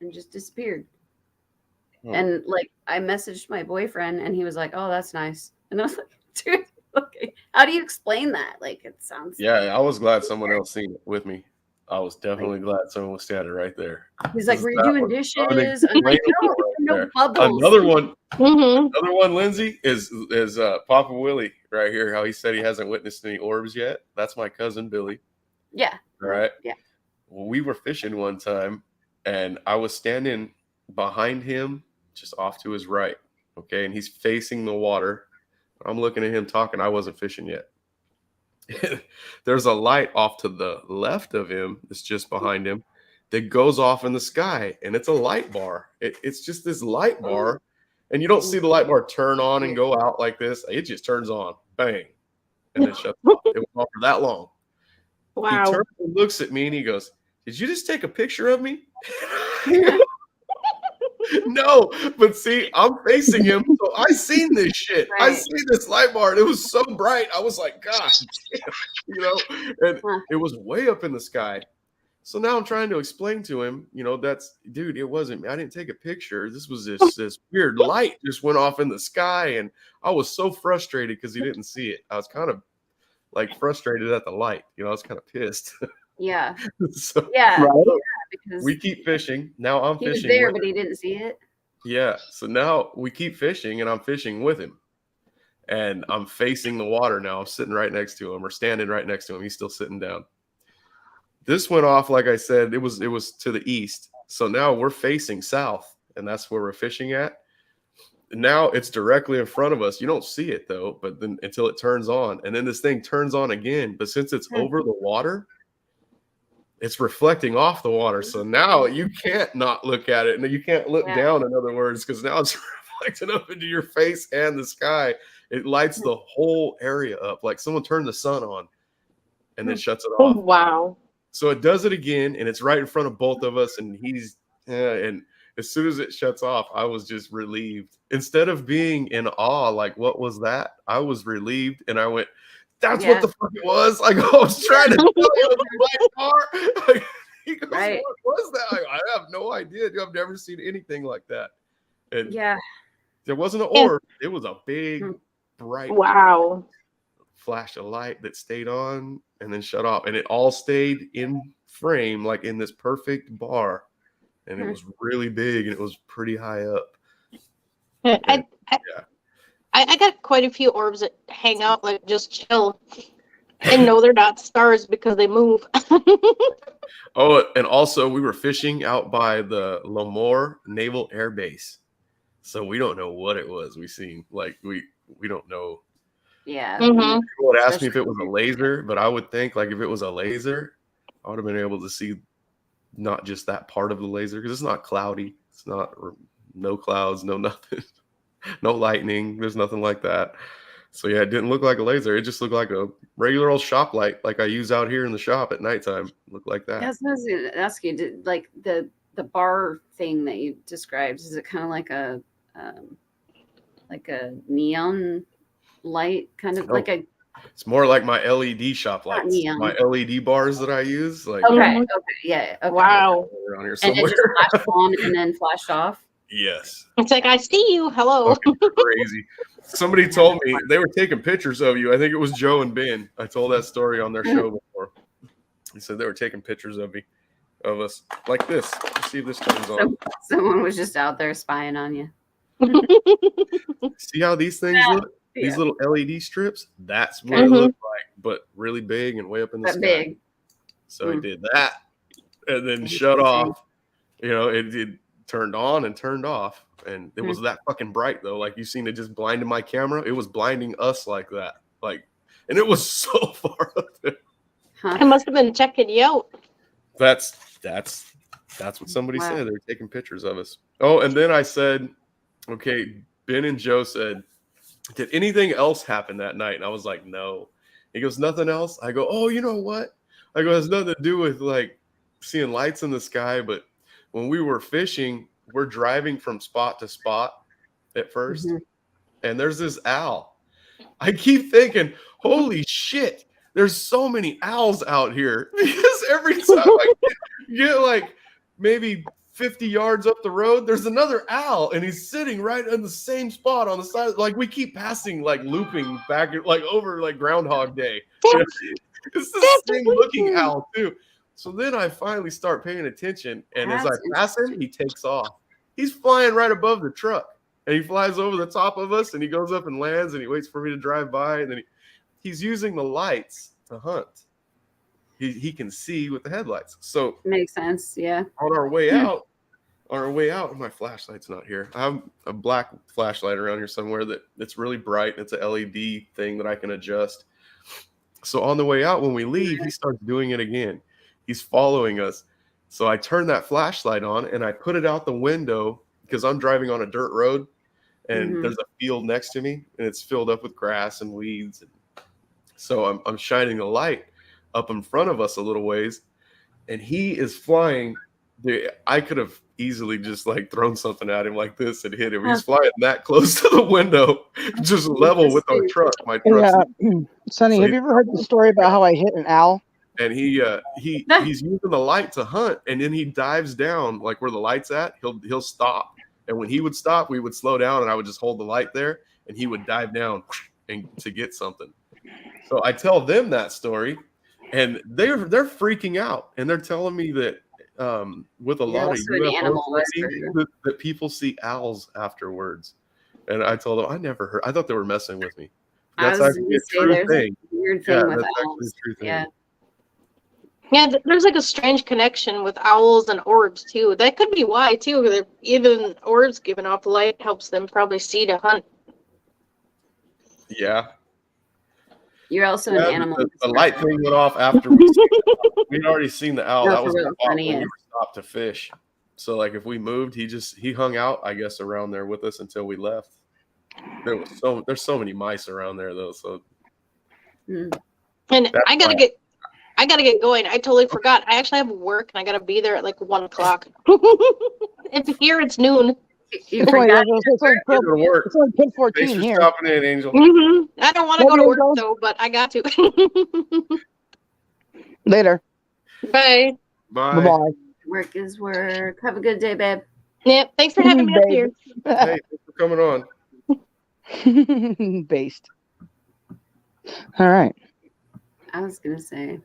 and just disappeared. And like I messaged my boyfriend, and he was like, "Oh, that's nice," and I was like, "Dude, okay, how do you explain that? Like, it sounds." Yeah, I was glad someone else seen it with me. I was definitely glad someone was standing right there. He's like, "Were you doing dishes?" I'm like, "No bubbles." Another one, Mm-hmm. Lindsay, is Papa Willie right here. How he said he hasn't witnessed any orbs yet. That's my cousin Billy. Yeah. All right. Yeah. Well, we were fishing one time, and I was standing behind him, just off to his right. Okay, and he's facing the water. I'm looking at him talking. I wasn't fishing yet. There's a light off to the left of him. It's just behind him that goes off in the sky, and it's a light bar. It's just this light bar, and you don't see the light bar turn on and go out like this. It just turns on, bang, and then shuts off. It was off for that long. Wow. He turns and looks at me, and he goes, "Did you just take a picture of me?" No, but see, I'm facing him, so I seen this shit. Right. I seen this light bar, and it was so bright. I was like, "God damn," and it was way up in the sky. So now I'm trying to explain to him, that's, dude, it wasn't me. I didn't take a picture. This was this weird light just went off in the sky, and I was so frustrated because he didn't see it. I was kind of like frustrated at the light. I was kind of pissed. Yeah. So, Yeah. Right. Because we keep fishing. Now I'm he was fishing. there, but he didn't see it. Yeah. So now we keep fishing, and I'm fishing with him. And I'm facing the water now. I'm sitting right next to him, or standing right next to him. He's still sitting down. This went off, like I said, it was to the east. So now we're facing south, and that's where we're fishing at. And now it's directly in front of us. You don't see it though, but then until it turns on, and then this thing turns on again. But since it's over the water, it's reflecting off the water. So now you can't not look at it, and you can't look down, in other words, because now it's reflecting up into your face and the sky. It lights the whole area up, like someone turned the sun on and then shuts it off. Wow. So it does it again, and it's right in front of both of us, and and as soon as it shuts off, I was just relieved. Instead of being in awe, like, what was that? I was relieved, and I went, that's what the fuck it was. Like, I was trying to tell you it was my car. Like, he goes, what was that? I have no idea. I've never seen anything like that. And there wasn't an orb. It was a big, bright flash of light that stayed on and then shut off. And it all stayed in frame, like in this perfect bar. And it was really big, and it was pretty high up. I got quite a few orbs that hang out, like just chill. And no, they're not stars because they move. Oh, and also we were fishing out by the Lemoore Naval Air Base. So we don't know what it was. We seen, like, we don't know. Yeah. People would ask me if it was a laser, but I would think, like, if it was a laser, I would have been able to see not just that part of the laser, because it's not cloudy. It's not no clouds, no nothing, no lightning. There's nothing like that. So yeah, it didn't look like a laser. It just looked like a regular old shop light, like I use out here in the shop at nighttime. It looked like that. That's what I was going to ask you. Did, like the bar thing that you described, is it kind of like a neon light, kind of like a? It's more like my LED shop lights, my LED bars that I use. Like, okay, wow. Around here And somewhere. it just flashed on and then flashed off. Yes. It's like, I see you. Hello. Crazy. Somebody told me they were taking pictures of you. I think it was Joe and Ben. I told that story on their show before. He said they were taking pictures of us like this. Let's see if this turns on. Someone was just out there spying on you. See how these things look? These little LED strips? That's what it looked like, but really big and way up in the sky. Big. So he did that and then shut off. It turned on and turned off. And it was that fucking bright, though. Like, you seen it just blinding my camera. It was blinding us like that. Like, and it was so far up there. I must have been checking you out. That's what somebody said. They were taking pictures of us. Oh, and then I said, okay, Ben and Joe said, did anything else happen that night? And I was like, no. He goes, nothing else? I go, oh, you know what? I go, it has nothing to do with, like, seeing lights in the sky. But when we were fishing, we're driving from spot to spot at first. And there's this owl. I keep thinking, holy shit, there's so many owls out here. Because every time I get like maybe 50 yards up the road, there's another owl, and he's sitting right in the same spot on the side. Like we keep passing, like looping back, like over like Groundhog Day. It's the same looking owl too. So then I finally start paying attention, and as I pass him, he takes off. He's flying right above the truck, and he flies over the top of us, and he goes up and lands, and he waits for me to drive by, and then he's using the lights to hunt. He can see with the headlights. So makes sense. Yeah. On our way out, my flashlight's not here. I have a black flashlight around here somewhere that's really bright. It's a LED thing that I can adjust. So on the way out, when we leave, he starts doing it again. He's following us. So I turn that flashlight on and I put it out the window because I'm driving on a dirt road, and there's a field next to me, and it's filled up with grass and weeds. So I'm shining the light up in front of us a little ways, and he is flying. I could have easily just like thrown something at him like this and hit him. He's flying that close to the window, just level with our truck. My truck. Sonny, So have you ever heard the story about how I hit an owl? And he's using the light to hunt, and then he dives down like where the light's at. He'll stop, and when he would stop, we would slow down, and I would just hold the light there, and he would dive down and to get something. So I tell them that story, and they're freaking out, and they're telling me that with a lot of UFO sightings, that people see owls afterwards. And I told them I never heard. I thought they were messing with me. That's actually a true thing. Weird thing with owls. Yeah. Yeah, there's like a strange connection with owls and orbs too. That could be why too. Even orbs giving off light helps them probably see to hunt. Yeah. You're also an animal. The light thing went off after we'd already seen the owl. That was the spot when we were stopped to fish. So like if we moved, he hung out, I guess, around there with us until we left. There's so many mice around there though. So and I gotta get going. I totally forgot. I actually have work and I gotta be there at like 1:00. It's here, it's noon. You forgot. It's like 10:14 Thanks for here. stopping in, Angel. I don't want to go to work though, but I got to. Later. Bye. Bye. Bye. Work is work. Have a good day, babe. Yep. Thanks for having me up here. Hey, thanks for coming on. Based. All right. I was gonna say.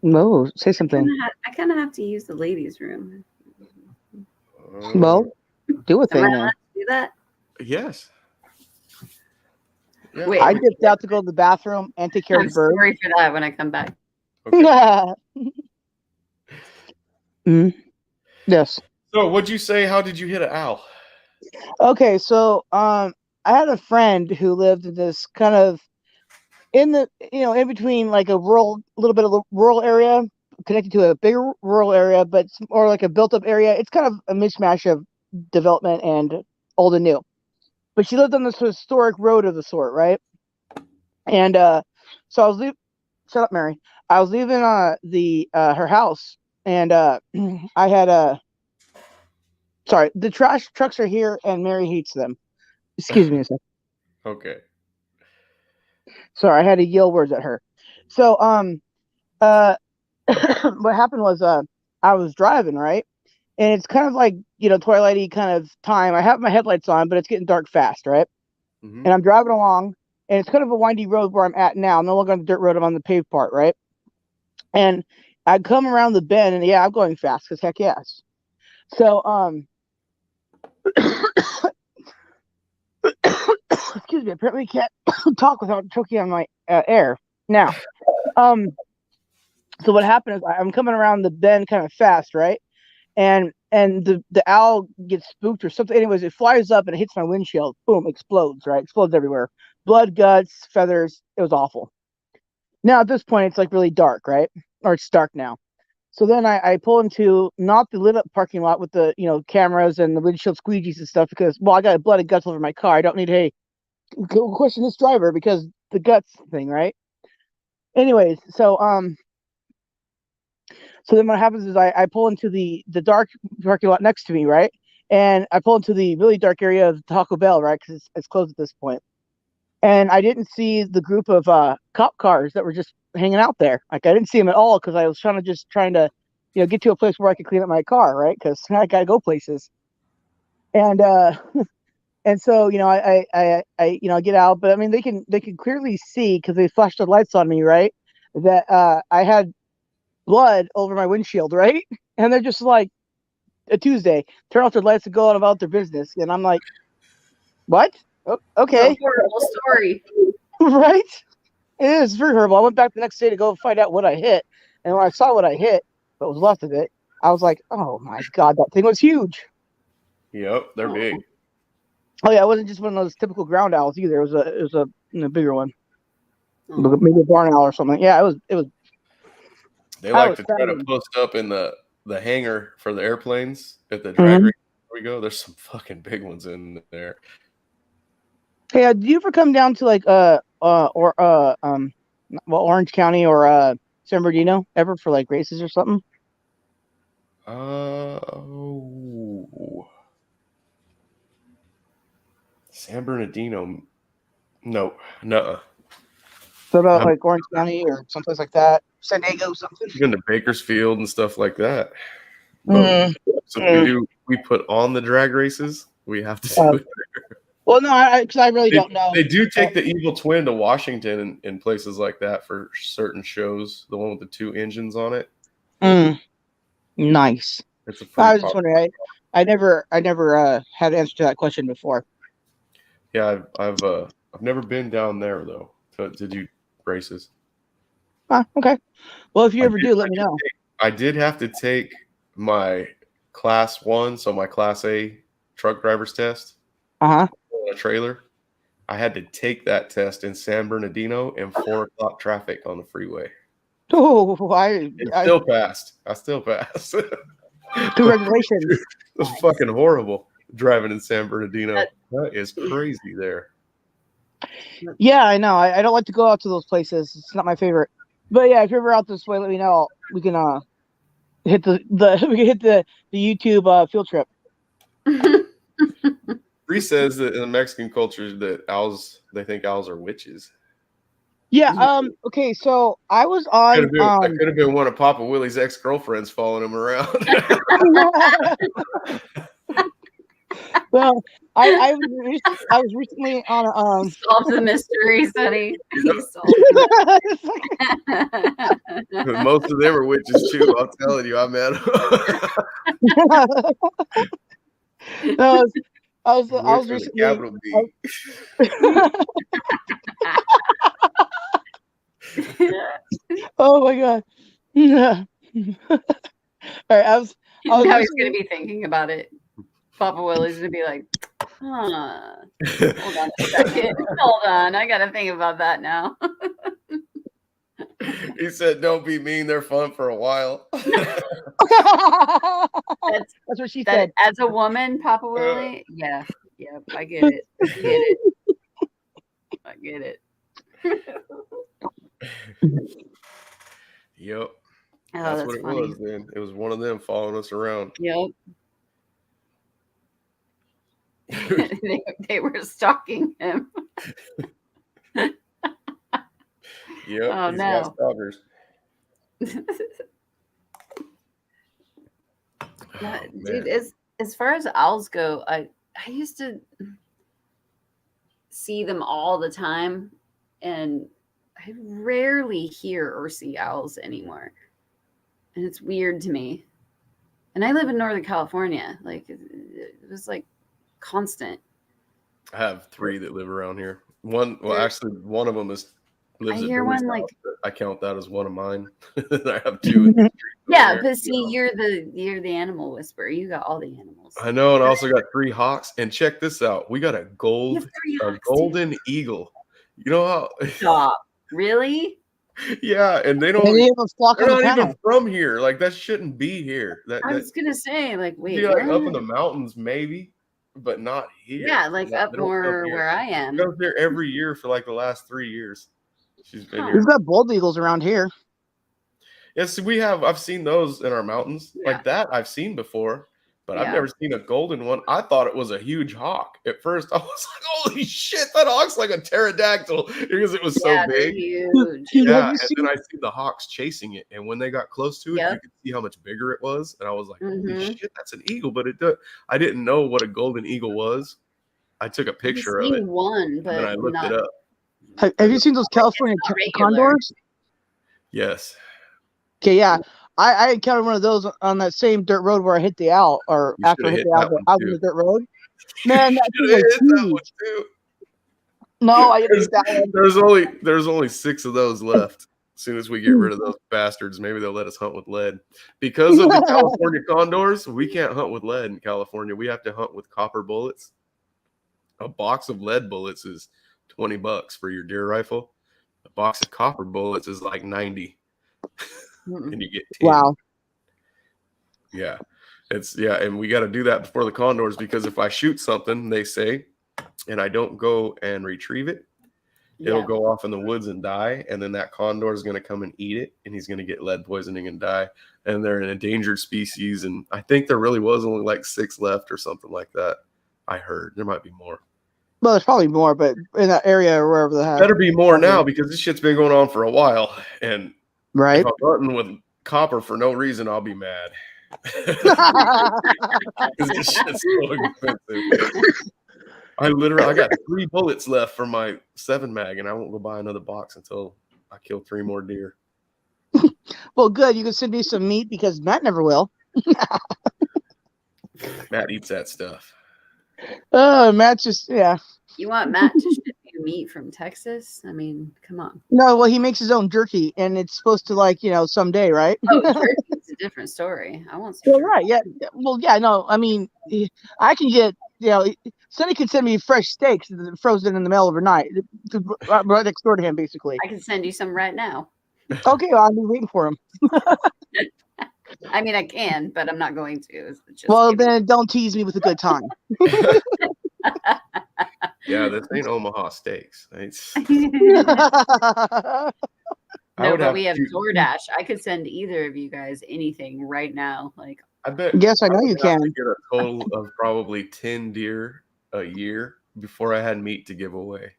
No, say something. I kind of have to use the ladies' room. Well, do a thing. Am I allowed to do that? Yes. Yeah. Wait, I dipped out to go to the bathroom and take care of the bird. Sorry for that when I come back. Okay. Yes. So, what'd you say? How did you hit an owl? Okay, so I had a friend who lived in this kind of in between like a little bit of a rural area connected to a bigger rural area, but or like a built up area. It's kind of a mishmash of development and old and new. But she lived on this historic road of the sort, right? And so I was leaving. Shut up, Mary. I was leaving her house, and I had sorry, the trash trucks are here, and Mary hates them. Excuse me a second. Okay. Sorry, I had to yell words at her. So what happened was I was driving, right? And it's kind of like, twilighty kind of time. I have my headlights on, but it's getting dark fast, right? And I'm driving along, and it's kind of a windy road where I'm at now. I'm no longer on the dirt road, I'm on the paved part, right? And I come around the bend, and yeah, I'm going fast, because heck yes. So, excuse me, apparently can't talk without choking on my air. Now, so what happened is I'm coming around the bend kind of fast, right? And the owl gets spooked or something. Anyways, it flies up and it hits my windshield. Boom, explodes, right? Explodes everywhere. Blood, guts, feathers. It was awful. Now at this point, it's like really dark, right? Or it's dark now. So then I pull into not the lit up parking lot with the cameras and the windshield squeegees and stuff because I got blood and guts over my car. I don't need question this driver because the guts thing, right? Anyways, so then what happens is I pull into the dark parking lot next to me, right? And I pull into the really dark area of Taco Bell, right? Because it's closed at this point. and I didn't see the group of cop cars that were just hanging out there. Like I didn't see them at all because I was trying to, get to a place where I could clean up my car, right? Because I gotta go places. And and so I get out, but I mean they can clearly see because they flashed the lights on me, right? That I had blood over my windshield, right? And they're just like, a Tuesday, turn off their lights and go on about their business. And I'm like, what? Oh, okay. It's a horrible story. Right? It is very horrible. I went back the next day to go find out what I hit. And when I saw what I hit, what was left of it, I was like, oh my God, that thing was huge. Yep, they're big. Oh yeah, it wasn't just one of those typical ground owls either. It was a bigger one. Oh. Maybe a barn owl or something. Yeah, it was. They like to try to post up in the hangar for the airplanes at the drag race. Where we go. There's some fucking big ones in there. Hey, do you ever come down to like Orange County or San Bernardino ever for like races or something? San Bernardino, no. So about like Orange County or someplace like that, San Diego, something. You're into Bakersfield and stuff like that. So we put on the drag races. We have to do it there. Well, no, because I really don't know. They do take the Evil Twin to Washington and places like that for certain shows. The one with the 2 engines on it. Nice. I was just wondering. I never had an answer to that question before. Yeah, I've never been down there though to do races. Okay. Well, if you ever do, let me know. I did have to take my Class 1, so my Class A truck driver's test. On a trailer. I had to take that test in San Bernardino in 4 o'clock traffic on the freeway. Oh, I still passed. I still passed. Congratulations. It was fucking horrible driving in San Bernardino. That is crazy there. Yeah, I know. I don't like to go out to those places. It's not my favorite. But yeah, if you're ever out this way, let me know. We can hit the YouTube field trip. Bree says that in the Mexican culture that they think owls are witches. Yeah. Okay. So I was on. That could have been one of Papa Willie's ex-girlfriends following him around. Well, I was recently on solve the mystery, Sonny. Most of them are witches too. I'm telling you, I met them. No, I was recently. Capital B. Oh my God. Yeah. All right, I was now he's gonna be thinking about it. Papa Willie's gonna be like, hold on a second. Hold on, I gotta think about that now. He said, "Don't be mean. They're fun for a while." That's what she said. As a woman, Papa Willie, yeah, I get it. I get it. Yep. Oh, that's what it funny. was then. It was one of them following us around. Yep. they were stalking him. Yep. Oh, these no. guys stalkers. Dude, as far as owls go, I used to see them all the time, and I rarely hear or see owls anymore. And it's weird to me. And I live in Northern California. Like, it was like constant. I have 3 that live around here. Actually, one of them lives. I hear one like I count that as one of mine. I have 2. Yeah, but see, you're the animal whisperer. You got all the animals. I know, and I also got 3 hawks. And check this out: we got a golden eagle. You know how? Stop. Really? Yeah, and they're not even from here. Like, that shouldn't be here. I was gonna say, like, wait, like up in the mountains, maybe, but not here. Yeah, like up more where I am. She goes there every year for like the last 3 years. She's been here. We've got bald eagles around here. Yes, I've seen those in our mountains. Yeah. Like that I've seen before, But I've never seen a golden one. I thought it was a huge hawk. At first, I was like, holy shit, that hawk's like a pterodactyl because it was so big. Huge. Yeah, and then I see the hawks chasing it. And when they got close to it, you could see how much bigger it was. And I was like, holy shit, that's an eagle. But I didn't know what a golden eagle was. I took a picture of it. One, but and I looked it up. Have you seen those California condors? Yes. Okay, yeah. I encountered one of those on that same dirt road where I hit the owl, or You after I hit the owl, I was on the dirt road. Man, that thing was huge. Too. No, I didn't hit that one. There's only 6 of those left. As soon as we get rid of those bastards, maybe they'll let us hunt with lead. Because of the California condors, we can't hunt with lead in California. We have to hunt with copper bullets. A box of lead bullets is $20 for your deer rifle. A box of copper bullets is like 90. And you get 10. Wow. Yeah. And we got to do that before the condors, because if I shoot something, they say, and I don't go and retrieve it, it'll go off in the woods and die, and then that condor is going to come and eat it, and he's going to get lead poisoning and die. And they're an endangered species, and I think there really was only like 6 left or something like that. I heard there might be more. Well, there's probably more, but in that area or wherever they have. Better be more now, because this shit's been going on for a while, and if I'm hunting with copper for no reason, I'll be mad. Because this shit's so expensive. I got 3 bullets left for my 7 mag, and I won't go buy another box until I kill 3 more deer. Well, good. You can send me some meat, because Matt never will. Matt eats that stuff. Matt just You want Matt to ship you meat from Texas? I mean, come on. No, well, he makes his own jerky, and it's supposed to someday, right? Oh, jerky is a different story. I want some. Well, right, yeah. Well, yeah, no, I mean, I can get, Sonny can send me fresh steaks frozen in the mail overnight, right next door to him, basically. I can send you some right now. Okay, well, I'll be waiting for him. I mean, I can, but I'm not going to. Then don't tease me with a good time. Yeah, this ain't Omaha steaks. No, but we have DoorDash. I could send either of you guys anything right now. Like, I bet. Yes, I know you can. Get a total of probably 10 deer a year before I had meat to give away.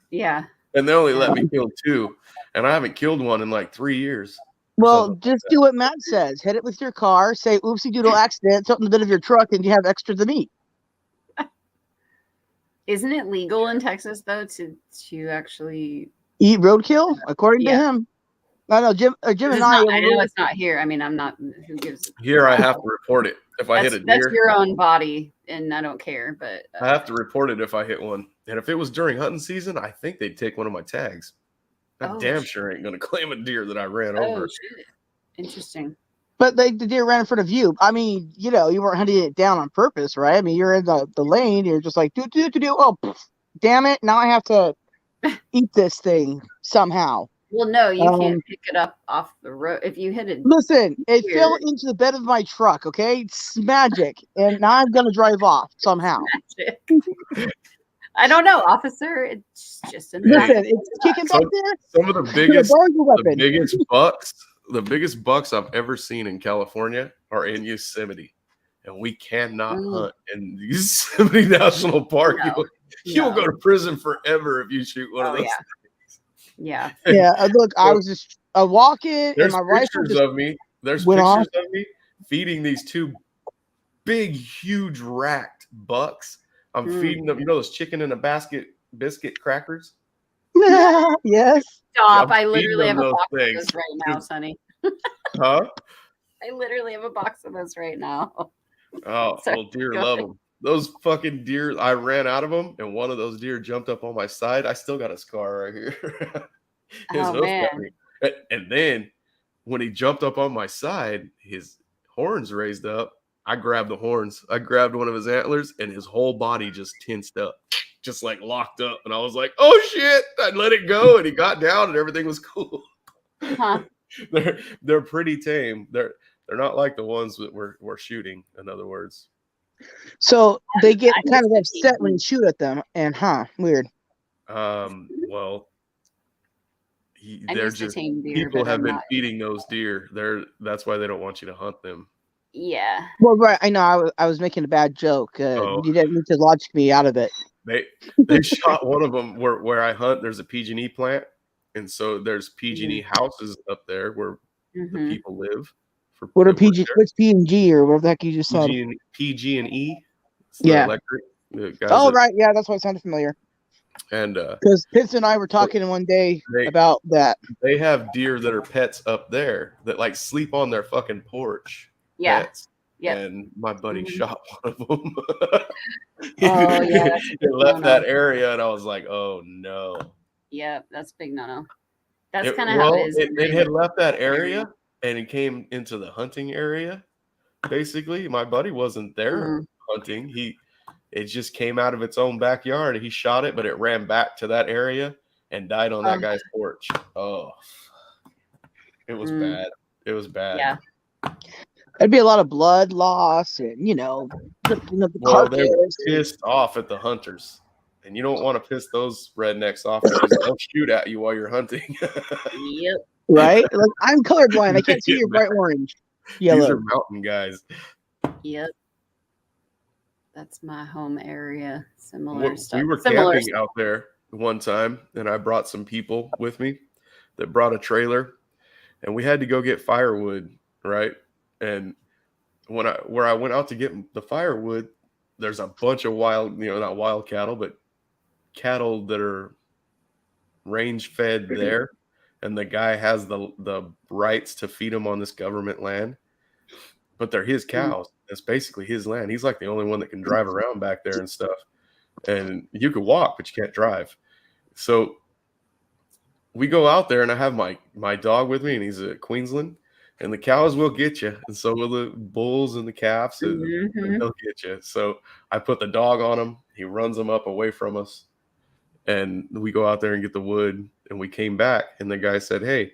Yeah. And they only let me kill 2, and I haven't killed one in like 3 years. Well, just do what Matt says. Hit it with your car. Say, "Oopsie doodle accident." Something in the bit of your truck, and you have extra to meat. Isn't it legal in Texas though to actually eat roadkill? According to him, I know Jim and I know it's not here. I mean, I'm not. Who gives? Here, I have to report it if I hit a deer. That's your own body, and I don't care. But I have to report it if I hit one. And if it was during hunting season, I think they'd take one of my tags. I damn sure ain't gonna claim a deer that I ran over. Shit. Interesting. But the deer ran in front of you. I mean, you weren't hunting it down on purpose, right? I mean, you're in the lane. You're just like, do. Oh, damn it. Now I have to eat this thing somehow. Well, no, you can't pick it up off the road. If you hit it. Listen, it fell into the bed of my truck, okay? It's magic. And now I'm going to drive off somehow. Magic. I don't know, officer. It's just in it's kicking back there. Some of the biggest bucks I've ever seen in California are in Yosemite, and we cannot hunt in Yosemite National Park. You'll go to prison forever if you shoot one of those things. Yeah. Yeah. Look, I was just walking, and my rifle There's pictures of me feeding these 2 big, huge racked bucks. I'm feeding them, those chicken in a basket biscuit crackers. Yes. Stop! I literally have a box of those right now, Sonny. Huh? I literally have a box of those right now. Oh, well, deer love them. Those fucking deer, I ran out of them, and one of those deer jumped up on my side. I still got a scar right here. His hoof got me. And then when he jumped up on my side, his horns raised up. I grabbed the horns. I grabbed one of his antlers, and his whole body just tensed up, just like locked up. And I was like, "Oh shit!" I let it go, and he got down, and everything was cool. Huh. They're pretty tame. They're not like the ones that we're shooting. In other words, so they get kind of upset when you shoot at them, and weird. Well, they're just people have been feeding those deer. That's why they don't want you to hunt them. Yeah. Well, right. I know. I was making a bad joke. Oh. You didn't need to logic me out of it. They shot one of them where I hunt. There's a PG&E plant, and so there's PG&E houses up there where the people live. What are PG? What's P&G or whatever the heck you just said? PG&E. It's the Yeah. electric. The guys Oh, right. Yeah, that's why it sounded familiar. And because Pitts and I were talking one day about that. They have deer that are pets up there that like sleep on their fucking porch. Yeah. Pets. Yep. And my buddy shot one of them. Oh yeah, he left that area, and I was like, "Oh no." Yeah, that's big no. That's kind of how it is. It had left that area, and it came into the hunting area. Basically, my buddy wasn't there hunting. It just came out of its own backyard. He shot it, but it ran back to that area and died on that guy's porch. Oh, it was bad. It was bad. Yeah. There'd be a lot of blood loss, and the well, they were pissed off at the hunters, and you don't want to piss those rednecks off because they'll shoot at you while you're hunting. Yep. Right? Like, I'm colorblind. I can't see your bright orange, yellow. These are mountain guys. Yep. That's my home area. Similar stuff. We were camping out there one time, and I brought some people with me that brought a trailer, and we had to go get firewood, right? And where I went out to get the firewood, there's a bunch of wild, not wild cattle, but cattle that are range fed there, and the guy has the rights to feed them on this government land, but they're his cows. It's basically his land. He's like the only one that can drive around back there and stuff. And you could walk, but you can't drive. So we go out there, and I have my dog with me, and he's a Queensland, and the cows will get you, and so will the bulls and the calves, and they'll get you. So I put the dog on him. He runs them up away from us, and we go out there and get the wood, and we came back, and the guy said, "Hey,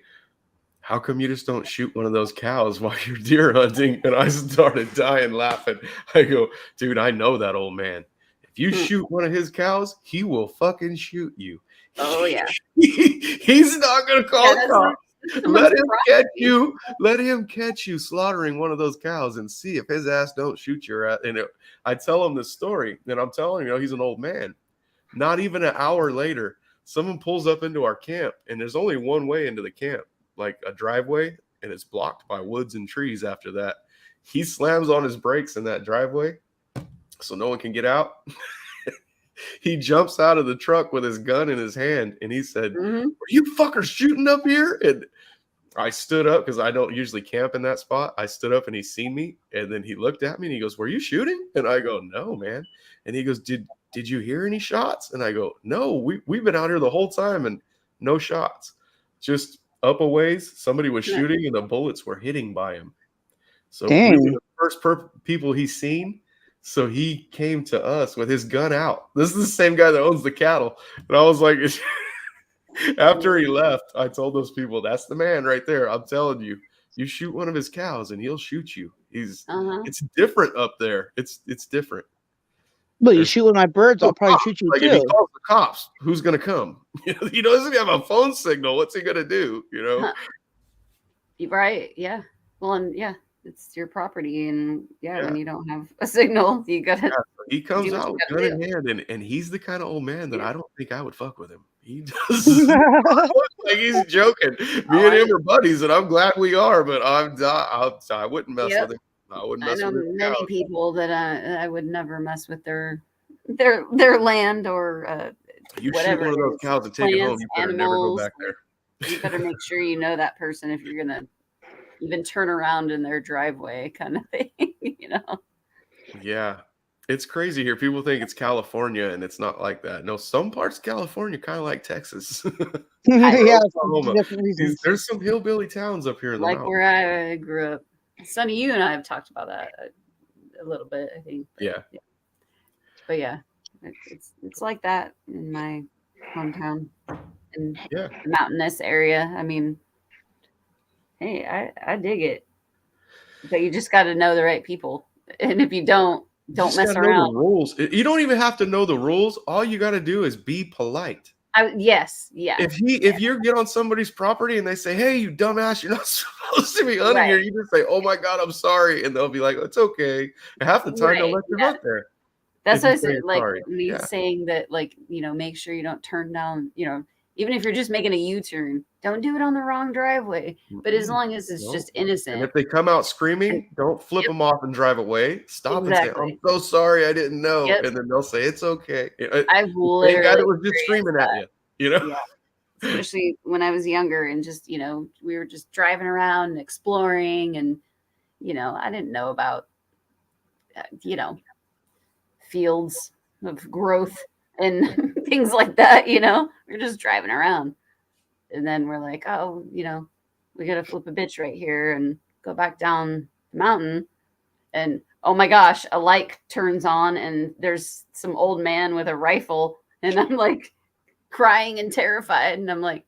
how come you just don't shoot one of those cows while you're deer hunting?" And I started dying laughing. I go, "Dude, I know that old man. If you shoot one of his cows, he will fucking shoot you." Oh yeah. He's not gonna call cops. Let him catch you. Let him catch you slaughtering one of those cows and see if his ass don't shoot your ass. And I tell him this story, and I'm telling him, he's an old man. Not even an hour later, someone pulls up into our camp, and there's only one way into the camp, like a driveway, and it's blocked by woods and trees after that. He slams on his brakes in that driveway so no one can get out. He jumps out of the truck with his gun in his hand, and he said, "Are you fuckers shooting up here?" And I stood up because I don't usually camp in that spot. I stood up, and he seen me, and then he looked at me, and he goes, "Were you shooting?" And I go, "No, man." And he goes, Did you hear any shots?" And I go, "No, we've been out here the whole time, and no shots. Just up a ways, somebody was shooting, and the bullets were hitting by him." So we were the first people he's seen. So he came to us with his gun out. This is the same guy that owns the cattle. And I was like, after he left, I told those people, "That's the man right there. I'm telling you, you shoot one of his cows and he'll shoot you." It's different up there. It's different. Well, you shoot one of my birds, I'll probably shoot you like too. If he calls the cops, who's going to come? He doesn't have a phone signal. What's he going to do? Right. Yeah. Well, and yeah. It's your property, and when you don't have a signal, you gotta. Yeah, he comes out with gun in hand, and he's the kind of old man that I don't think I would fuck with him. He does like he's joking. Me and him are buddies, and I'm glad we are. But I wouldn't mess with him. I wouldn't mess with him. I know many people that I would never mess with their land or you whatever. Shoot one of those cows and take it home. You better never go back there. You better make sure you know that person if you're gonna even turn around in their driveway, kind of thing, Yeah, it's crazy here. People think it's California, and it's not like that. No, some parts of California kind of like Texas. Yeah, there's some hillbilly towns up here in the mountains. Where I grew up. Sonny, you and I have talked about that a little bit, I think. But yeah, it's like that in my hometown, in the mountainous area. I mean, hey, I dig it, but you just got to know the right people, and if you don't mess around. Know the rules. You don't even have to know the rules. All you got to do is be polite. Yes. If you get on somebody's property and they say, "Hey, you dumbass, you're not supposed to be hunting here," you just say, "Oh my God, I'm sorry," and they'll be like, "It's okay." And half the time they'll let you hunt there. That's if you what I say said. you're Like sorry. me saying that, like, make sure you don't turn down, even if you're just making a U-turn, don't do it on the wrong driveway. But as long as it's just innocent. And if they come out screaming, don't flip them off and drive away. Stop and say, "I'm so sorry, I didn't know," and then they'll say, "It's okay." I've The same guy that literally was just screaming at you, Yeah. Especially when I was younger and just, we were just driving around and exploring and, I didn't know about, fields of growth and things like that, we're just driving around. And then we're like, oh, we got to flip a bitch right here and go back down the mountain. And oh my gosh, a light turns on and there's some old man with a rifle. And I'm like crying and terrified. And I'm like,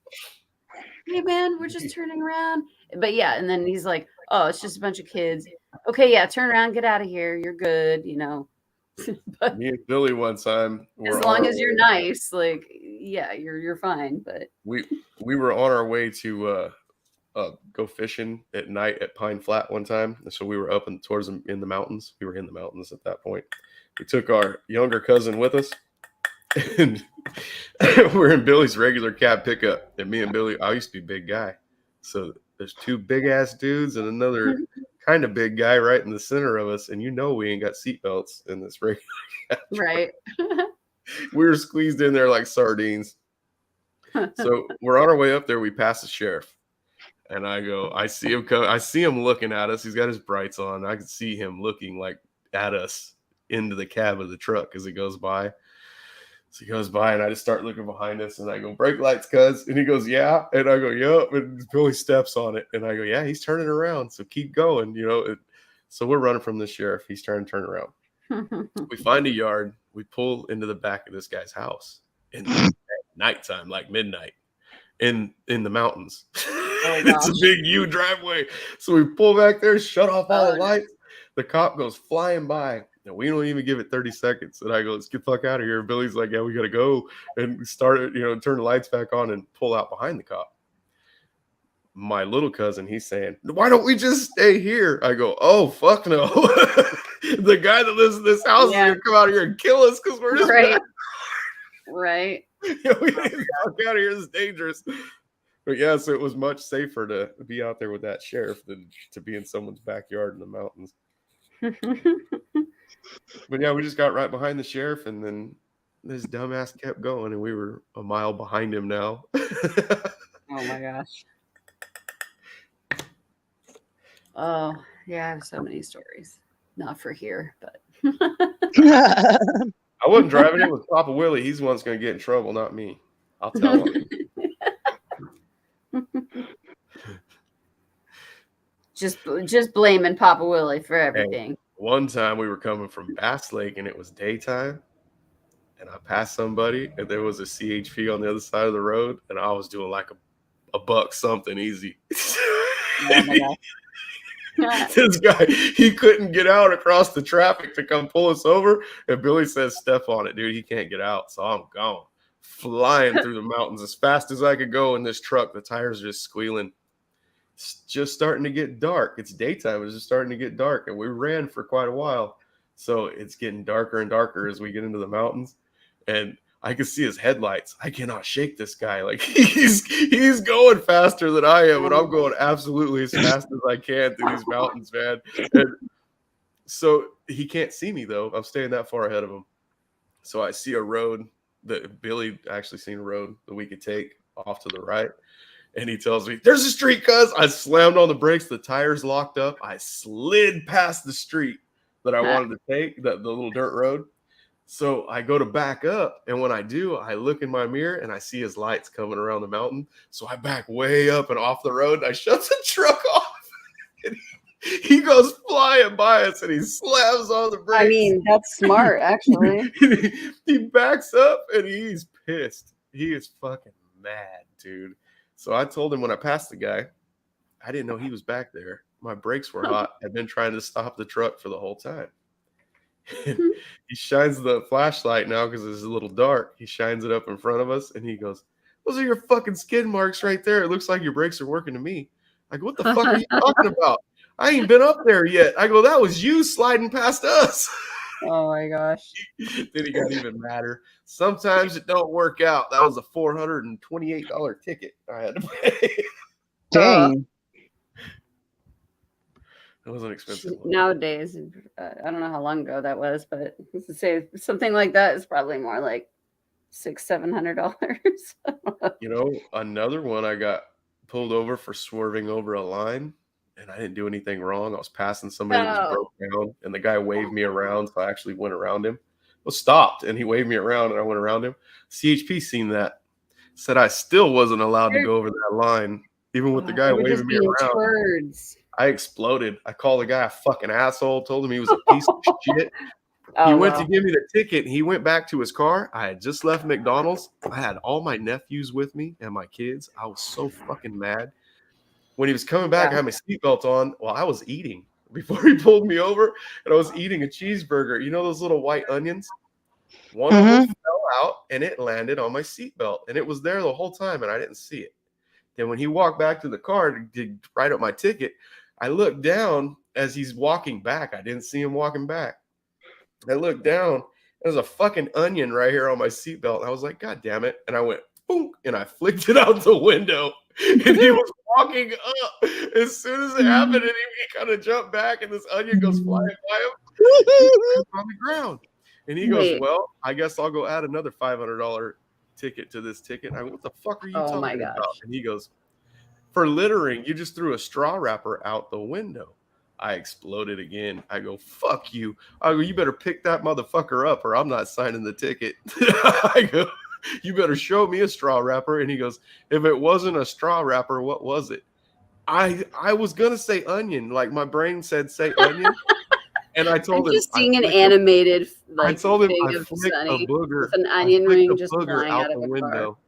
hey man, we're just turning around. But yeah, and then he's like, oh, it's just a bunch of kids. Okay, yeah, turn around, get out of here. You're good, But me and Billy one time, as long as you're nice, like, yeah, you're fine. But we were on our way to go fishing at night at Pine Flat one time. So we were up in the mountains. We were in the mountains at that point. We took our younger cousin with us, and we're in Billy's regular cab pickup. And me and Billy, I used to be a big guy, so there's two big ass dudes and another kind of big guy right in the center of us. And we ain't got seatbelts in this regular cab. Right. We were squeezed in there like sardines. So we're on our way up there. We pass the sheriff. And I see him come. I see him looking at us. He's got his brights on. I can see him looking like at us into the cab of the truck as he goes by. So he goes by, and I just start looking behind us, and I go, "Brake lights, cuz." And he goes, "Yeah." And I go, "Yep." And Billy steps on it, and I go, "Yeah, he's turning around. So keep going, So we're running from the sheriff. He's trying to turn around. We find a yard. We pull into the back of this guy's house at nighttime, like midnight, in the mountains. It's a big U driveway. So we pull back there, shut off all the lights. The cop goes flying by. And we don't even give it 30 seconds. And I go, "Let's get the fuck out of here." And Billy's like, "Yeah, we got to go." And we started, turn the lights back on and pull out behind the cop. My little cousin, he's saying, "Why don't we just stay here?" I go, "Oh, fuck no." The guy that lives in this house is going to come out here and kill us because we're just right. Right. We need to fuck out of here. This is dangerous. But yeah, so it was much safer to be out there with that sheriff than to be in someone's backyard in the mountains. But yeah, we just got right behind the sheriff, and then this dumbass kept going, and we were a mile behind him now. Oh my gosh. Oh, yeah, I have so many stories. Not for here, but I wasn't driving it with Papa Willie. He's the one that's going to get in trouble, not me. I'll tell him. Just blaming Papa Willie for everything. Hey, one time we were coming from Bass Lake, and it was daytime, and I passed somebody, and there was a CHP on the other side of the road, and I was doing like a buck something easy. Oh my God. This guy, he couldn't get out across the traffic to come pull us over, and Billy says, "Step on it, dude. He can't get out." So I'm gone, flying through the mountains as fast as I could go in this truck. The tires are just squealing. It's just starting to get dark. It's daytime. It's just starting to get dark, and we ran for quite a while. So it's getting darker and darker as we get into the mountains, and I can see his headlights. I cannot shake this guy. Like he's going faster than I am, and I'm going absolutely as fast as I can through these mountains, man. And so he can't see me though. I'm staying that far ahead of him. So I see a road that Billy actually seen a road that we could take off to the right. And he tells me, "There's a street, cuz." I slammed on the brakes. The tires locked up. I slid past the street that I wanted to take, the little dirt road. So I go to back up. And when I do, I look in my mirror and I see his lights coming around the mountain. So I back way up and off the road. And I shut the truck off. And he goes flying by us and he slams on the brakes. I mean, that's smart, actually. He backs up and he's pissed. He is fucking mad, dude. So I told him when I passed the guy, I didn't know he was back there. My brakes were hot. I've been trying to stop the truck for the whole time. He shines the flashlight now because it's a little dark. He shines it up in front of us, and he goes, "Those are your fucking skid marks right there. It looks like your brakes are working to me." I go, "What the fuck are you talking about? I ain't been up there yet." I go, "That was you sliding past us." Oh my gosh. Then he got even madder. Sometimes it don't work out. That was a $428 ticket I had to pay. Dang. It was an expensive one. Nowadays, I don't know how long ago that was, but let's say something like that is probably more like $600-700. You know, another one, I got pulled over for swerving over a line, and I didn't do anything wrong. I was passing somebody that was broke down, and the guy waved me around, so I actually went around him. Well, stopped, and he waved me around, and I went around him. CHP seen that, said I still wasn't allowed to go over that line, even with the guy waving me around. Turds. I exploded. I called the guy a fucking asshole, told him he was a piece of shit. He went to give me the ticket. He went back to his car. I had just left McDonald's. I had all my nephews with me and my kids. I was so fucking mad. When he was coming back, I had my seatbelt on while I was eating before he pulled me over, and I was eating a cheeseburger. You know those little white onions? One of them fell out, and it landed on my seatbelt, and it was there the whole time, and I didn't see it. Then when he walked back to the car to write up my ticket, I looked down as he's walking back. I didn't see him walking back. I looked down. There's a fucking onion right here on my seatbelt. I was like, God damn it. And I went, boom, and I flicked it out the window. And he was walking up. As soon as it happened, and he kind of jumped back, and this onion goes flying by him on the ground. And he goes, well, I guess I'll go add another $500 ticket to this ticket. And I go, what the fuck are you talking about? And he goes, for littering, you just threw a straw wrapper out the window. I exploded again. I go, fuck you. I go, you better pick that motherfucker up or I'm not signing the ticket. I go, you better show me a straw wrapper. And he goes, if it wasn't a straw wrapper, what was it? I was going to say onion. Like my brain said, say onion. And I told him. Just seeing an animated, like, I told him thing I of flicked Sunny a booger. with an onion ring just booger flying out out of the the window.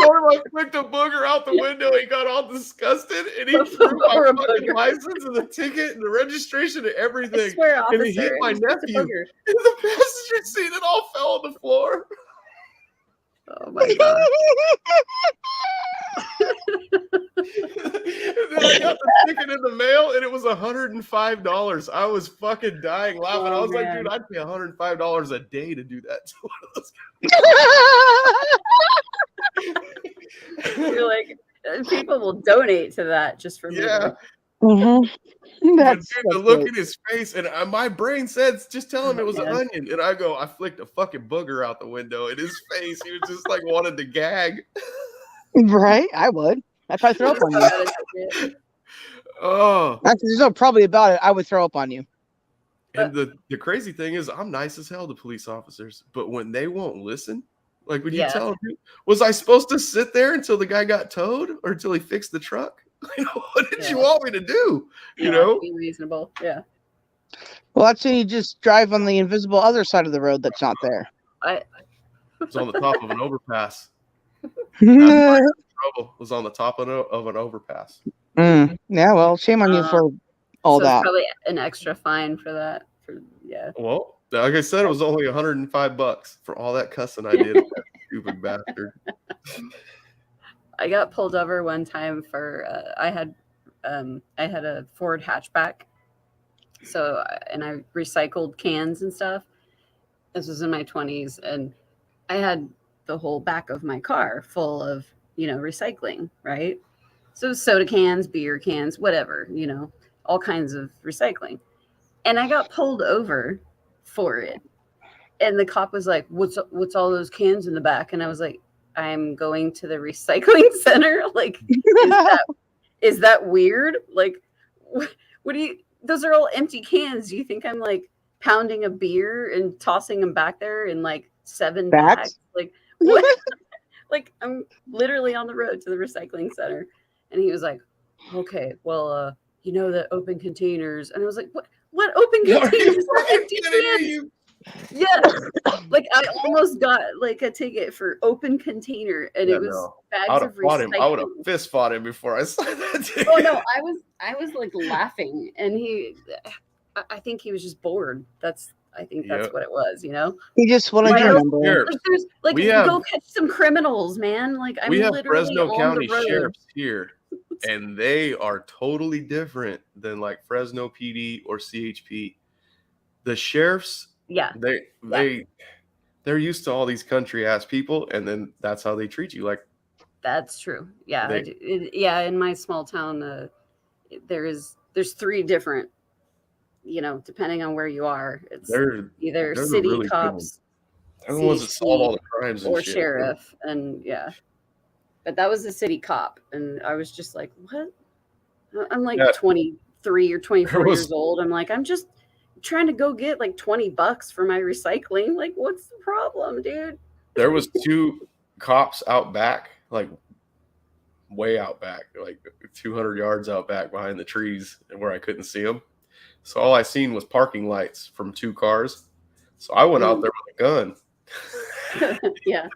car. I flicked a booger out the window. He got all disgusted, and he threw my fucking license and the ticket and the registration and everything. I swear, officer, and he hit my nephew. In the passenger seat, it all fell on the floor. Oh my god! And then I got the ticket in the mail, and it was $105. I was fucking dying laughing. I was like, dude, I'd pay $105 a day to do that to one of those guys. You're like, people will donate to that just for me. Yeah. That's dude, the look in his face, and my brain said, just tell him it was an onion. And I go, I flicked a fucking booger out the window in his face. He was just like wanted to gag. Right? I would. I'd probably throw up on you. Oh. Actually, there's no probably about it. I would throw up on you. And the crazy thing is, I'm nice as hell to police officers, but when they won't listen, like when you tell them, was I supposed to sit there until the guy got towed or until he fixed the truck? What did you want me to do? You know, be reasonable. Yeah. Well, that's when you just drive on the invisible other side of the road that's not there. It's on the top of an overpass. Trouble was on the top of an overpass. Yeah, well, shame on you for all that. Probably an extra fine for that. Well, like I said, it was only $105 for all that cussing I did. That stupid bastard. I got pulled over one time for I had a Ford hatchback, and I recycled cans and stuff. This was in my 20s, and I had the whole back of my car full of recycling, right? So soda cans, beer cans, whatever, all kinds of recycling. And I got pulled over for it, and the cop was like, "What's all those cans in the back?" And I was like, I'm going to the recycling center. Like, is that weird? Like, what do you, those are all empty cans. Do you think I'm like pounding a beer and tossing them back there in like 7 bags? Like, what? Like, I'm literally on the road to the recycling center. And he was like, okay, well, the open containers. And I was like, what open containers are empty cans? Yeah, like I almost got like a ticket for open container, and it was bags of recycling. I would have fist fought him before I signed that ticket. Oh no, I was like laughing, and I think he was just bored. I think that's what it was, you know. He just wanted your number. Like there's go catch some criminals, man. Like I'm have literally Fresno on County the road. sheriffs here, and they are totally different than like Fresno PD or CHP. The sheriffs, they're used to all these country ass people, and then that's how they treat you. Like that's true. Yeah, in my small town, there's 3 different, you know, depending on where you are. It's either city really cops, they're the ones that solve all the crimes and or shit. sheriff, and but that was the city cop, and I was just like, what? I'm like 23 or 24 years old. I'm like, I'm just trying to go get like $20 for my recycling. Like, what's the problem, dude? There was 2 cops out back, like way out back, like 200 yards out back behind the trees, and where I couldn't see them. So all I seen was parking lights from 2 cars. So I went out there with a gun. Yeah.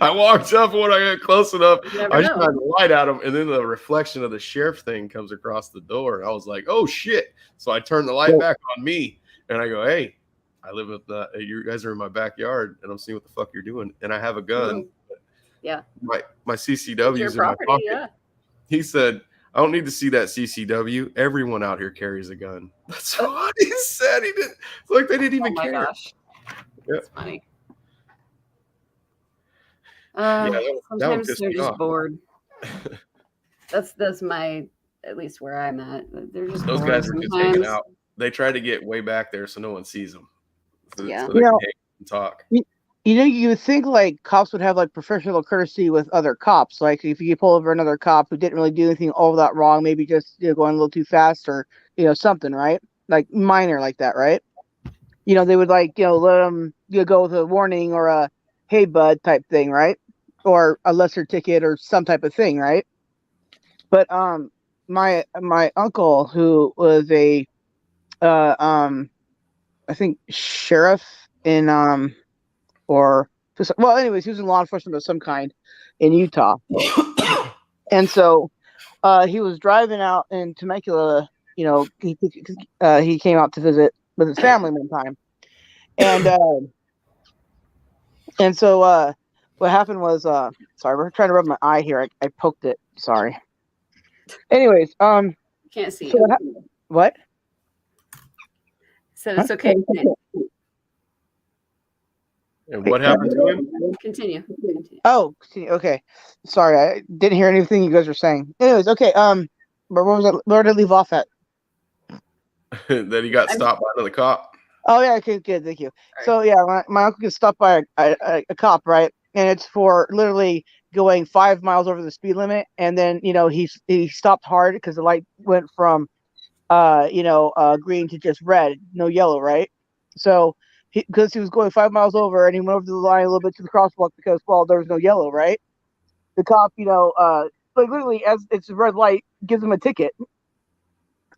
I walked up, and when I got close enough, I shined the light at him, and then the reflection of the sheriff thing comes across the door, and I was like, "Oh shit!" So I turned the light back on me, and I go, "Hey, I live with you guys are in my backyard, and I'm seeing what the fuck you're doing, and I have a gun." Yeah. My CCW's in my pocket. Yeah. He said, "I don't need to see that CCW. Everyone out here carries a gun." That's what he said. He didn't. It's like they didn't even care. Oh my gosh. That's funny. Sometimes they're just bored. That's my, at least where I'm at. They're just those guys are just hanging out. They try to get way back there so no one sees them. So they can hang and talk. You know, you would think like cops would have like professional courtesy with other cops. Like if you pull over another cop who didn't really do anything all that wrong, maybe just going a little too fast or something, right? Like minor like that, right? They would like let them go with a warning or a hey bud type thing, right? Or a lesser ticket or some type of thing, right? But my uncle, who was a I think sheriff in anyways, he was in law enforcement of some kind in Utah. And so he was driving out in Temecula, he came out to visit with his family one time. And so what happened was sorry, we're trying to rub my eye here. I poked it. Sorry. Anyways, can't see. So what? Said it's okay. And what happened to him? Continue. Oh, okay. Sorry, I didn't hear anything you guys were saying. Anyways, okay. Where was it? Where did I leave off at? That he got stopped by another cop. Oh yeah, okay, good, thank you. Right. So yeah, my uncle gets stopped by a cop, right? And it's for literally going 5 miles over the speed limit, and then he stopped hard because the light went from green to just red, no yellow, right? So because he was going 5 miles over, and he went over the line a little bit to the crosswalk because there was no yellow, right? The cop, like literally as it's a red light, gives him a ticket.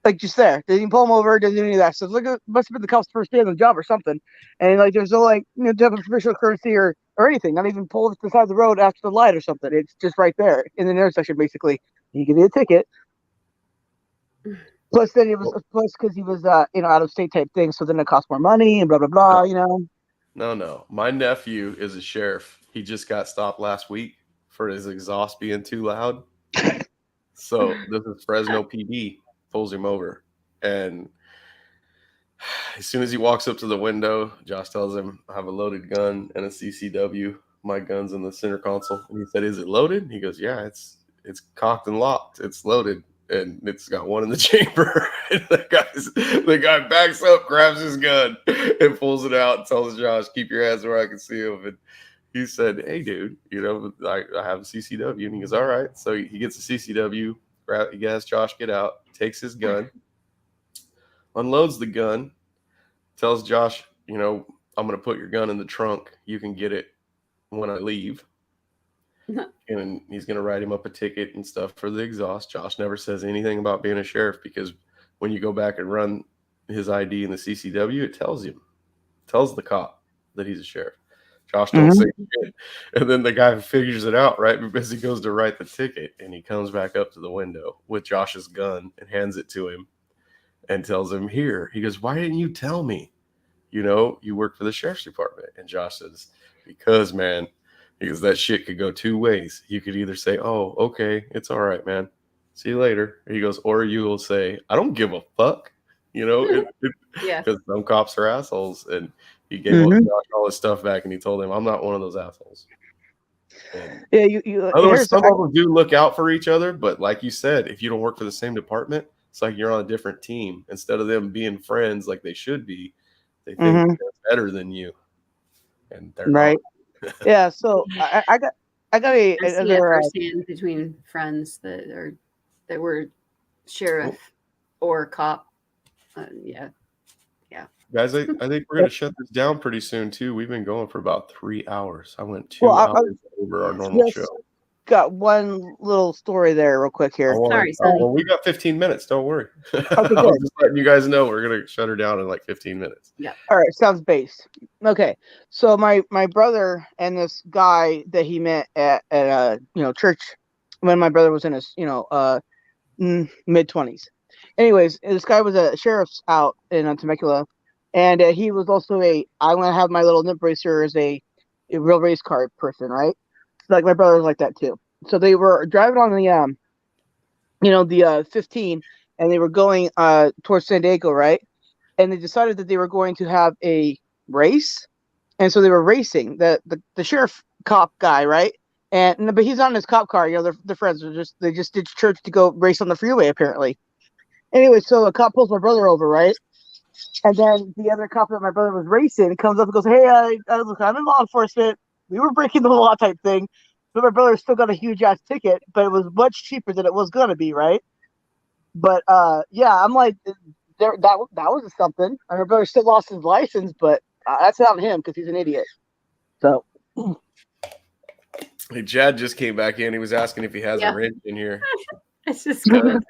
Like just there, didn't even pull him over, didn't do any of that. So it's like it must have been the cop's first day on the job or something. And like there's no type of official courtesy or anything. Not even pull to the side of the road after the light or something. It's just right there in the intersection, basically. You give you a ticket. Plus, then because he was out of state type thing, so then it cost more money and blah blah blah. No. My nephew is a sheriff. He just got stopped last week for his exhaust being too loud. So this is Fresno PD. Pulls him over, and as soon as he walks up to the window, Josh tells him, "I have a loaded gun and a CCW. My gun's in the center console." And he said, "Is it loaded?" He goes, "Yeah, it's cocked and locked. It's loaded, and it's got one in the chamber." And the guy backs up, grabs his gun, and pulls it out, and tells Josh, "Keep your hands where I can see them." And he said, "Hey, dude, I have a CCW." And he goes, "All right." So he gets a CCW. He has Josh get out, takes his gun, unloads the gun, tells Josh, I'm going to put your gun in the trunk. You can get it when I leave. And he's going to write him up a ticket and stuff for the exhaust. Josh never says anything about being a sheriff because when you go back and run his ID in the CCW, it tells the cop that he's a sheriff. Josh don't say shit. And then the guy figures it out, right? Because he goes to write the ticket and he comes back up to the window with Josh's gun and hands it to him. and tells him, here. He goes, why didn't you tell me? You know, you work for the sheriff's department. And Josh says, because, man, because that shit could go two ways. You could either say, oh, okay, it's all right, man. See you later. He goes, or you will say, I don't give a fuck. You know, Yeah. because some cops are assholes. And he gave Mhm. Josh all his stuff back, and he told him, I'm not one of those assholes. And Yeah, you. otherwise, some of them do look out for each other, but like you said, if you don't work for the same department, it's like you're on a different team. Instead of them being friends like they should be, they think they're better than you, and they're Right. not. Yeah. So I got I see it another. firsthand between friends that were sheriff or cop. Yeah. Guys, I think we're gonna shut this down pretty soon too. We've been going for about 3 hours. I went 2 hours over our normal show. Got one little story there, real quick here. Sorry, Sonny. Well, we got 15 minutes. Don't worry. Okay, I was good. just letting you guys know we're gonna shut her down in like 15 minutes. Yeah. All right, sounds based. Okay, so my brother and this guy that he met at church when my brother was in his mid-20s. Anyways, this guy was a sheriff's out in Temecula, and he was also I want to have my little nip racer as a real race car person, right? Like my brother was like that too. So they were driving on the 15, and they were going towards San Diego, right? And they decided that they were going to have a race, and so they were racing the sheriff cop guy, right? But he's on his cop car. They're friends. They just did church to go race on the freeway apparently. Anyway, so a cop pulls my brother over, right? And then the other cop that my brother was racing comes up and goes, "Hey, look, I'm in law enforcement. We were breaking the law," type thing. But my brother still got a huge ass ticket, but it was much cheaper than it was gonna be, right? But yeah, I'm like, that was something. And my brother still lost his license, but that's not him because he's an idiot. So. Hey, Chad just came back in. He was asking if he has a wrench in here. It's just good.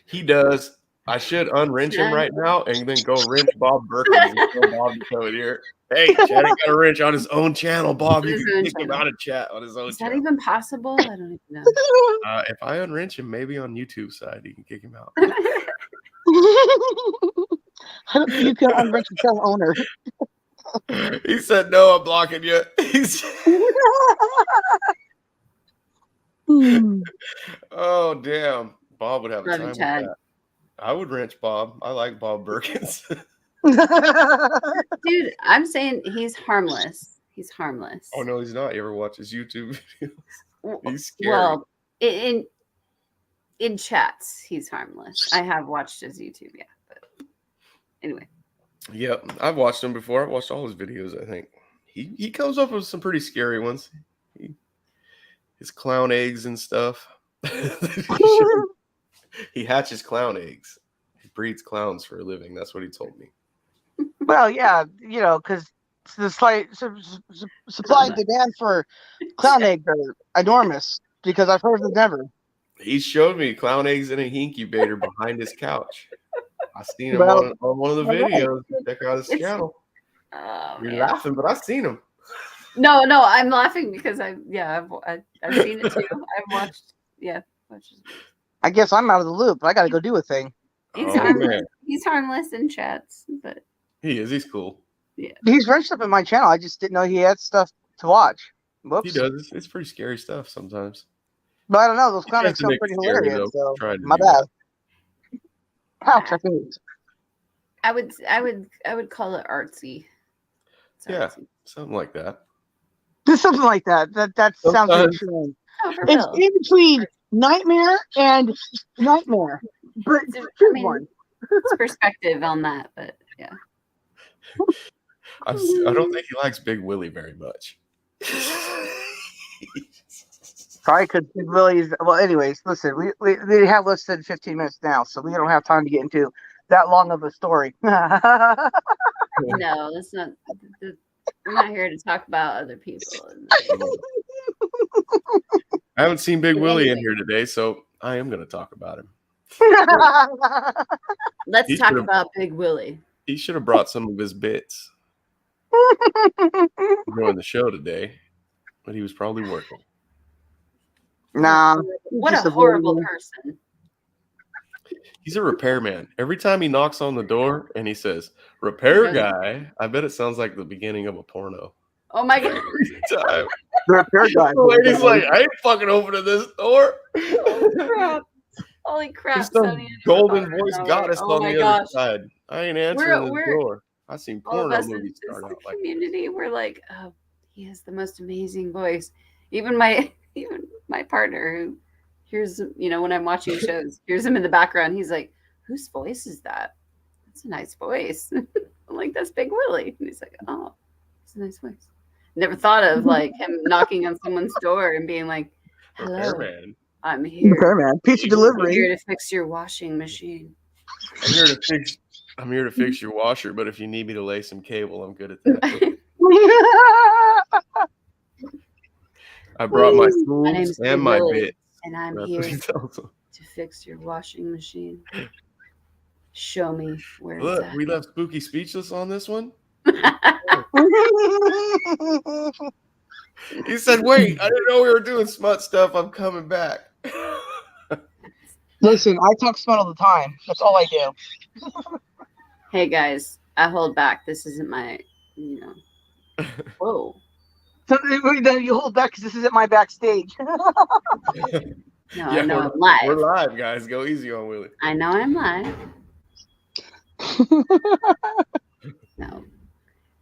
He does. I should unwrench him right now and then go wrench Bob Berkins and tell Bob to come in here. Hey, Chad got a wrench on his own channel. Bob, you can kick him out of chat on his own Is channel. that even possible? I don't even know. If I unwrench him, maybe on YouTube side, you can kick him out. You can unwrench the channel owner. He said, no, I'm blocking you. Oh, damn. Bob would have a time with that. I would wrench Bob. I like Bob Berkins. Dude, I'm saying he's harmless. He's harmless. Oh, no, he's not. You ever watch his YouTube videos? He's scary. Well, in chats, he's harmless. I have watched his YouTube, yeah. But anyway. Yep, I've watched him before. I've watched all his videos, I think. He comes up with some pretty scary ones. His clown eggs and stuff. He hatches clown eggs. He breeds clowns for a living. That's what he told me. Well, yeah, because the supply and demand for clown eggs are enormous. Because I've heard of them never. He showed me clown eggs in a incubator behind his couch. I seen him on one of the videos. Check out his channel. You're laughing, but I've seen him. No, I'm laughing because I've seen it too. I've watched. I guess I'm out of the loop. I got to go do a thing. He's harmless. Man. He's harmless in chats, but he is. He's cool. Yeah, he's run stuff in my channel. I just didn't know he had stuff to watch. Whoops. He does. It's pretty scary stuff sometimes. But I don't know. Those comics sound pretty hilarious. So my bad. Ouch! I would call it artsy. Artsy. Something like that. Something like that. That sounds really true. It's in between nightmare and nightmare, but one. It's perspective on that, but yeah. I don't think he likes Big Willie very much. Probably because Big Willie's. Well, anyways, listen, we have less than 15 minutes now, so we don't have time to get into that long of a story. No, that's not. We're not here to talk about other people. I haven't seen Big Willie in here today, so I am going to talk about him. Let's talk about Big Willie. He should have brought some of his bits during the show today, but he was probably working. Nah. What a horrible person. He's a repairman. Every time he knocks on the door and he says, "Repair guy," I bet it sounds like the beginning of a porno. Oh my god. Every time. The repair guy. The lady's like, "I ain't fucking opening this door." Holy crap. There's some Sonny, golden voice goddess oh on my the other gosh. side. I ain't answering the door. I seen all of porno us movies as start the out like community, we're like, oh, he has the most amazing voice. Even my partner who hears, when I'm watching shows, hears him in the background. He's like, whose voice is that? That's a nice voice. I'm like, that's Big Willie. And he's like, oh, it's a nice voice. Never thought of like him knocking on someone's door and being like, hello, repairman. I'm here. Repairman. Pizza I'm delivery. here to fix your washing machine. I'm here to fix your washer, but if you need me to lay some cable, I'm good at that. I brought my tools and my bits. And I'm here to fix your washing machine. Show me where it's Look, at. we left Spooky speechless on this one. He said, wait, I didn't know we were doing smut stuff. I'm coming back. Listen, I talk smut all the time. That's all I do. Hey guys, I hold back. This isn't my, Whoa. So then you hold back because this isn't my backstage. No, I know I'm live. We're live, guys. Go easy on Willie. I know I'm live. No.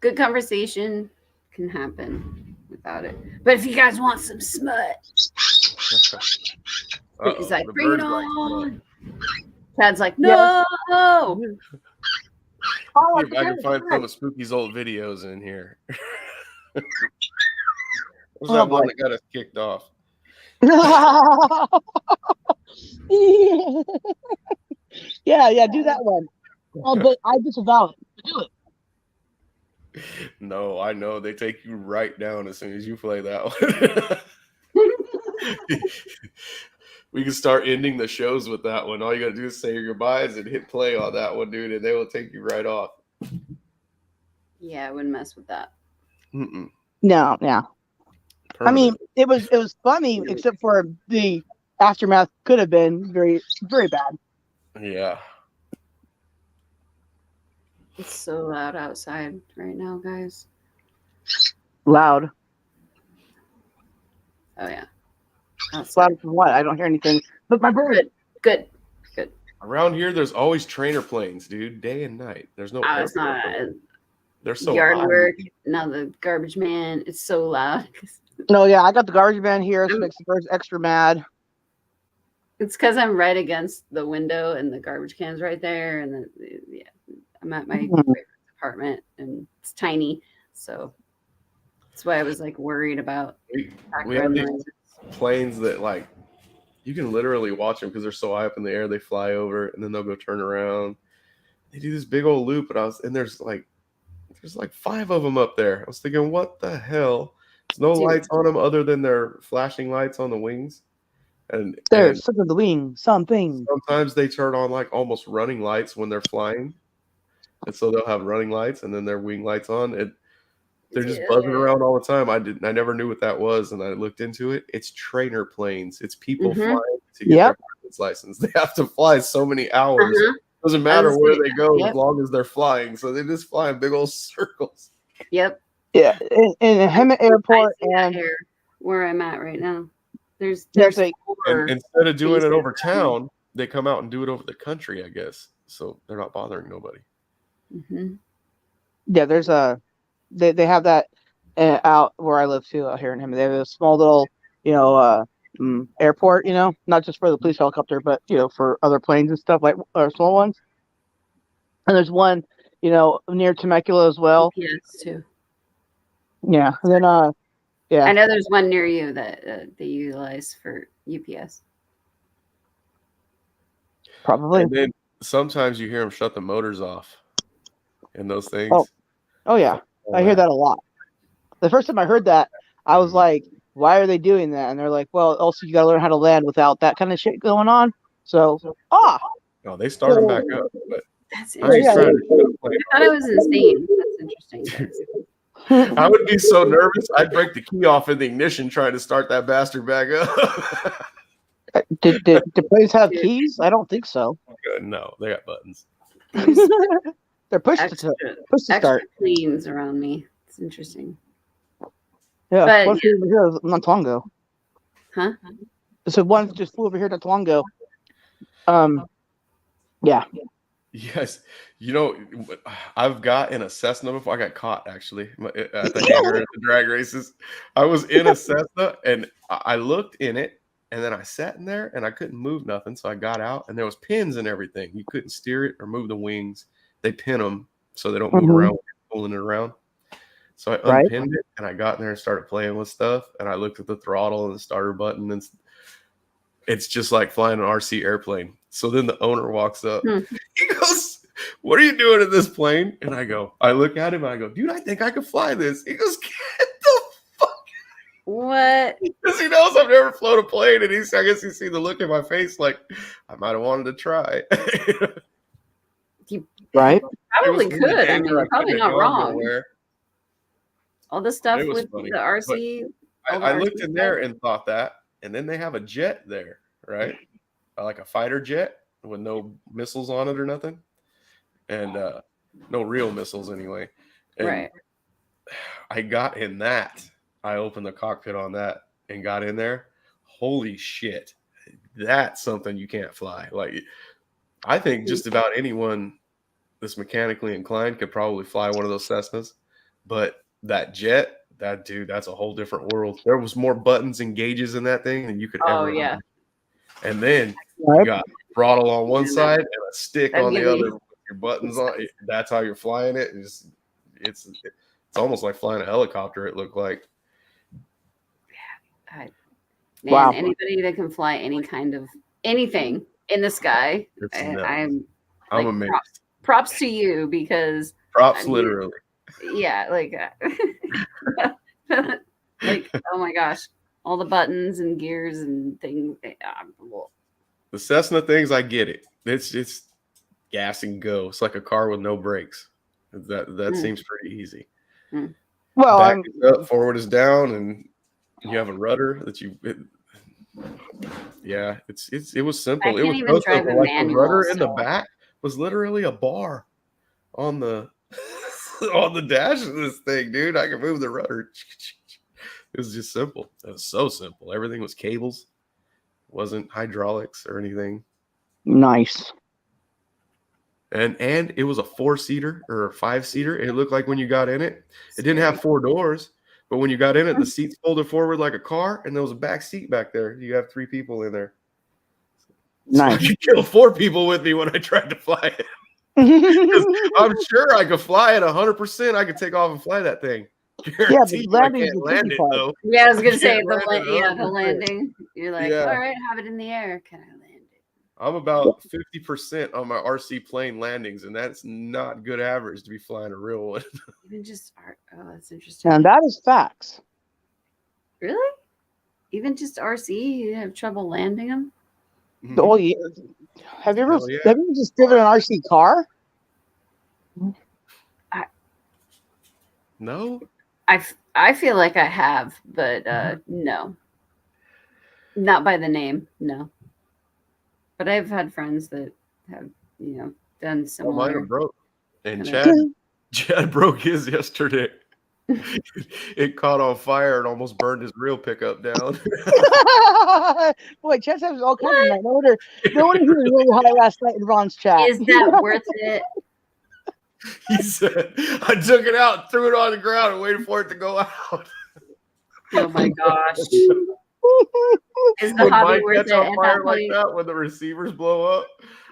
Good conversation can happen without it. But if you guys want some smut, he's like, bring it on. Chad's like, no. See if I can find some of Spooky's old videos in here. What's that one that got us kicked off? Yeah, do that one. Oh, but I disavow it. Do it. No, I know. They take you right down as soon as you play that one. We can start ending the shows with that one. All you got to do is say your goodbyes and hit play on that one, dude, and they will take you right off. Yeah, I wouldn't mess with that. Mm-mm. No, yeah. I mean, it was funny, except for the aftermath could have been very, very bad. Yeah. It's so loud outside right now, guys. Loud. Oh yeah. Outside. Loud from what? I don't hear anything. But my bird. Good. Around here, there's always trainer planes, dude, day and night. There's no. It's not. They're so yard high. work. Now the garbage man. It's so loud. No, yeah, I got the garbage man here, so it makes the birds extra mad. It's because I'm right against the window and the garbage can's right there, and I'm at my apartment and it's tiny, so that's why I was like worried about. We have these planes that like you can literally watch them because they're so high up in the air. They fly over and then they'll go turn around. They do this big old loop, and there's like 5 of them up there. I was thinking, what the hell? There's no lights on them other than their flashing lights on the wings. And there's something the wing, something. Sometimes they turn on like almost running lights when they're flying, and so they'll have running lights and then their wing lights on. And they're just buzzing around all the time. I never knew what that was, and I looked into it. It's trainer planes. It's people flying to get their pilot's license. They have to fly so many hours. Doesn't matter where they go as long as they're flying. So they just fly in big old circles. Yep. Yeah, in Hemet Airport and where I'm at right now. There's and instead of doing it over town, they come out and do it over the country, I guess. So they're not bothering nobody. Mm-hmm. Yeah, there's they have that out where I live too, out here in Hemet. They have a small little, airport, not just for the police helicopter, but for other planes and stuff like small ones. And there's one, near Temecula as well. Yes, too. Yeah. And then yeah. I know there's one near you that they utilize for UPS. Probably. And then sometimes you hear them shut the motors off in those things. Oh yeah. I hear that a lot. The first time I heard that, I was like, why are they doing that? And they're like, well, also you got to learn how to land without that kind of shit going on. So, they start them back up. But that's interesting. I thought it was insane. That's interesting. I would be so nervous. I'd break the key off in the ignition trying to start that bastard back up. Did planes have keys? I don't think so. No, they got buttons. They're pushed extra, to extra start. cleans around me. It's interesting. Yeah, But, one flew over here not too long ago. Huh? So one just flew over here not too long ago. Yeah. Yes, you know, I've got in a Cessna before. I got caught actually at the hangar at the drag races. I was in a Cessna and I looked in it, and then I sat in there and I couldn't move nothing. So I got out, and there was pins and everything. You couldn't steer it or move the wings. They pin them so they don't move around when you're pulling it around. So I unpinned it, and I got in there and started playing with stuff. And I looked at the throttle and the starter button, and it's just like flying an RC airplane. So then the owner walks up. He goes, "What are you doing in this plane?" And I look at him and I go, "Dude, I think I could fly this." He goes, "Get the fuck." What? Because he knows I've never flown a plane. And I guess he's seen the look in my face like, I might have wanted to try. You Right? probably could. I mean, you're probably not wrong. Nowhere. All the stuff with funny, the RC. I looked in there and thought that. And then they have a jet there, right? Like a fighter jet with no missiles on it or nothing. And no real missiles anyway. And right. I got in that. I opened the cockpit on that and got in there. Holy shit. That's something you can't fly. Like, I think just about anyone that's mechanically inclined could probably fly one of those Cessnas. But that jet, that's a whole different world. There was more buttons and gauges in that thing than you could ever yeah. imagine. And then you got throttle on one side and a stick on the other with your buttons on. That's how you're flying it. It's almost like flying a helicopter, it looked like. Man, anybody that can fly any kind of anything in the sky, I'm amazed. Props to you, because props literally. Yeah, like like, oh my gosh, all the buttons and gears and things. The Cessna things, I get it. It's gas and go. It's like a car with no brakes. That seems pretty easy. Well, back is up, forward is down, and you have a rudder that you. It was simple. It was so simple. Like the rudder in the back was literally a bar on the on the dash of this thing, dude. I could move the rudder. It was just simple. It was so simple. Everything was cables. It wasn't hydraulics or anything. Nice. And it was a 4-seater or a 5-seater. It looked like when you got in it, it didn't have 4 doors, but when you got in it, the seats folded forward like a car, and there was a back seat back there. You have 3 people in there. Nice. So I could kill 4 people with me when I tried to fly it. I'm sure I could fly it 100%. I could take off and fly that thing. Guaranteed. Yeah, I can't land it though. Yeah, I was gonna say the landing. You're like, Yeah. all right, have it in the air. Can I land it? I'm about 50% on my RC plane landings, and that's not good average to be flying a real one. Even just that's interesting. And that is facts. Really? Even just RC, you have trouble landing them? Oh yeah. Have you ever just driven an RC car? No. I feel like I have, but no. Not by the name, no. But I've had friends that have, done similar. Mine are broke. And Chad broke his yesterday. It caught on fire and almost burned his real pickup down. Boy, Chad has all kinds of night. No wonder he was really high last night in Ron's chat. Is that worth it? He said, I took it out, threw it on the ground, and waited for it to go out. Oh my gosh. Is the when hobby mine worth catch it on at fire that like point? that, when the receivers blow up,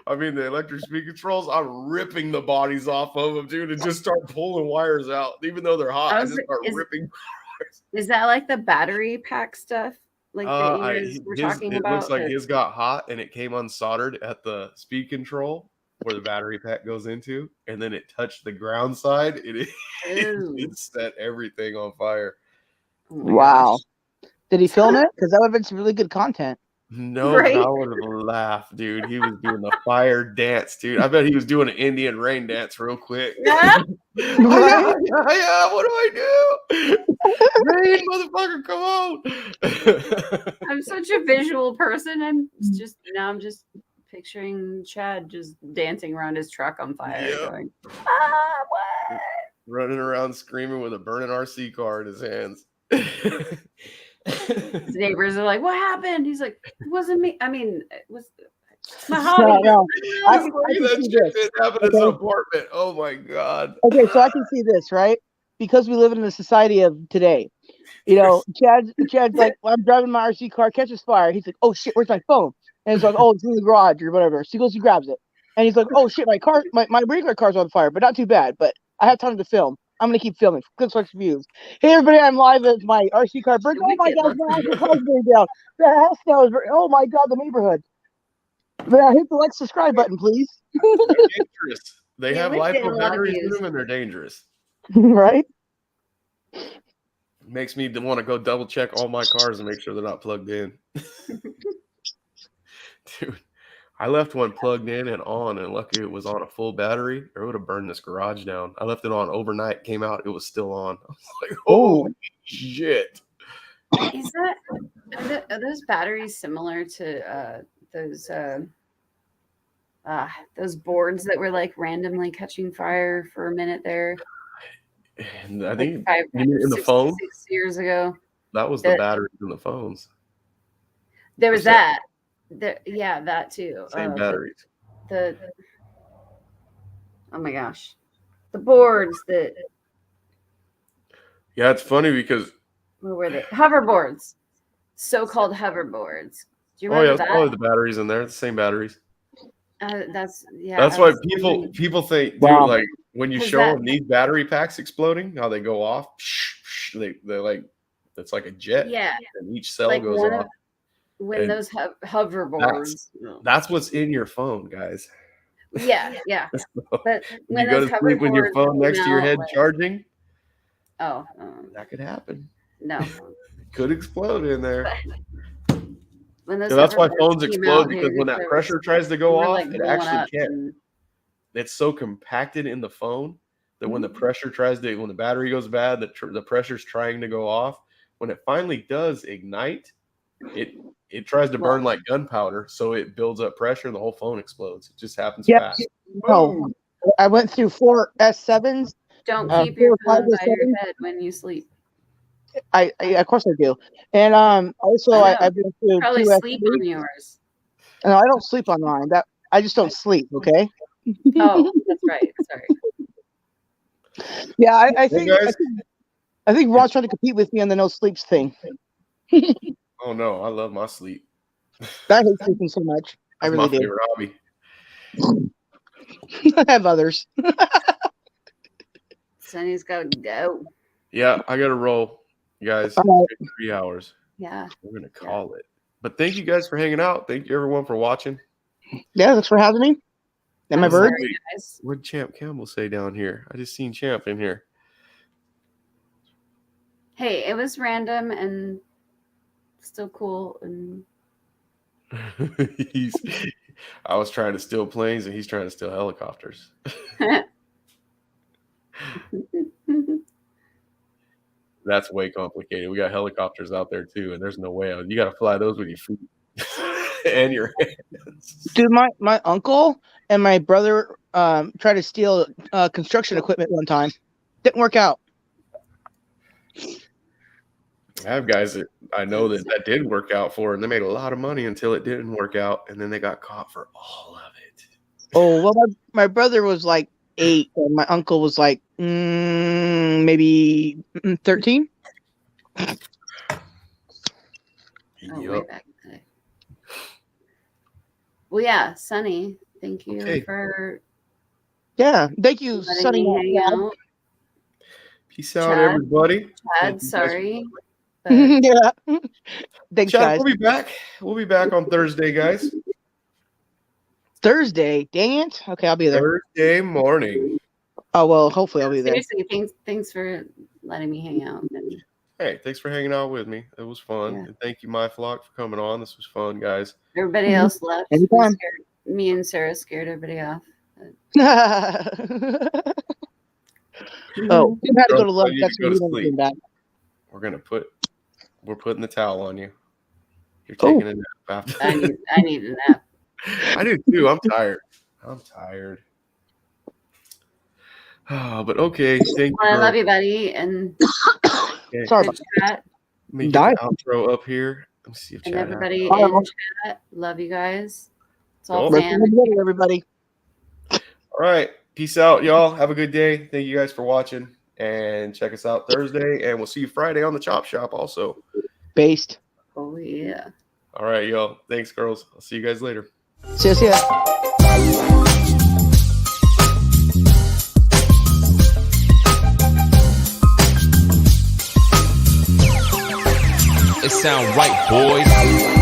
I mean the electric speed controls, I'm ripping the bodies off of them, dude, and just start pulling wires out. Even though they're hot, I just start ripping wires. Is that like the battery pack stuff? Like that you were talking about? It looks like his got hot and it came unsoldered at the speed control where the battery pack goes into, and then it touched the ground side. It set everything on fire. Oh wow. Gosh. Did he film it? Because that would have been some really good content. No, right? I would have laughed, dude. He was doing the fire dance, dude. I bet he was doing an Indian rain dance real quick. Yeah. Yeah, what do I do? Rain, motherfucker, come on. I'm such a visual person. I'm just picturing Chad just dancing around his truck on fire, Yep. going, "Ah, what?" Running around screaming with a burning RC car in his hands. His neighbors are like, "What happened?" He's like, "It wasn't me. I mean, it was my No, hobby." no. I can that see shit this. didn't happen in his Okay. apartment. Oh my god. Okay, so I can see this, right? Because we live in the society of today. You know, Chad's like, well, I'm driving my RC car, catches fire. He's like, oh shit, where's my phone? And it's like, oh, it's in the garage or whatever. So he goes, he grabs it, and he's like, oh shit, my regular car's on fire, but not too bad. But I have time to film. I'm gonna keep filming. Good such views. Hey everybody, I'm live at my RC car burns. Oh my god, my RC car's burning down. The house now is burning. Oh my god, the neighborhood. But hit the like subscribe button, please. They're dangerous. They Yeah, have we're getting a LiPo lot of batteries in views. them, and they're dangerous. Right? Makes me want to go double check all my cars and make sure they're not plugged in. Dude, I left one plugged in and on, and lucky it was on a full battery, or it would have burned this garage down. I left it on overnight, came out, it was still on. I was like, holy shit. Is that are those batteries similar to those boards that were like randomly catching fire for a minute there? And I Like think 5 you mean in the 6 phone? 6 years ago. That was the batteries in the phones. There was Or that. Yeah, that too. Same batteries. Oh my gosh, the boards that. Yeah, it's funny because What were they? Hoverboards, so-called hoverboards. Do you remember it's that? probably the batteries in there. It's the same batteries. That's That's why people think, dude, Wow. like when you 'Cause show that- them these battery packs exploding, how they go off, they're like, it's like a jet. Yeah, And each cell like goes one off. of when And those hoverboards. That's what's in your phone, guys. Yeah. But when You go those to sleep with your hoverboards phone next to your came head out, like- charging. Oh, That could happen. no. It could explode in there. When those And that's why hoverboards phones came explode, out, because dude, when that there pressure was- tries to we go were, off, like, it blowing actually up can't. and- It's so compacted in the phone that when the pressure when the battery goes bad, the pressure's trying to go off. When it finally does ignite, it tries to burn like gunpowder, so it builds up pressure and the whole phone explodes. It just happens fast. No, I went through 4 S7s. Don't 4 keep your or 5 phone by your S7s. head when you sleep. I of course I do. And also I know. I've been through Probably 2 sleep S3s. on yours. No, I don't sleep on mine. I just don't sleep. Okay. Oh, that's right. Sorry. Yeah, I Hey, think guys. I think Ron's trying to compete with me on the no sleeps thing. Oh no, I love my sleep. I hate sleeping so much. I That's really my do. favorite hobby. I have others. Sonny's got to go. Yeah, I gotta roll, guys. All right. 3 hours. Yeah. We're gonna call it. But thank you guys for hanging out. Thank you everyone for watching. Yeah, thanks for having me. And my I'm bird. sorry, guys. What'd Champ Campbell say down here? I just seen Champ in here. Hey, it was random and still cool. And I was trying to steal planes and he's trying to steal helicopters. That's way complicated. We got helicopters out there too, and there's no way you got to fly those with your feet and your hands. Dude, my uncle and my brother tried to steal construction equipment one time. Didn't work out. I have guys that I know that did work out for, and they made a lot of money until it didn't work out, and then they got caught for all of it. Oh well, my brother was like 8, and my uncle was like maybe 13. oh, way back in the day. Well, yeah, Sonny, thank you Okay. for Yeah, thank you, letting Sonny. me hang out. Peace out, Chad. everybody. Thank Chad, you guys. sorry. But Yeah. Thanks, Chad, guys. we'll be back. We'll be back on Thursday, guys. Thursday. Dang it. Okay, I'll be there. Thursday morning. Oh well, hopefully I'll be there. seriously, thanks for letting me hang out. And Hey, thanks for hanging out with me. It was fun. Yeah. And thank you, My Flock, for coming on. This was fun, guys. everybody else left. Anytime. Me and Sarah scared everybody off. Oh, you had to go to lunch. You That's need to go when to you never sleep. came back. We're putting the towel on you. You're Oh. taking a nap after. I need a nap. I do too. I'm tired. Oh, but okay. Thank you. Well, I love you, buddy, and Okay. Sorry good about chat. Let me Die. get the outro up here. Let me see if And chat everybody Bye, in everyone. chat, love you guys. It's all Cool. Rest fam. of the day, everybody. All right. Peace out, y'all. Have a good day. Thank you guys for watching. And check us out Thursday. And we'll see you Friday on the Chop Shop also. Based. Oh yeah. All right, y'all. Thanks, girls. I'll see you guys later. See ya. It sound right, boys.